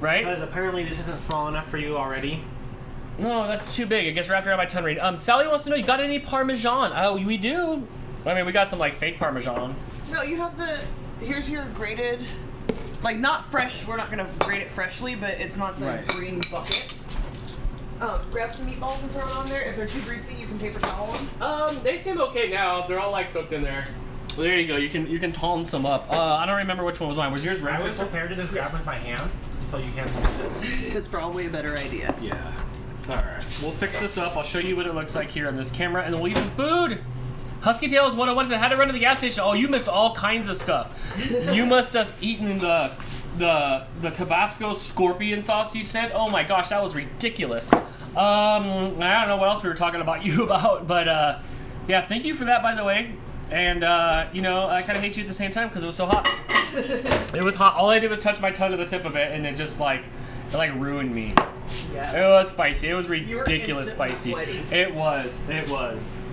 right? Because apparently this isn't small enough for you already. No, that's too big. It gets wrapped around my tongue. Sally wants to know, you got any Parmesan? Oh, we do. I mean, we got some like fake Parmesan. No, you have here's your grated, like not fresh, we're not gonna grate it freshly, but it's not the Right. green bucket. Grab some meatballs and throw it on there. If they're too greasy, you can paper towel them. They seem okay now. They're all like soaked in there. Well, there you go. You can tone some up. I don't remember which one was mine. Was yours red? I was prepared to just grab with my hand until you can't use this. It's probably a better idea. Yeah. All right. We'll fix this up. I'll show you what it looks like here on this camera, and then we'll eat some food. Husky Tails 101 said, how to run to the gas station. Oh, you missed all kinds of stuff. You must have eaten the the Tabasco scorpion sauce you sent. Oh my gosh, that was ridiculous. I don't know what else we were talking about you about, but yeah, thank you for that, by the way. And you know, I kind of hate you at the same time because it was so hot. It was hot. All I did was touch my tongue to the tip of it, and it just like ruined me. Yeah. It was spicy. It was ridiculous spicy. Sweaty. It was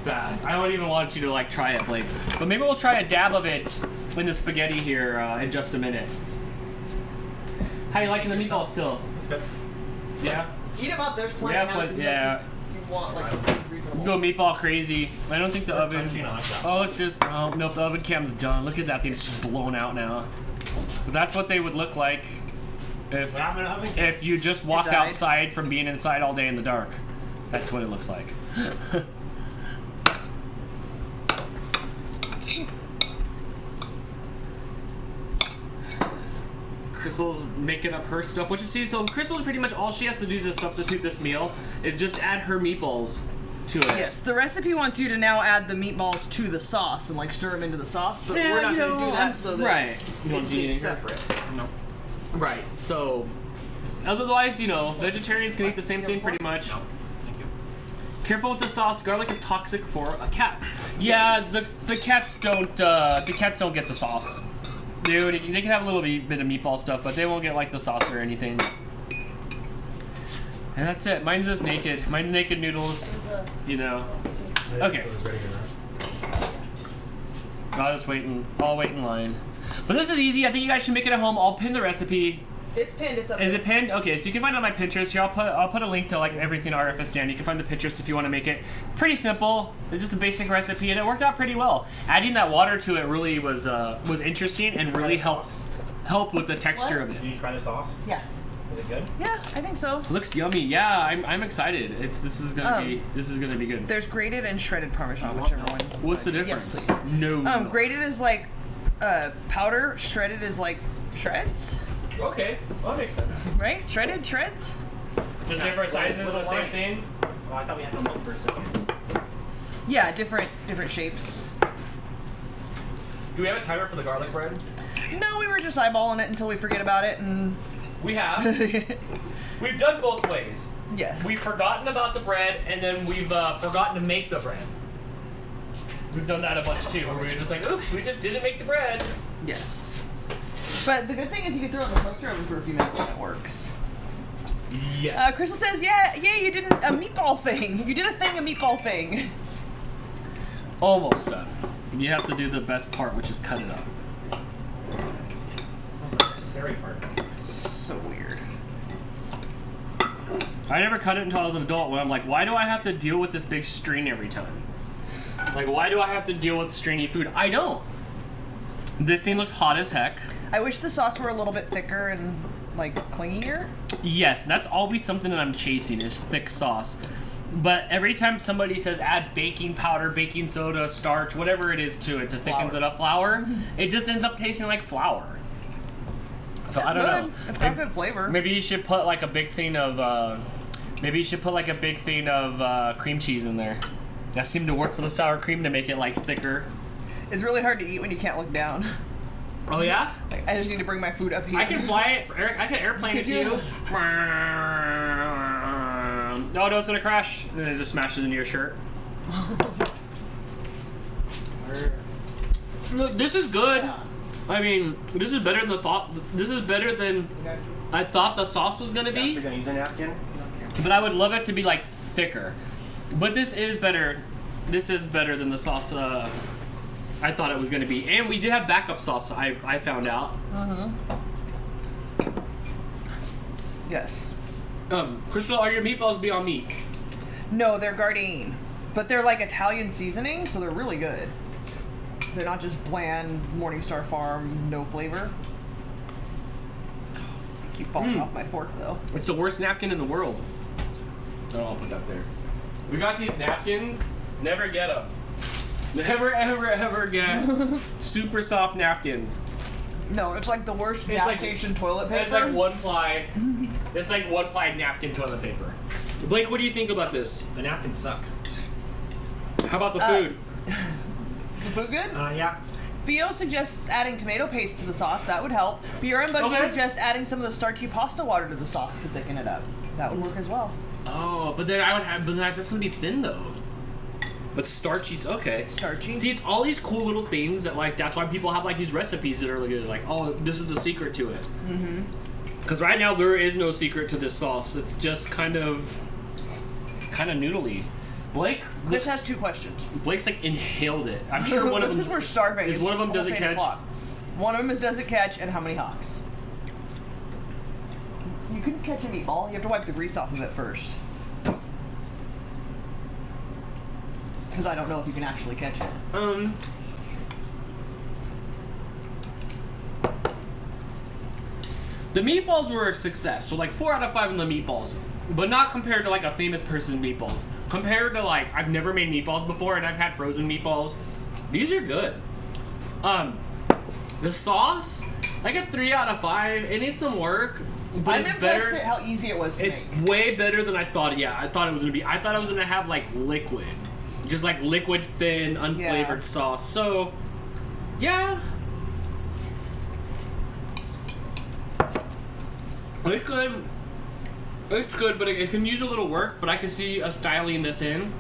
bad. I don't even want you to like try it, Blake. But maybe we'll try a dab of it in the spaghetti here in just a minute. How you liking the meatballs still? It's good. Eat Yeah. them up. There's plenty. Yeah, of yeah. You want like reasonable. Go meatball crazy. I don't think the oven. Crunchy, I like that. Oh look, this. Oh nope, the oven cam's done. Look at that thing, it's just blown out now. But that's what they would look like if What happened to the oven cam? if you just walk died. outside from being inside all day in the dark. That's what it looks like. Crystal's making up her stuff. What you see, so Crystal's pretty much all she has to do to substitute this meal is just add her meatballs to it. Yes, the recipe wants you to now add the meatballs to the sauce and like stir them into the sauce, but Yeah, we're not you going to know, do that so that right. You it don't do stays anything. separate. No. Right. So, otherwise, you know, vegetarians can eat the same thing pretty much. No. Thank you. Careful with the sauce. Garlic is toxic for cats. Yeah, Yes. the cats don't. The cats don't get the sauce. They can have a little bit of meatball stuff, but they won't get like the sauce or anything. And that's it. Mine's just naked. Mine's naked noodles. You know. Okay. I'll just wait in. I'll wait in line. But this is easy. I think you guys should make it at home. I'll pin the recipe. It's pinned. It's up. Is it pinned? Okay, so you can find it on my Pinterest. Here, I'll put a link to like everything RFS Dan. You can find the Pinterest if you want to make it. Pretty simple. It's just a basic recipe, and it worked out pretty well. Adding that water to it really was interesting and really helped with the texture of Did it. you try the sauce? Yeah. Was it good? Yeah, I think so. Looks yummy. Yeah, I'm excited. This is gonna be good. There's grated and shredded Parmesan, whichever one. What's the Yes, difference? please. No. Grated is like powder. Shredded is like shreds, Okay, well, that makes sense. right? Shredded shreds. Just different sizes of the same Wine. thing. Oh, I thought we had to look for a second. Yeah, different shapes. Do we have a timer for the garlic bread? No, we were just eyeballing it until we forget about it, and We have. We've done both ways. yes. We've forgotten about the bread, and then we've forgotten to make the bread. We've done that a bunch too, where we were just like, oops, we just didn't make the bread. Yes. But the good thing is you can throw it in the toaster oven for a few minutes and it works. Yes. Crystal says, yeah, you did a meatball thing. You did a meatball thing. Almost done. You have to do the best part, which is cut it up. This was the necessary part. So weird. I never cut it until I was an adult, when I'm like, why do I have to deal with this big string every time? Like, why do I have to deal with stringy food? I don't. This thing looks hot as heck. I wish the sauce were a little bit thicker and like clingier. Yes, that's always something that I'm chasing is thick sauce. But every time somebody says add baking powder, baking soda, starch, whatever it is to it to thickens it up, flour, it just ends up tasting like flour. So I don't know. It's got good flavor. Maybe you should put like a big thing of cream cheese in there. That seemed to work for the sour cream to make it like thicker. It's really hard to eat when you can't look down. Oh yeah? Like, I just need to bring my food up here. I can fly it. I can airplane it to you. No, it's gonna crash, and then it just smashes into your shirt. Look, this is good. I mean, this is better than This is better than I thought the sauce was gonna You're be. gonna use a napkin? But I would love it to be like thicker. But this is better. This is better than the sauce I thought it was gonna be. And we did have backup sauce. I found out. Yes. Crystal, are your meatballs beyond meat? No, they're Gardein. But they're like Italian seasoning, so they're really good. They're not just bland Morningstar Farm, no flavor. They keep falling off my fork though. It's the worst napkin in the world. Oh, I'll put that there. We got these napkins. Never get them. Never, ever, ever get super soft napkins. No, it's like the worst gas like- station toilet paper. It's like one ply. It's like one ply napkin toilet paper. Blake, what do you think about this? The napkins suck. How about the food? Is the food good? Yeah. Theo suggests adding tomato paste to the sauce. That would help. Bjornbug suggests adding some of the starchy pasta water to the sauce to thicken it up. That would work as well. Oh, but then I would have, but that's gonna be thin though. But starchy's okay. Starchy. See, it's all these cool little things that like that's why people have like these recipes that are like, oh, this is the secret to it. Mm-hmm. Because right now there is no secret to this sauce. It's just kind of noodly. Blake. Chris has 2 questions. Blake's like inhaled it. I'm sure one of them. Because we're starving. Is one of them does it catch? One of them is does it catch, and how many hawks? You couldn't catch a meatball. You have to wipe the grease off of it first. Because I don't know if you can actually catch it. The meatballs were a success. So like 4 out of 5 on the meatballs. But not compared to like a famous person's meatballs. Compared to like, I've never made meatballs before and I've had frozen meatballs. These are good. The sauce, I get 3 out of 5. It needs some work. But I'm it's impressed better. at how easy it was to It's make. way better than I thought. Yeah, I thought it was gonna be. I thought I was gonna have like liquid. Just like liquid, thin, unflavored sauce. So, yeah. It's good. It's good, but it can use a little work, but I can see us styling this in.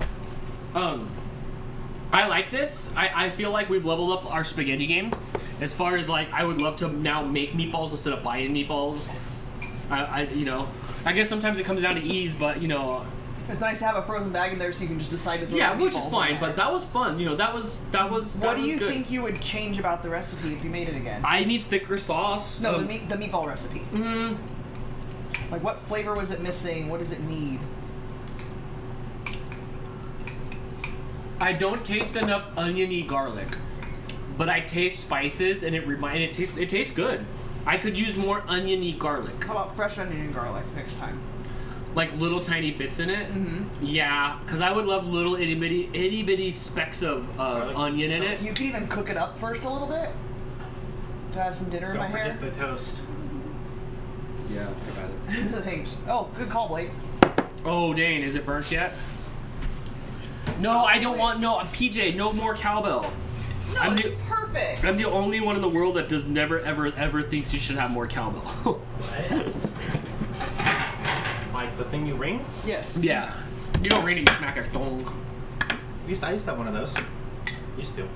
I like this. I feel like we've leveled up our spaghetti game. As far as like, I would love to now make meatballs instead of buying meatballs. You know, I guess sometimes it comes down to ease, but you know. It's nice to have a frozen bag in there so you can just decide to throw Yeah, some which is meatballs fine, in there. but that was fun. You know, that was What do you good. think you would change about the recipe if you made it again? I need thicker sauce. No, the meatball recipe. Like, what flavor was it missing? What does it need? I don't taste enough oniony garlic, but I taste spices, and it tastes good. I could use more oniony garlic. How about fresh onion and garlic next time? Like little tiny bits in it. Mm-hmm. Yeah, because I would love little itty bitty specks of onion in it. You could even cook it up first a little bit to have some dinner in my Don't hair. forget the toast. Yeah, I got it. Thanks. Oh, good call, Blake. Oh, dang, is it burnt yet? No, I don't want, no, PJ, no more cowbell. No, it's perfect. I'm the only one in the world that does never, ever thinks you should have more cowbell. What? Like the thing you ring? Yes. Yeah. You don't really smack a dong. I used to have one of those. Used to.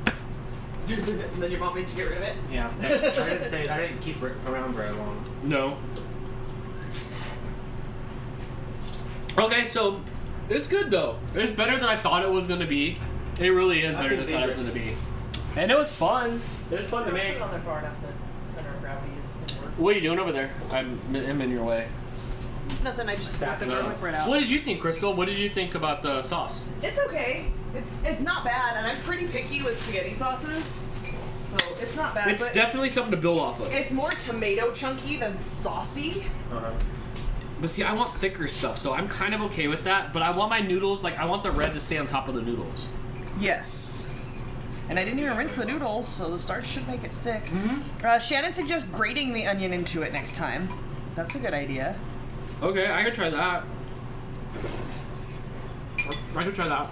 Then your mom made you get rid of it? Yeah. I didn't keep it around very long. No. Okay, so it's good though. It's better than I thought it was gonna be. It really is better than I thought it was gonna be. And it was fun. It was fun to make. Not there far enough that the center of gravity is inward. What are you doing over there? I'm in your way. Nothing, I just got the Stacked garlic right out. What did you think, Crystal? What did you think about the sauce? It's okay. It's not bad, and I'm pretty picky with spaghetti sauces, so it's not bad. It's but definitely something to build off of. it's more tomato chunky than saucy. But see, I want thicker stuff, so I'm kind of okay with that. But I want my noodles, like I want the red to stay on top of the noodles. Yes. And I didn't even rinse the noodles, so the starch should make it stick. Shannon suggests grating the onion into it next time. That's a good idea. Okay, I could try that. I could try that.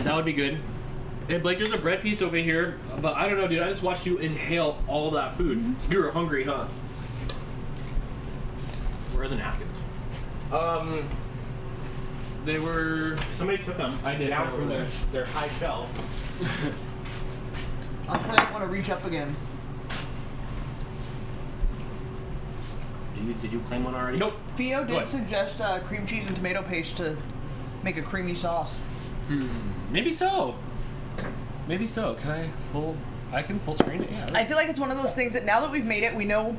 That would be good. Hey, Blake, there's a bread piece over here, but I don't know, dude. I just watched you inhale all that food. You were hungry, huh? Where are the napkins? They were. Somebody took them I did. down from their high shelf. I might want to reach up again. Did you claim one already? Nope. Theo did What? suggest cream cheese and tomato paste to make a creamy sauce. Maybe so. Maybe so. I can full screen it. Yeah. I feel like it's one of those things that now that we've made it, we know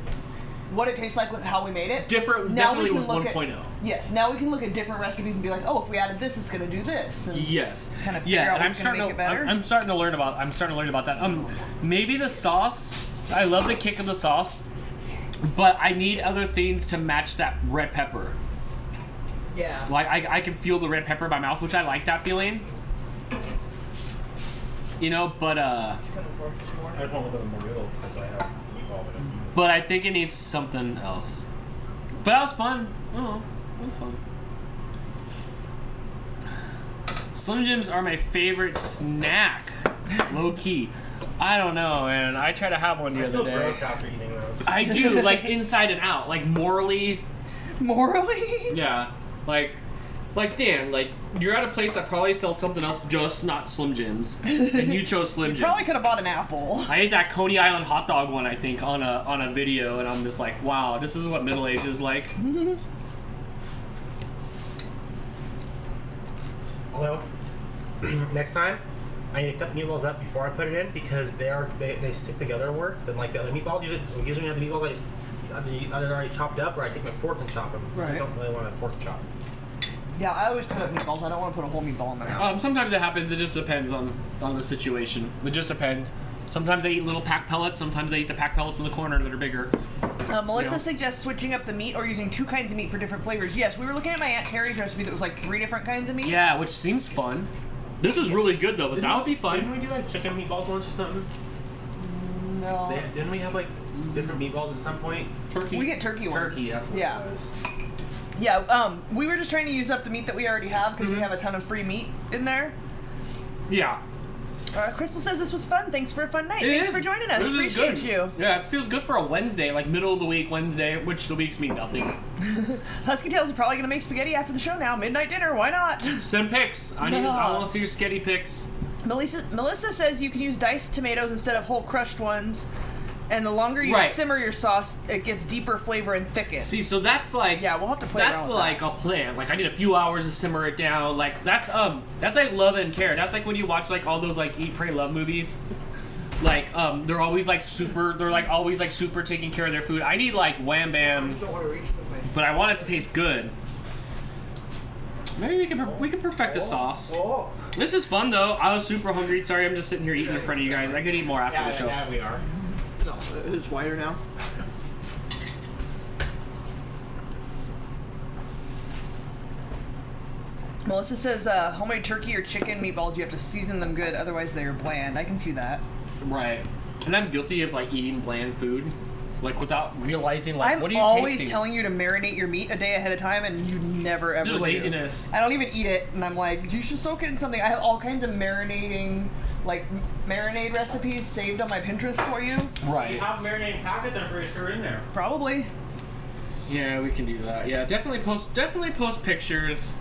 what it tastes like with how we made it. Definitely with look 1.0. Yes, now we can look at different recipes and be like, oh, if we added this, it's going to do this. And Yes. kind of figure out and what's going to make it better. I'm starting to learn about that. Maybe the sauce. I love the kick of the sauce, but I need other things to match that red pepper. Yeah. Like I can feel the red pepper in my mouth, which I like that feeling. You know, but I just want with more noodle because I have meatball in it. but I think it needs something else. But that was fun. Oh, it was fun. Slim Jims are my favorite snack, low key. I don't know, man. I tried to have one the I other feel day. gross after eating those. I do, like inside and out, like morally. Morally? Yeah, like Dan, like you're at a place that probably sells something else, just not Slim Jims, and you chose Slim Jim. Probably could have bought an apple. I ate that Coney Island hot dog one, I think, on a video, and I'm just like, wow, this is what middle age is like. Although, next time, I need to cut the meatballs up before I put it in because they stick together more than like the other meatballs. Usually when I have the meatballs, I just either already chopped up or I take my fork and chop them. Right. I don't really want a fork to chop. Yeah, I always cut up meatballs. I don't want to put a whole meatball in my mouth. Sometimes it happens. It just depends on the situation. It just depends. Sometimes I eat little pack pellets. Sometimes I eat the pack pellets in the corner that are bigger. Melissa suggests switching up the meat or using 2 kinds of meat for different flavors. Yes, we were looking at my Aunt Terry's recipe that was like 3 different kinds of meat. Yeah, which seems fun. This is really good though, but that would be fun. Didn't we do like chicken meatballs once or something? No. Didn't we have like different meatballs at some point? Turkey. We get turkey ones. Turkey, that's what Yeah. it was. Yeah, we were just trying to use up the meat that we already have because we have a ton of free meat in there. Yeah. Crystal says this was fun. Thanks for a fun night. It Thanks is. for joining us. This is Appreciate good. you. Yeah, it feels good for a Wednesday, like middle of the week Wednesday, which the weeks mean nothing. Husky Tails are probably going to make spaghetti after the show now. Midnight dinner, why not? Send pics. I want to see your sketty pics. Melissa says you can use diced tomatoes instead of whole crushed ones. And the longer you simmer your sauce, it gets deeper flavor and thickens. See, so that's like we'll have to play around that's with like that. a plan. Like I need a few hours to simmer it down. Like that's like Love and Care. That's like when you watch like all those like Eat, Pray, Love movies. Like they're always like super. They're like always like super taking care of their food. I need like wham bam, but I want it to taste good. Maybe we can perfect a sauce. This is fun though. I was super hungry. Sorry, I'm just sitting here eating in front of you guys. I could eat more after the show. Yeah, we are. No, it's wider now. Melissa says homemade turkey or chicken meatballs, you have to season them good, otherwise they're bland. I can see that. Right. And I'm guilty of like eating bland food, like without realizing like what are you I'm always tasting? telling you to marinate your meat a day ahead of time, and you never ever Just do. laziness. I don't even eat it, and I'm like, you should soak it in something. I have all kinds of marinade recipes saved on my Pinterest for you. Right. You have marinating packets, I'm pretty sure, in there. Probably. Yeah, we can do that. Yeah, definitely post pictures.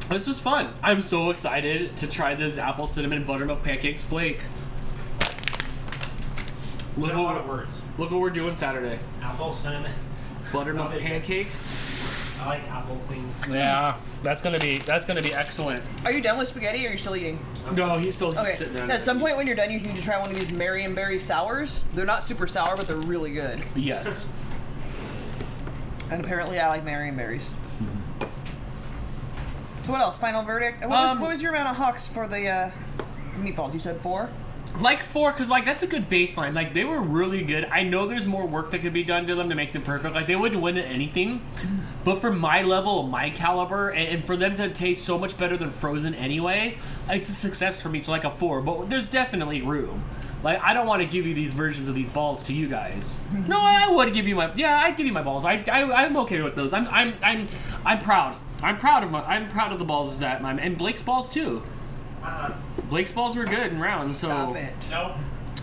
This was fun. I'm so excited to try this apple cinnamon buttermilk pancakes, Blake. Look a lot of words. Look what we're doing Saturday. Apple, cinnamon. Buttermilk Love it. pancakes. I like apple things. Yeah, that's gonna be excellent. Are you done with spaghetti, or are you still eating? No, he's still Okay. sitting down. At some point when you're done, you need to try one of these Berry sours. They're not super sour, but they're really good. Yes. And apparently, I like Berries. So what else? Final verdict. What was your amount of hawks for the meatballs? You said 4. Like 4, because like that's a good baseline. Like they were really good. I know there's more work that could be done to them to make them perfect. Like they wouldn't win at anything, but for my level, my caliber, and for them to taste so much better than frozen anyway, it's a success for me. So like a 4, but there's definitely room. Like I don't want to give you these versions of these balls to you guys. No, I would give you my I'd give you my balls. I'm okay with those. I'm proud. I'm proud of the balls that and Blake's balls too. Blake's balls were good and round, so Stop it. Nope.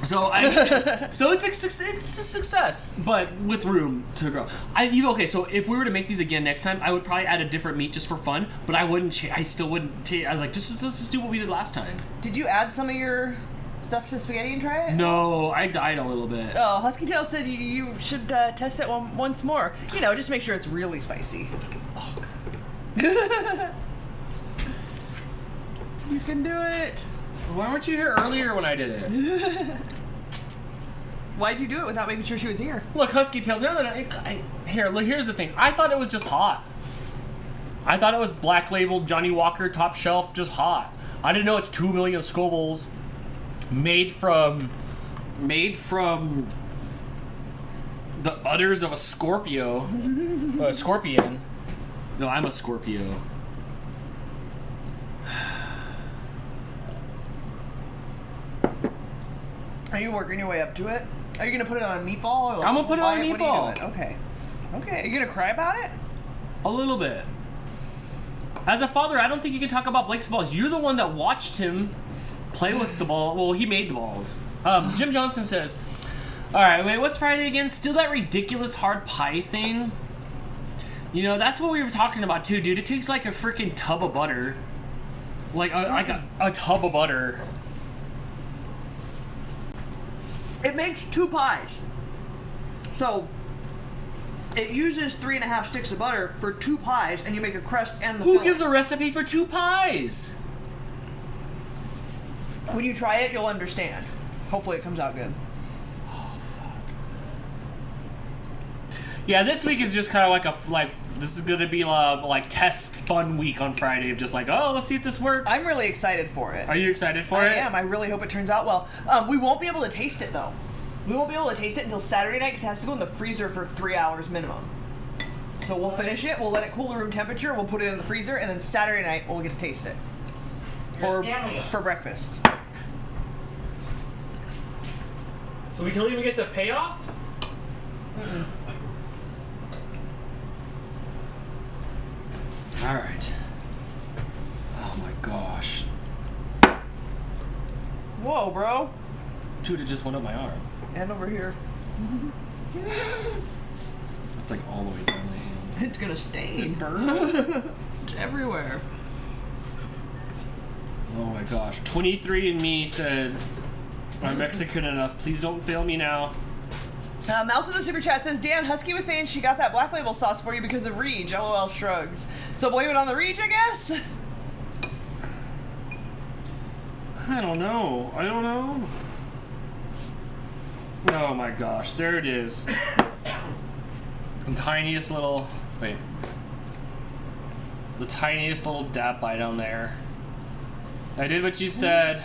so it's a success, but with room to grow. Okay, so if we were to make these again next time, I would probably add a different meat just for fun, but I still wouldn't. I was like, let's just do what we did last time. Did you add some of your stuff to spaghetti and try it? No, I died a little bit. Oh, Husky Tail said you should test it once more. You know, just make sure it's really spicy. You can do it. Why weren't you here earlier when I did it? Why'd you do it without making sure she was here? Look, Husky Tail. Here's the thing. I thought it was just hot. I thought it was black labeled Johnny Walker top shelf, just hot. I didn't know it's 2 million Scovilles, made from the udders of a Scorpion. No, I'm a Scorpio. Are you working your way up to it? Are you gonna put it on a meatball? Or like, I'm gonna put it on a what are meatball. you doing? Okay. Okay. Are you gonna cry about it? A little bit. As a father, I don't think you can talk about Blake's balls. You're the one that watched him Play with the ball. Well, he made the balls. Jim Johnson says, all right, wait, what's Friday again? Still that ridiculous hard pie thing? You know, that's what we were talking about too, dude. It takes like a freaking tub of butter. Like a tub of butter. It makes 2 pies. So it uses 3.5 sticks of butter for 2 pies, and you make a crust and the Who filling. gives a recipe for 2 pies? When you try it, you'll understand. Hopefully it comes out good. Yeah, this week is just kind of like this is gonna be like test fun week on Friday of just like, oh, let's see if this works. I'm really excited for it. Are you excited for it? I am. I really hope it turns out well. We won't be able to taste it though. We won't be able to taste it until Saturday night because it has to go in the freezer for 3 hours minimum. So we'll finish it. We'll let it cool to room temperature. We'll put it in the freezer, and then Saturday night we'll get to taste it. You're Or scamming us. for breakfast. So we don't even get the payoff? Mm-mm. All right. Oh my gosh. Whoa, bro. Dude, it just went up my arm. And over here. It's like all the way down my hand. It's gonna stain. It burns. It's everywhere. Oh my gosh. 23andMe said, I'm Mexican enough. Please don't fail me now. Mouse in the super chat says, Dan, Husky was saying she got that Black Label sauce for you because of Reach. LOL shrugs. So blame it on the Reach, I guess? I don't know. Oh my gosh. There it is. The tiniest little... Wait. The tiniest little dap bite down there. I did what you said.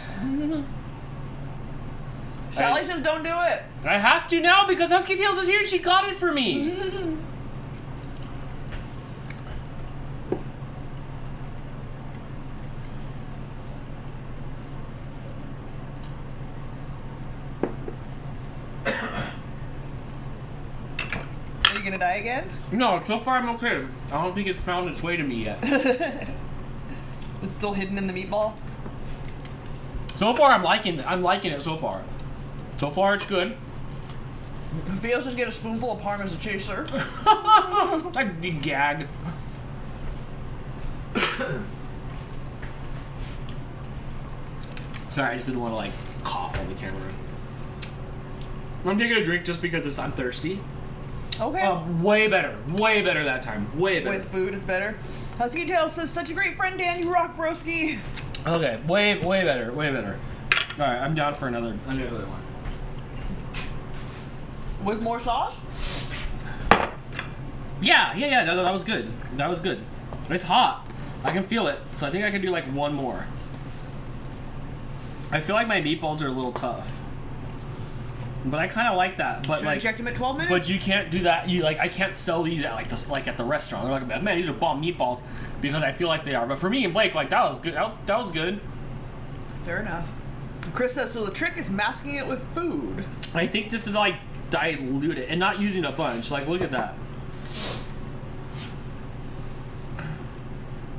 Shelly says don't do it. I have to now because Husky Tails is here and she got it for me. Are you gonna die again? No, so far I'm okay. I don't think it's found its way to me yet. It's still hidden in the meatball. So far I'm liking it so far. So far it's good. Theo's just get a spoonful of parm as a chaser. I gag. Sorry, I just didn't want to like cough on the camera. I'm taking a drink just because I'm thirsty. Okay. Way better that time. Way better. With food, it's better. Husky Tail says, such a great friend, Dan. You rock, broski. Okay, way better. All right, I'm down for another one. With more sauce? Yeah. That was good. That was good. It's hot. I can feel it. So I think I can do like one more. I feel like my meatballs are a little tough. But I kind of like that. But Should like, I check them at 12 minutes? but you can't do that. I can't sell these at like this, like at the restaurant. They're like, man, these are bomb meatballs because I feel like they are. But for me and Blake, like that was good. That was good. Fair enough. Chris says, so the trick is masking it with food. I think just to like dilute it and not using a bunch. Like, look at that.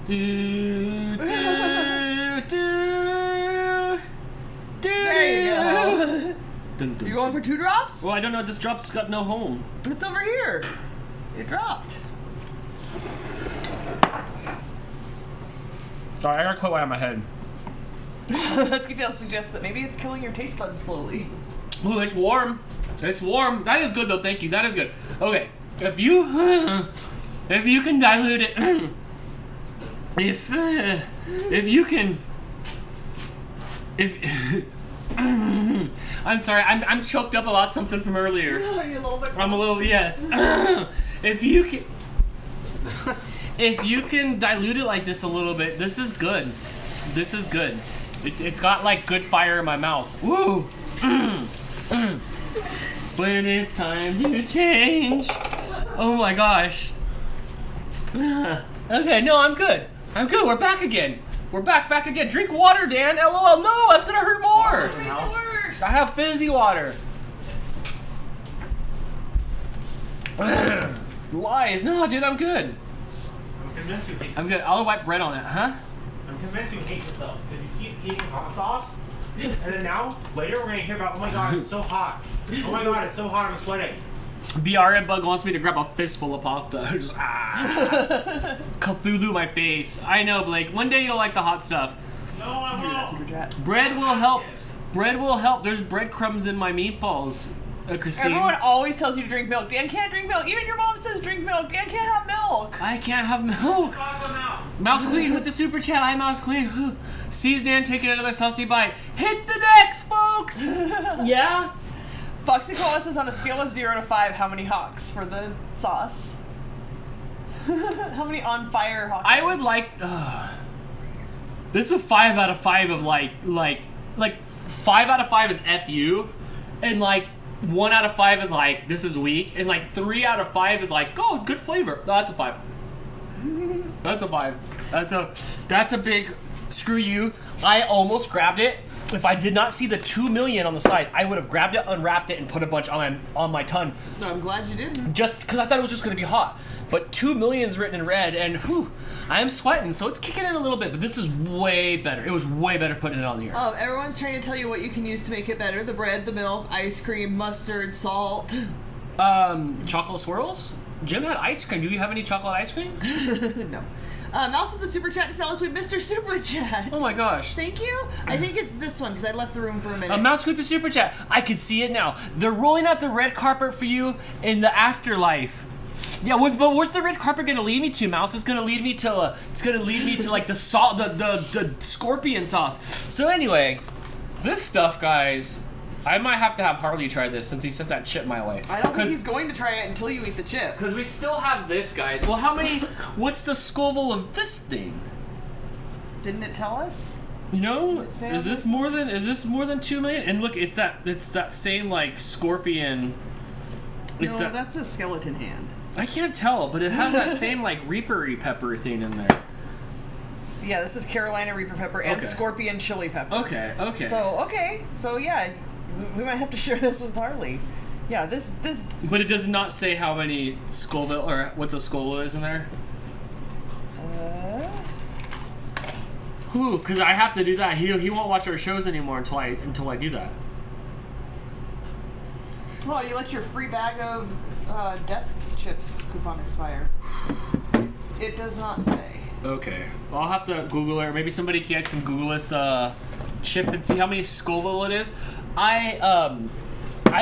There you go. Dun, dun. You going for 2 drops? Well, I don't know. This drop's got no home. It's over here. It dropped. Sorry, I got caught on my head. Husky Tail suggests that maybe it's killing your taste buds slowly. Ooh, it's warm. It's warm. That is good though. Thank you. That is good. Okay, if you can dilute it, if you can, I'm sorry. I'm choked up about something from earlier. Are you a little bit? I'm a little yes. If you can dilute it like this a little bit, this is good. This is good. It's got like good fire in my mouth. Woo! When it's time to change. Oh my gosh. Okay, no, I'm good. We're back again. We're back again. Drink water, Dan. LOL. No, that's gonna hurt more. Makes it worse. I have fizzy water. Lies. No, dude, I'm good. I'm convinced you hate I'm good. I'll wipe bread on it, huh? I'm convinced you hate yourself. If you keep eating hot sauce, And then now, later, we're gonna hear about, oh my god, it's so hot. Oh my god, it's so hot, I'm sweating. BRN Bug wants me to grab a fistful of pasta. Just Cthulhu my face. I know, Blake. One day you'll like the hot stuff. No, I won't. Super chat. Bread will help. Bread will help. There's breadcrumbs in my meatballs, Christine. Everyone always tells you to drink milk. Dan can't drink milk. Even your mom says drink milk. Dan can't have milk. I can't have milk. Mouse Queen with the super chat. Hi, Mouse Queen. Sees Dan taking another saucy bite. Hit the decks, folks. Yeah? Foxy Colas is on a scale of 0 to 5. How many hawks for the sauce? How many on fire hawks? I would like. This is a 5 out of 5 of like 5 out of 5 is FU, and like 1 out of 5 is like this is weak, and like 3 out of 5 is like oh good flavor. That's a 5. That's a 5. That's a big screw you. I almost grabbed it. If I did not see the 2 million on the side, I would have grabbed it, unwrapped it, and put a bunch on my tongue. I'm glad you didn't. Just because I thought it was just going to be hot. But 2 million's written in red, and whew, I am sweating, so it's kicking in a little bit. But this is way better. It was way better putting it on the air. Everyone's trying to tell you what you can use to make it better. The bread, the milk, ice cream, mustard, salt. Chocolate swirls? Jim had ice cream. Do you have any chocolate ice cream? No. Also the super chat to tell us we missed our super chat. Oh my gosh. Thank you. I think it's this one because I left the room for a minute. Mouse with the super chat. I can see it now. They're rolling out the red carpet for you in the afterlife. Yeah, but what's the red carpet gonna lead me to, Mouse? It's gonna lead me to like the scorpion sauce. So anyway, this stuff, guys, I might have to have Harley try this since he sent that chip my way. I don't think he's going to try it until you eat the chip. Because we still have this, guys. Well, what's the Scoville of this thing? Didn't it tell us? You know, is this more than 2 million? And look, it's that same like scorpion. That's a skeleton hand. I can't tell, but it has that same like Reaper pepper thing in there. Yeah, this is Carolina Reaper pepper and Scorpion chili pepper. Okay. So yeah, we might have to share this with Harley. Yeah, this. But it does not say how many Scoville or what the Scoville is in there. Because I have to do that. He won't watch our shows anymore until I do that. Well, you let your free bag of death chips coupon expire. It does not say. Okay, I'll have to Google it. Or maybe somebody guys can Google this chip and see how many Scoville it is. I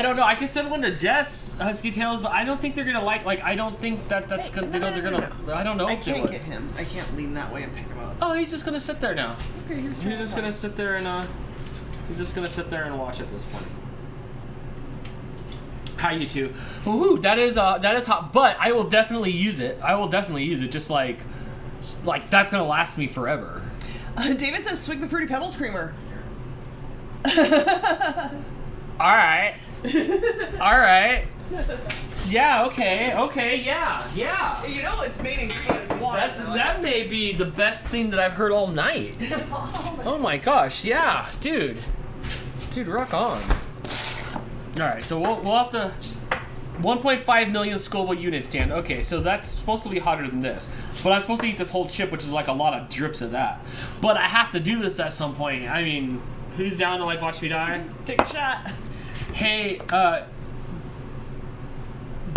don't know. I can send one to Jess Husky Tales, but I don't think they're gonna like. I don't think that's gonna. They're gonna. I don't know. I if they can't would. get him. I can't lean that way and pick him up. Oh, he's just gonna sit there now. Okay, He's just gonna sit there and he's just gonna sit there and watch at this point. Hi, you two. Ooh, that is hot. But I will definitely use it. Just like that's gonna last me forever. David says, "Swig the Fruity Pebbles creamer." All right. Yeah. Okay. Yeah. You know it's made in Canada's water. That may be the best thing that I've heard all night. Oh my gosh. Yeah, dude. Rock on. All right. So we'll have to. 1.5 million Scoville units, Dan. Okay, so that's supposed to be hotter than this. But I'm supposed to eat this whole chip, which is like a lot of drips of that. But I have to do this at some point. I mean, who's down to like watch me die? Take a shot. Hey,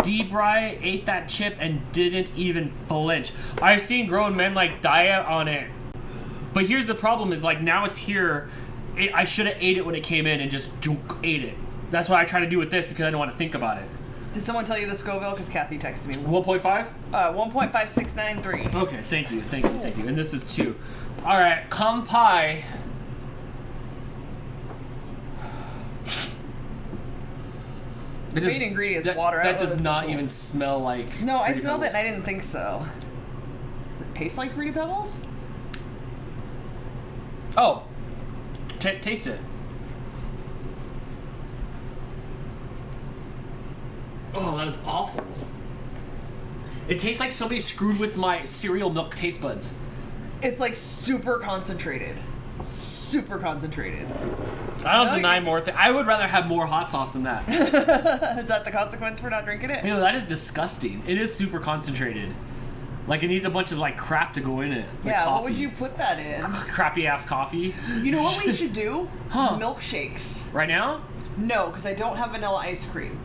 D-Bry ate that chip and didn't even flinch. I've seen grown men like die on it. But here's the problem is like now it's here. I should have ate it when it came in and just ate it. That's what I try to do with this because I don't want to think about it. Did someone tell you the Scoville? Because Kathy texted me. 1.5? 1.5693. Okay, thank you. And this is 2. All right, Kampai. The main ingredient is water. That does not even smell like. No, I smelled Pebbles. it and I didn't think so. Does it taste like Fruity Pebbles? Oh, taste it. Oh, that is awful. It tastes like somebody screwed with my cereal milk taste buds. It's like super concentrated. I don't deny more things. I would rather have more hot sauce than that. Is that the consequence for not drinking it? You know, that is disgusting. It is super concentrated. Like it needs a bunch of like crap to go in it. Like Yeah, coffee. what would you put that in? Crappy ass coffee. You know what we should do? Huh. Milkshakes. Right now? No, because I don't have vanilla ice cream.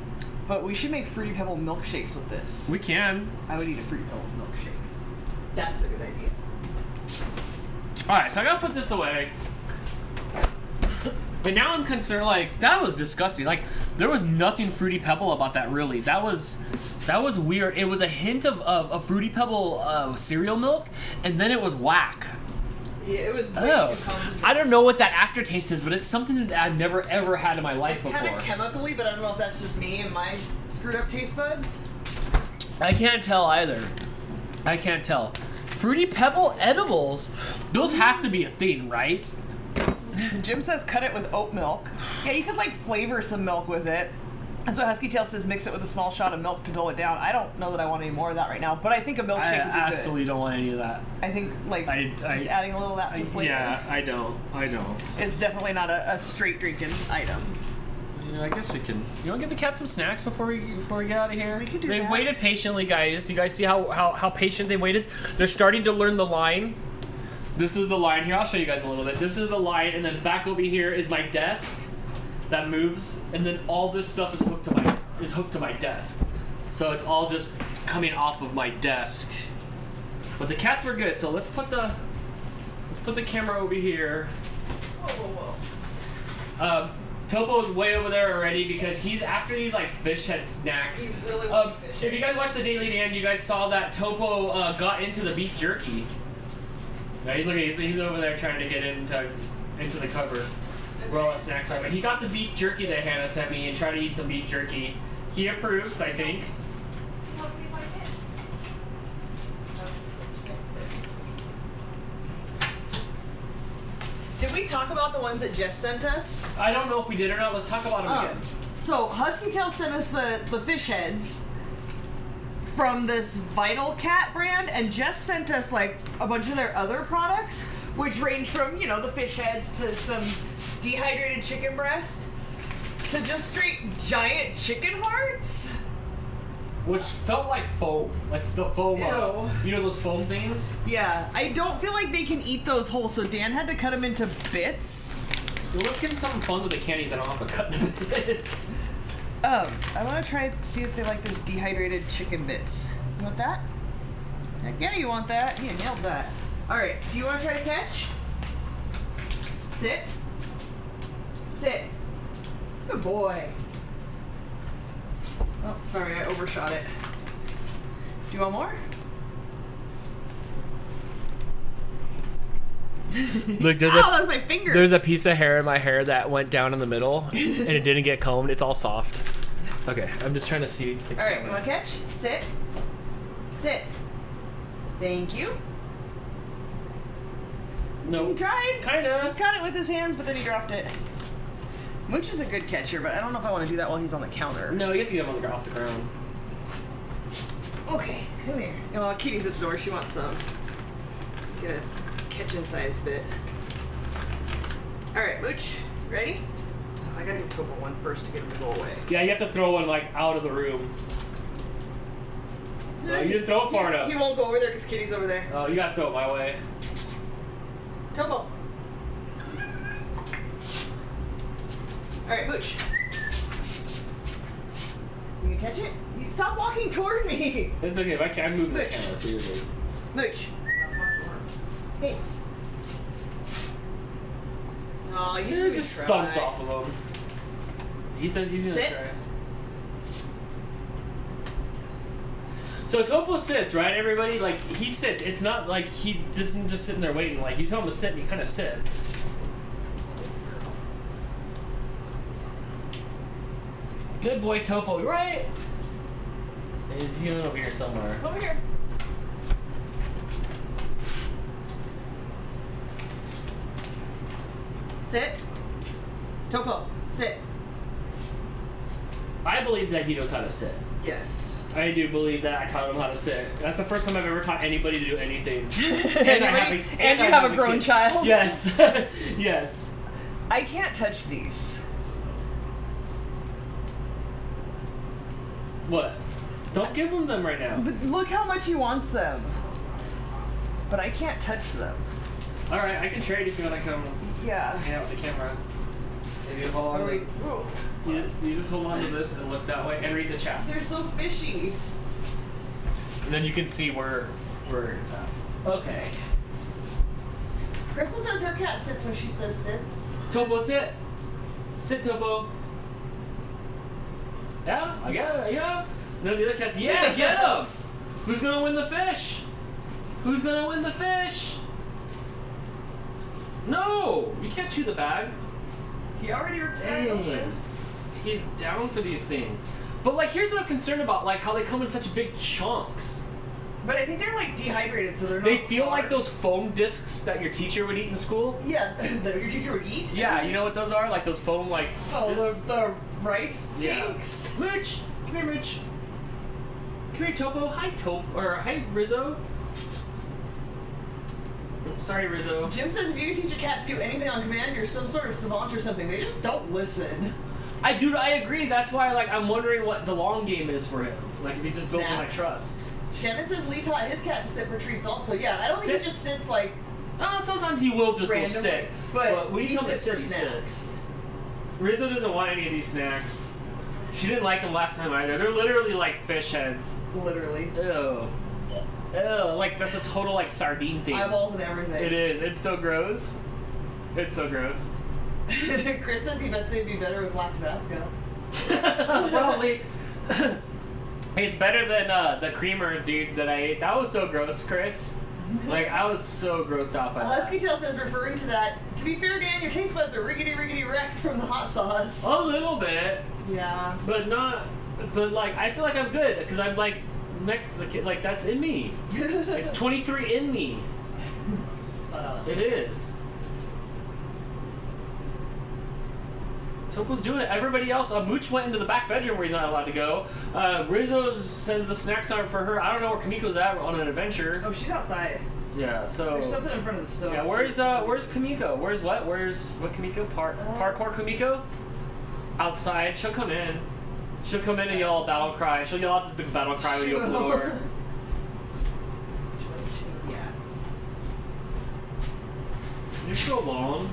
But we should make Fruity Pebble milkshakes with this. We can. I would eat a Fruity Pebbles milkshake. That's a good idea. Alright, so I gotta put this away. But now I'm concerned, like, that was disgusting. Like, there was nothing Fruity Pebble about that, really. That was weird. It was a hint of Fruity Pebble cereal milk, and then it was whack. Yeah, it was way Oh. too concentrated. I don't know what that aftertaste is, but it's something that I've never ever had in my life It's kind before. of chemically, but I don't know if that's just me and my screwed up taste buds. I can't tell either. I can't tell. Fruity Pebble edibles, those have to be a thing, right? Jim says cut it with oat milk. Yeah, you could like flavor some milk with it. That's what Husky Tail says, mix it with a small shot of milk to dull it down. I don't know that I want any more of that right now, but I think a milkshake I would be absolutely don't want any of that. good. I think like just adding a little of that for flavor. Yeah, I don't. It's definitely not a straight drinking item. I guess we can. You want to give the cat some snacks before we get out of here? We can do They've that. waited patiently, guys. You guys see how patient they waited? They're starting to learn the line. This is the line here. I'll show you guys a little bit. This is the line, and then back over here is my desk that moves, and then all this stuff is hooked to my desk. So it's all just coming off of my desk. But the cats were good. So let's put the camera over here. Whoa, whoa. Topo's way over there already because he's after these like fish head snacks. He really wants fish. If you guys watched the Daily Dan, you guys saw that Topo got into the beef jerky. Right, look, he's over there trying to get into the cover where all the snacks are. But he got the beef jerky that Hannah sent me and tried to eat some beef jerky. He approves, I think. Did we talk about the ones that Jess sent us? I don't know if we did or not. Let's talk about them again. So Husky Tail sent us the fish heads from this Vital Cat brand, and Jess sent us like a bunch of their other products, which range from, you know, the fish heads to some dehydrated chicken breast to just straight giant chicken hearts. Which felt like foam. Like the foam. Ew. You know those foam things? Yeah, I don't feel like they can eat those whole, so Dan had to cut them into bits. Well, let's give them something fun with the candy that I don't have to cut into bits. I want to try to see if they like this dehydrated chicken bits. You want that? Heck yeah, you want that. Yeah, nailed that. Alright, do you want to try to catch? Sit. Sit. Good boy. Oh, sorry, I overshot it. Do you want more? Look, Ow, that was my finger. There's a piece of hair in my hair that went down in the middle and it didn't get combed. It's all soft. Okay, I'm just trying to see. Alright, you want to catch? Sit. Sit. Thank you. No. He tried. Kinda. Caught it with his hands, but then he dropped it. Mooch is a good catcher, but I don't know if I want to do that while he's on the counter. No, you have to get him off the ground. Okay, come here. Oh, Kitty's at the door. She wants some. Get a kitchen-sized bit. All right, Mooch, ready? Oh, I gotta do Topo one first to get him to go away. Yeah, you have to throw one like out of the room. No, you didn't throw it far enough. He won't go over there because Kitty's over there. Oh, you gotta throw it my way. Topo. All right, Mooch. You can catch it? You stop walking toward me. It's okay. If I can't move the camera, so you're good. Mooch. Hey. Oh, you It didn't just try. bumps off of him. He says he's gonna Sit. try. So Topo sits, right, everybody? Like, he sits. It's not like he doesn't just sitting there waiting. Like, you tell him to sit and he kind of sits. Good boy, Topo, right? He's going over here somewhere. Over here. Sit. Topo, sit. I believe that he knows how to sit. Yes. I do believe that I taught him how to sit. That's the first time I've ever taught anybody to do anything. And you have a grown kid. child? Yes. Yes. I can't touch these. What? Don't give him them right now. But look how much he wants them. but I can't touch them. All right, I can trade if you want to come Yeah. hang out with the camera. Maybe hold on. You just hold on to this and look that way and read the chat. They're so fishy. And then you can see where it's at. Okay. Crystal says her cat sits when she says sits. Topo, sit. Sit, Topo. Yeah, I got it. Yeah. No, the other cats. Yeah, get him. Who's gonna win the fish? Who's gonna win the fish? No, you can't chew the bag. He already Dang. He's down for these things. But like, here's what I'm concerned about, like how they come in such big chunks. But I think they're like dehydrated, so they're not. They feel hard. like those foam discs that your teacher would eat in school. Yeah, that your teacher would eat. Yeah, you know what those are? Like those foam, like. Oh, discs. the rice Yeah. cakes. Rich, come here, Rich. Come here, Topo. Hi, hi, Rizzo. Oops, sorry, Rizzo. Jim says if you can teach a cat to do anything on command, you're some sort of savant or something. They just don't listen. I agree. That's why, like, I'm wondering what the long game is for him. Like, if he's just building my Snacks. trust. Shannon says Lee taught his cat to sit for treats also. Yeah, I don't think Sit. he just sits like Sometimes he will just randomly, go sit. but when he you tell him to sits sit, for he snacks. sits. Rizzo doesn't want any of these snacks. She didn't like them last time either. They're literally like fish heads. Literally. Ew. Ew. Like, that's a total, like, sardine thing. Eyeballs and everything. It is. It's so gross. It's so gross. Chris says he bets they'd be better with black Tabasco. Probably. It's better than the creamer, dude, that I ate. That was so gross, Chris. Like, I was so grossed out by that. Husky Tail says, referring to that, to be fair, Dan, your taste buds are riggedy wrecked from the hot sauce. A little bit, Yeah. but not. But, like, I feel like I'm good because I'm, like, Mexican. Like, that's in me. It's 23 in me. It is. Topo's doing it. Everybody else, Mooch went into the back bedroom where he's not allowed to go. Rizzo says the snacks aren't for her. I don't know where Kamiko's at on an adventure. Oh, she's outside. Yeah, so. There's something in front of the stove. Yeah, where's Kamiko? Where's what? Where's what Kamiko? Parkour Kamiko? Outside. She'll come in. She'll come in and yell a battle cry. She'll yell out this big battle cry when you open the door. Yeah. You're so long.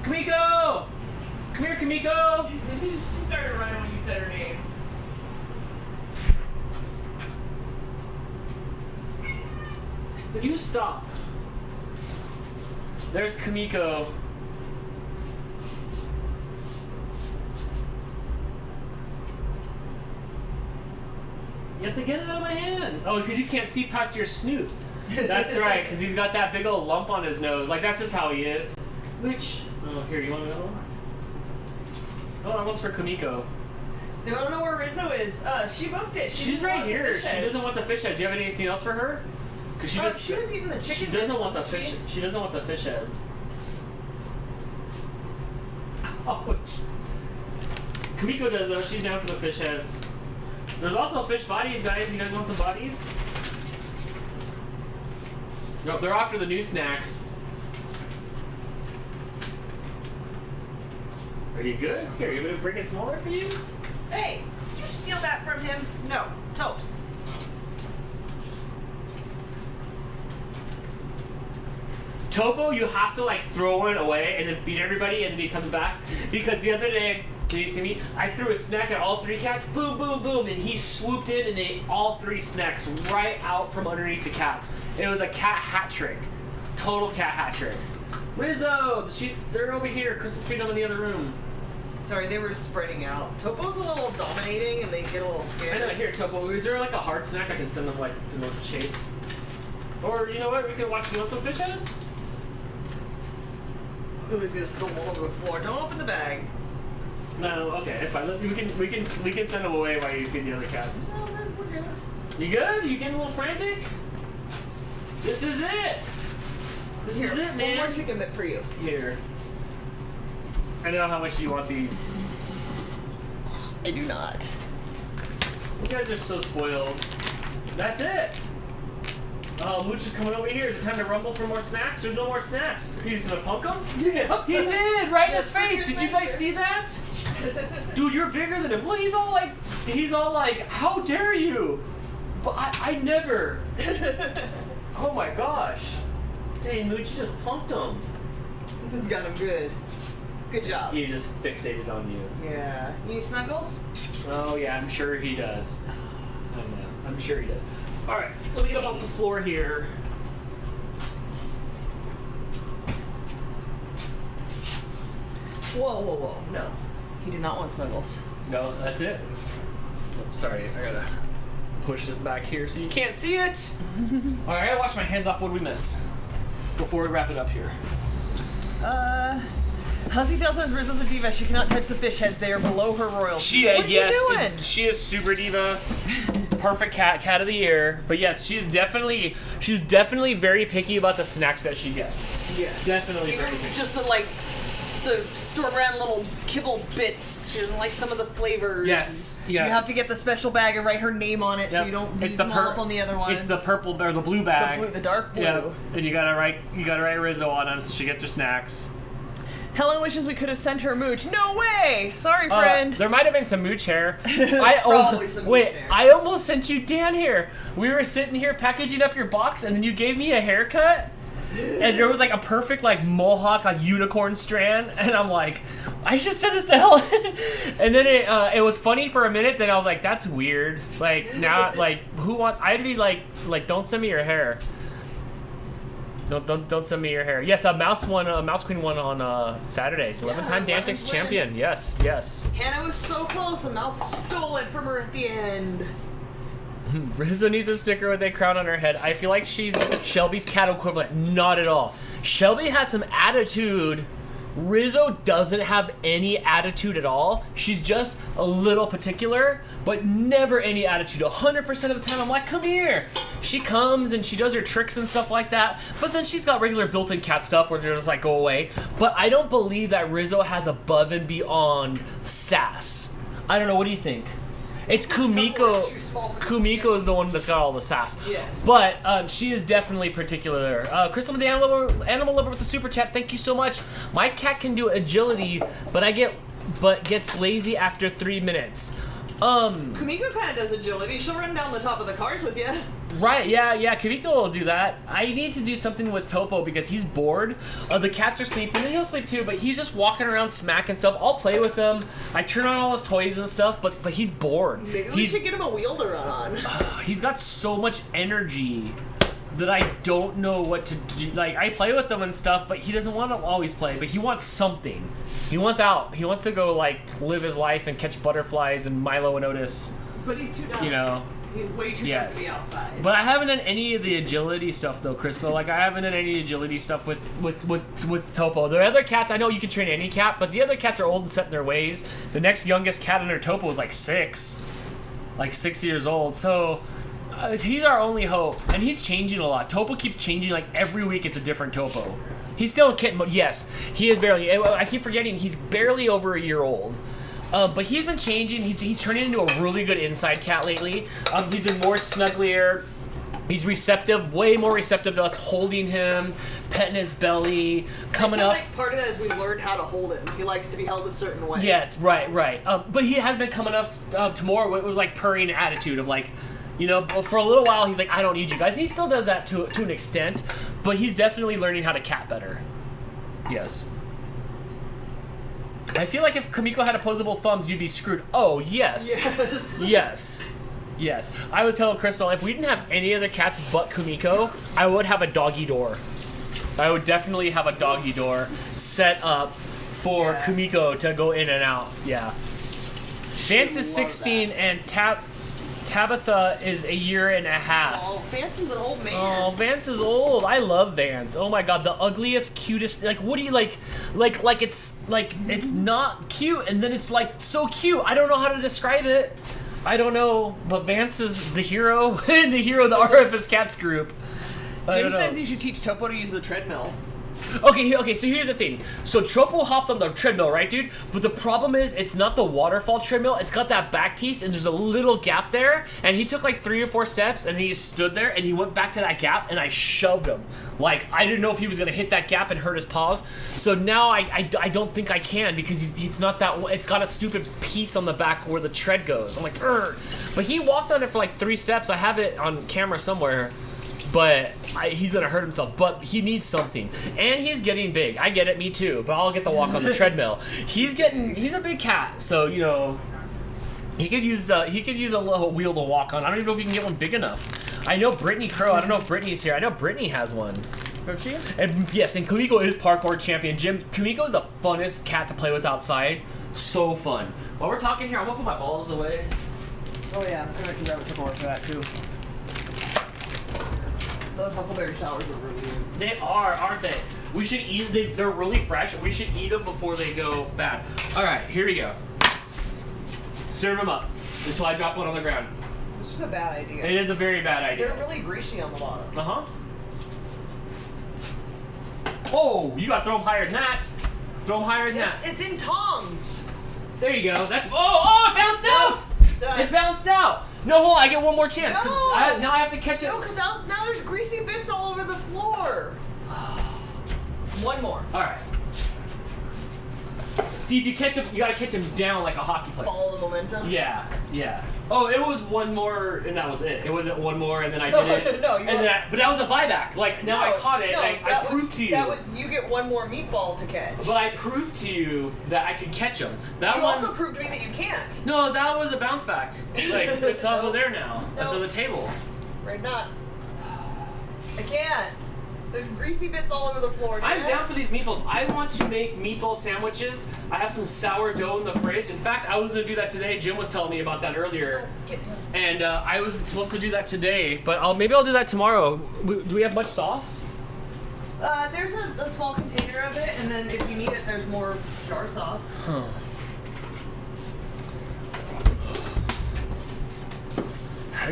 Kamiko! Come here, Kamiko! She started running when you said her name. You stop. There's Kamiko. You have to get it out of my hand. Oh, because you can't see past your snoot. That's right, because he's got that big old lump on his nose. Like, that's just how he is. Which, oh, here, you want another one? Oh, that one's for Kamiko. They don't know where Rizzo is. She bumped it. She's right here. She doesn't want the fish heads. Do you have anything else for her? Because she just. She was eating the chicken. She doesn't bits, want the wasn't fish. She doesn't want the fish heads. Ouch. Kamiko does though. She's down for the fish heads. There's also fish bodies, guys. You guys want some bodies? Nope, they're after the new snacks. Are you good? Here, you want to bring it smaller for you? Hey, did you steal that from him? No. Topes. Topo, you have to like throw one away and then feed everybody and then he comes back. Because the other day, can you see me? I threw a snack at all three cats, boom, boom, boom, and he swooped in and ate all three snacks right out from underneath the cats. It was a cat hat trick. Total cat hat trick. Rizzo, they're over here. Crystal's feeding them in the other room. Sorry, they were spreading out. Topo's a little dominating and they get a little I scared. know, here, Topo, is there like a hard snack I can send them like to go chase? Or, you know what, we can watch, you want some fish heads? Ooh, he's gonna spill all over the floor. Don't open the bag. No, okay, it's fine. We can send them away while you feed the other cats. No, then we're good. You good? You getting a little frantic? This is it! This is it, man. One more chicken bit for you. Here. I know how much you want these. I do not. You guys are so spoiled. That's it! Oh, Mooch is coming over here. Is it time to rumble for more snacks? There's no more snacks. He's gonna punk him? Yeah. He did! Right in his Just for face! your Did you guys see that? Dude, you're bigger than him. Well, he's all like, how dare you? But I never. Oh my gosh. Dang, Mooch, you just punked him. Got him good. Good job. He just fixated on you. Yeah. You need snuggles? Oh yeah, I'm sure he does. I don't know. I'm sure he does. All right, let me get up off the floor here. Whoa, whoa, whoa. No. He did not want snuggles. No, that's it. Oops, sorry, I gotta push this back here so you can't see it. All right, I gotta wash my hands off. What did we miss before we wrap it up here? Husky Tail says Rizzo's a diva. She cannot touch the fish heads. They are below her royalty. What are you doing? She is super diva. Perfect cat of the year. But yes, she's definitely very picky about the snacks that she gets. Yes. Definitely Even very picky. just the store brand little kibble bits. She doesn't like some of the flavors. Yes. You have to get the special bag and write her name on it so you don't use them all up on the other ones. It's the purple or the blue bag. The dark blue. Yeah. And you gotta write Rizzo on them so she gets her snacks. Helen wishes we could have sent her mooch. No way! Sorry, friend. There might have been some mooch hair. Probably some mooch hair. I almost sent you Dan hair. We were sitting here packaging up your box, and then you gave me a haircut, and there was like a perfect like mohawk, like unicorn strand, and I'm like, I should send this to Helen. And then it was funny for a minute. Then I was like, that's weird. Like now, like who wants? I'd be like don't send me your hair. Don't send me your hair. Yes, Mouse Queen won on Saturday. 11-time Dantix champion. Yes. Hannah was so close. A mouse stole it from her at the end. Rizzo needs a sticker with a crown on her head. I feel like she's Shelby's cat equivalent. Not at all. Shelby has some attitude. Rizzo doesn't have any attitude at all. She's just a little particular, but never any attitude. 100% of the time, I'm like, come here. She comes and she does her tricks and stuff like that, but then she's got regular built-in cat stuff where they're just like, go away. But I don't believe that Rizzo has above and beyond sass. I don't know, what do you think? It's Kumiko. Kumiko is the one that's got all the sass. Yes. But she is definitely particular. Crystal the Animal Lover with the super chat. Thank you so much. My cat can do agility, but gets lazy after 3 minutes. Kumiko kind of does agility. She'll run down the top of the cars with you. Right, yeah, Kumiko will do that. I need to do something with Topo because he's bored. The cats are sleeping, and he'll sleep too, but he's just walking around smacking stuff. I'll play with him. I turn on all his toys and stuff, but he's bored. Maybe we should get him a wheel to run on. He's got so much energy that I don't know what to do. Like, I play with him and stuff, but he doesn't want to always play, but he wants something. He wants out. He wants to go, like, live his life and catch butterflies and Milo and Otis. But he's too dumb. You know. He's way too dumb to be outside. But I haven't done any of the agility stuff, though, Crystal. Like, I haven't done any agility stuff with Topo. The other cats, I know you can train any cat, but the other cats are old and set in their ways. The next youngest cat under Topo is, like, 6. Like, 6 years old. So, he's our only hope. And he's changing a lot. Topo keeps changing, like, every week it's a different Topo. He's still a kitten, but yes, he is barely. I keep forgetting he's barely over a year old. But he's been changing. He's turning into a really good inside cat lately. He's been more snugglier. He's receptive, way more receptive to us holding him, petting his belly, coming up. Like part of that is we learned how to hold him. He likes to be held a certain way. Yes, right. But he has been coming up to more with like purring attitude of like, you know, for a little while he's like, I don't need you guys. And he still does that to an extent, but he's definitely learning how to cat better. Yes. I feel like if Kumiko had opposable thumbs, you'd be screwed. Oh, yes. Yes. I was telling Crystal, if we didn't have any other cats but Kumiko, I would have a doggy door. I would definitely have a doggy door set up for Kumiko to go in and out. Yeah. Vance is 16 and Tabitha is a year and a half. Oh, Vance is an old man. Oh, Vance is old. I love Vance. Oh my god, the ugliest, cutest. Like, what do you like it's not cute, and then it's like so cute. I don't know how to describe it. I don't know, but Vance is the hero, and the hero of the RFS Cats group. Jim says you should teach Topo to use the treadmill. Okay, so here's the thing. So Tropo hopped on the treadmill, right, dude? But the problem is, it's not the waterfall treadmill. It's got that back piece, and there's a little gap there. And he took like 3 or 4 steps, and he just stood there, and he went back to that gap, and I shoved him. Like, I didn't know if he was gonna hit that gap and hurt his paws. So now I don't think I can, because it's not that. It's got a stupid piece on the back where the tread goes. I'm like, Urgh. But he walked on it for like 3 steps. I have it on camera somewhere. But he's gonna hurt himself. But he needs something, and he's getting big. I get it, me too. But I'll get to walk on the treadmill. He's a big cat, so you know, he could use a little wheel to walk on. I don't even know if you can get one big enough. I know Brittany Crow. I don't know if Brittany's here. I know Brittany has one. Does she? And yes, and Kumiko is parkour champion. Kumiko is the funnest cat to play with outside. So fun. While we're talking here, I'm gonna put my balls away. Oh yeah, I might grab a Tupperware for that too. Those huckleberry sours are really good. They are, aren't they? We should eat. They're really fresh. We should eat them before they go bad. All right, here we go. Serve them up until I drop one on the ground. This is a bad idea. It is a very bad idea. They're really greasy on the bottom. Oh, you gotta throw them higher than that. Throw them higher than that. It's in tongs. There you go. That's. Oh, it bounced out. Done. It bounced out. No, hold on. I get one more chance. Cause No. now I have to catch it. No, because now there's greasy bits all over the floor. One more. All right. See, if you catch him, you gotta catch him down like a hockey player. Follow the momentum. Yeah. Oh, it was one more, and that was it. It wasn't one more, and then I did it. No, but that was a buyback. Like now I caught it. No, I proved to you. That was you get one more meatball to catch. But I proved to you that I could catch them. That You one, also proved to me that you can't. No, that was a bounce back. Like it's all No. there now. That's No. on the table. Right, not. I can't. There's greasy bits all over the floor. I'm down for these meatballs. I want to make meatball sandwiches. I have some sourdough in the fridge. In fact, I was gonna do that today. Jim was telling me about that earlier. And I was supposed to do that today, but maybe I'll do that tomorrow. Do we have much sauce? There's a small container of it, and then if you need it, there's more jar sauce. Huh.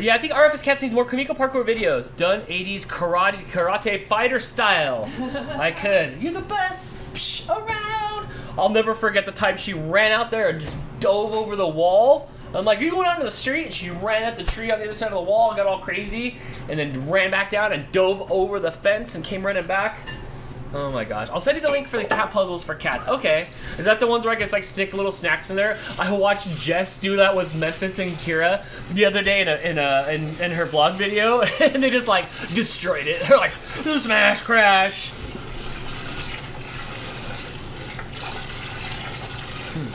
Yeah, I think RFS Cats needs more Kumiko parkour videos. Done 80s karate fighter style. I could. You're the best psh, around. I'll never forget the time she ran out there and just dove over the wall. I'm like, are you going out into the street? And she ran at the tree on the other side of the wall and got all crazy, and then ran back down and dove over the fence and came running back. Oh my gosh. I'll send you the link for the cat puzzles for cats. Okay. Is that the ones where I can like stick little snacks in there? I watched Jess do that with Memphis and Kira the other day in her vlog video, and they just like destroyed it. They're like, smash crash.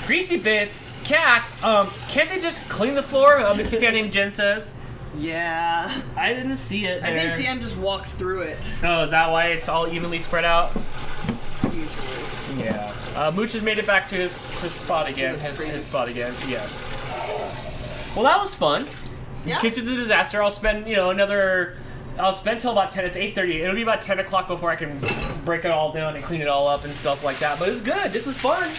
Greasy bits. Cats. Can't they just clean the floor? A Misty fan named Jen says. Yeah. I didn't see it there. I think Dan just walked through it. Oh, is that why it's all evenly spread out? Usually. Yeah. Mooch has made it back to his spot again. His spot again. Yes. Well, that was fun. Yeah. Kitchen's a disaster. I'll spend I'll spend till about 10. It's 8:30. It'll be about 10 o'clock before I can break it all down and clean it all up and stuff like that. But it's good. This was fun.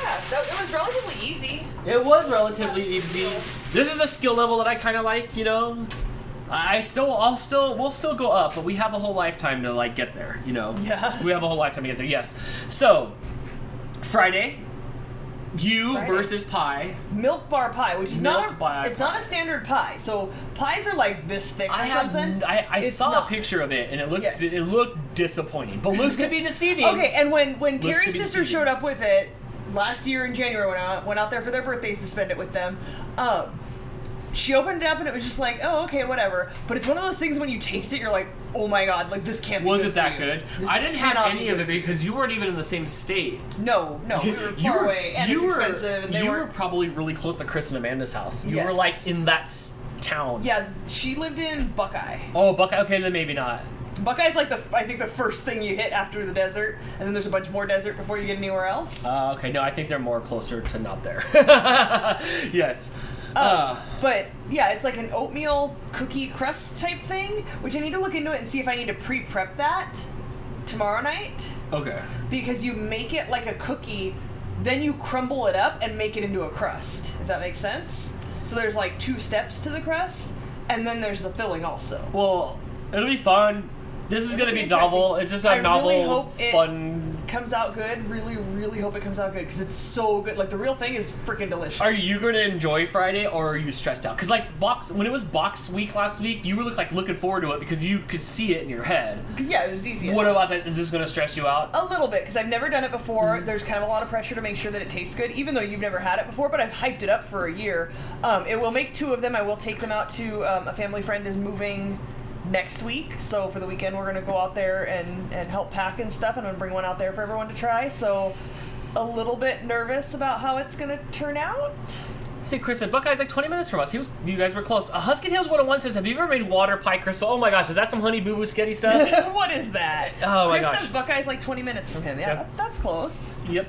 Yeah, it was relatively easy. It was relatively easy. This is a skill level that I kind of like, you know. We'll still go up, but we have a whole lifetime to like get there, you know. Yeah. We have a whole lifetime to get there. Yes. So, Friday, versus pie. Milk bar pie, which is Milk bar it's not a standard pie. So pies are like this thick or something. I It's saw not. a picture of it and it looked Yes. it looked disappointing. But looks could be deceiving. Okay, and when Looks Terry's could be sister deceiving. showed up with it last year in January when I went out there for their birthdays to spend it with them, she opened it up and it was just like, oh, okay, whatever. But it's one of those things when you taste it, you're like, oh my god, like this can't be Was good it that for you. good? This I didn't have cannot any be of good it because you weren't even in the same state. No, we were far away and it's expensive and they you were were probably really close to Chris and Amanda's house. You were Yes. like in that town. Yeah, she lived in Buckeye. Oh, Buckeye. Okay, then maybe not. Buckeye's like I think the first thing you hit after the desert, and then there's a bunch more desert before you get anywhere else. Okay, no, I think they're more closer to not there. Yes. But yeah, it's like an oatmeal cookie crust type thing, which I need to look into it and see if I need to pre-prep that tomorrow night. Okay. Because you make it like a cookie, then you crumble it up and make it into a crust, if that makes sense. So there's like 2 steps to the crust, and then there's the filling also. Well, it'll be fun. This is It'll gonna be be novel. interesting. It's just a I really novel, hope it fun. comes out good. Really, really hope it comes out good because it's so good. Like the real thing is freaking delicious. Are you going to enjoy Friday, or are you stressed out? Because like when it was box week last week, you were looking forward to it because you could see it in your head. Yeah, it was easy. What about that? Is this going to stress you out? A little bit, because I've never done it before. There's kind of a lot of pressure to make sure that it tastes good, even though you've never had it before, but I've hyped it up for a year. It will make 2 of them. I will take them out to a family friend is moving next week, so for the weekend we're going to go out there and help pack and stuff. I'm going to bring one out there for everyone to try, so a little bit nervous about how it's going to turn out. See, Chris said Buckeye's like 20 minutes from us. You guys were close. Husky Tails 101 says, have you ever made water pie, Crystal? Oh my gosh, is that some Honey Boo Boo Sketty stuff? What is that? Oh my Chris gosh. says Buckeye's like 20 minutes from him. Yeah, that's close. Yep.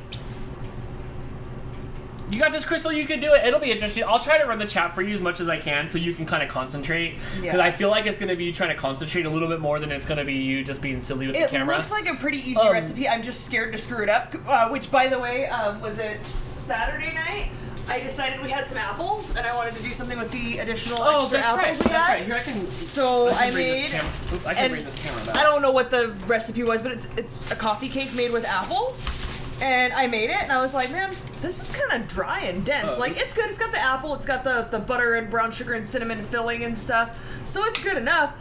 You got this, Crystal. You can do it. It'll be interesting. I'll try to run the chat for you as much as I can so you can kind of concentrate. Because I feel like it's going to be you trying to concentrate a little bit more than it's going to be you just being silly with the camera. It looks like a pretty easy recipe. I'm just scared to screw it up. Which, by the way, was it Saturday night? I decided we had some apples, and I wanted to do something with the additional extra apples we had. That's right. Here, I can made. I can bring this camera back. I don't know what the recipe was, but it's a coffee cake made with apple. And I made it, and I was like, man, this is kind of dry and dense. It's good. It's got the apple. It's got the butter and brown sugar and cinnamon filling and stuff. So it's good enough.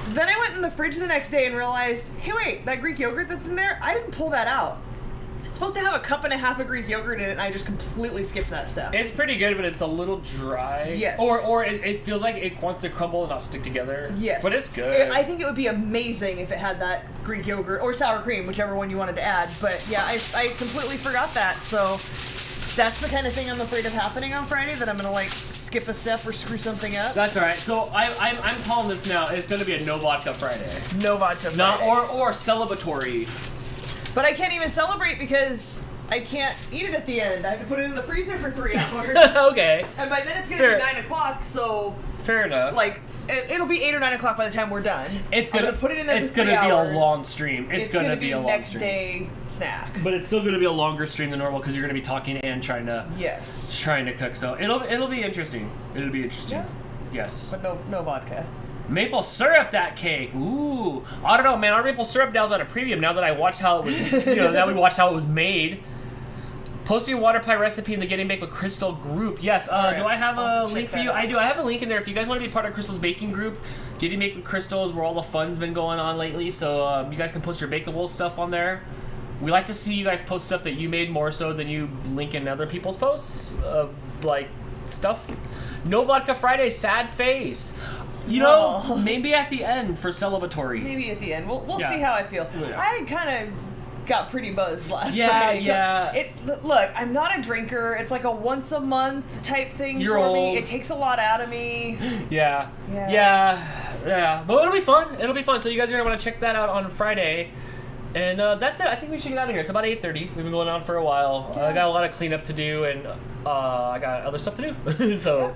Then I went in the fridge the next day and realized, hey, wait, that Greek yogurt that's in there, I didn't pull that out. It's supposed to have 1.5 cups of Greek yogurt in it, and I just completely skipped that stuff. It's pretty good, but it's a little dry. Yes. Or it feels like it wants to crumble and not stick together. Yes. But it's good. I think it would be amazing if it had that Greek yogurt or sour cream, whichever one you wanted to add. But yeah, I completely forgot that. So that's the kind of thing I'm afraid of happening on Friday, that I'm going to skip a step or screw something up. That's all right. So I'm calling this now. It's going to be a no vodka Friday. No vodka Friday. Not or celebratory. But I can't even celebrate because I can't eat it at the end. I have to put it in the freezer for 3 hours. Okay. And by then it's going to be 9 o'clock, so... Fair enough. It'll be 8 or 9 o'clock by the time we're done. I'm gonna put it in there It's for 3 gonna be hours. a long stream. It's gonna be a long next stream. day snack. But it's still gonna be a longer stream than normal because you're gonna be talking and trying to cook. So it'll be interesting. It'll be interesting. Yeah. Yes. But no vodka. Maple syrup, that cake. Ooh, I don't know, man. Our maple syrup now's at a premium now that I watched how it was. Now we watched how it was made. Posting a water pie recipe in the Getting Baked with Crystal group. Yes. Right. Do I have I'll a link for check you? that out. I do. I have a link in there if you guys want to be part of Crystal's baking group. Getting Baked with Crystal is where all the fun's been going on lately. So you guys can post your bakeable stuff on there. We like to see you guys post stuff that you made more so than you link in other people's posts of stuff. No vodka Friday. Sad face. Maybe at the end for celebratory. Maybe at the end. We'll see how I feel. Yeah. I kind of got pretty buzzed last Friday. Yeah. Look, I'm not a drinker. It's like a once a month type thing You're for old. me. It takes a lot out of me. Yeah. But it'll be fun. It'll be fun. So you guys are gonna want to check that out on Friday. And that's it. I think we should get out of here. It's about 8:30. We've been going on for a while. I got a lot of cleanup to do, and I got other stuff to do. So,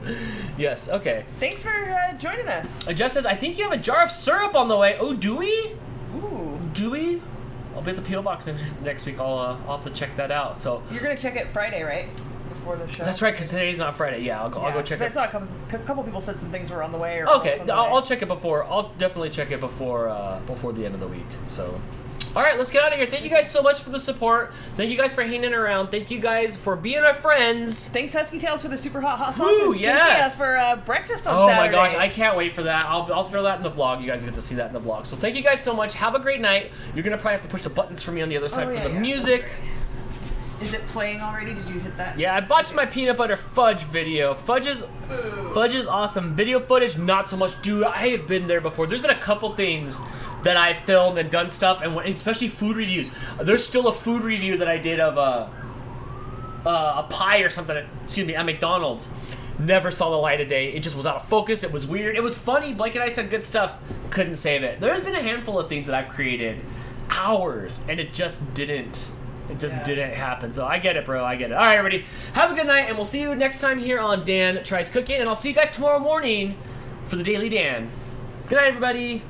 yes. Okay. Thanks for joining us. Jess says, I think you have a jar of syrup on the way. Oh, do we? Ooh. Do we? I'll be at the P.O. Box next week. I'll have to check that out. So You're going to check it Friday, right? Before the show? that's right, because today's not Friday. Yeah, I'll go check it. I saw a couple people said some things were on the way. Or Okay, almost on the way. I'll check it before. I'll definitely check it before the end of the week. So, all right, let's get out of here. Thank you guys so much for the support. Thank you guys for hanging around. Thank you guys for being our friends. Thanks, Husky Tails, for the super hot sauce. Woo, and yes. Cynthia for breakfast on Oh Saturday. my gosh, I can't wait for that. I'll throw that in the vlog. You guys get to see that in the vlog. So thank you guys so much. Have a great night. You're gonna probably have to push the buttons for me on the other side for the music. Is it playing already? Did you hit that? Yeah, I botched my peanut butter fudge video. Fudge is awesome. Video footage, not so much. Dude, I have been there before. There's been a couple things that I filmed and done stuff, and especially food reviews. There's still a food review that I did of a pie or something. At McDonald's. Never saw the light of day. It just was out of focus. It was weird. It was funny. Blake and I said good stuff. Couldn't save it. There's been a handful of things that I've created hours, and it just didn't. It just didn't happen. So I get it, bro. I get it. All right, everybody. Have a good night, and we'll see you next time here on Dan Tries Cooking. And I'll see you guys tomorrow morning for the Daily Dan. Good night, everybody.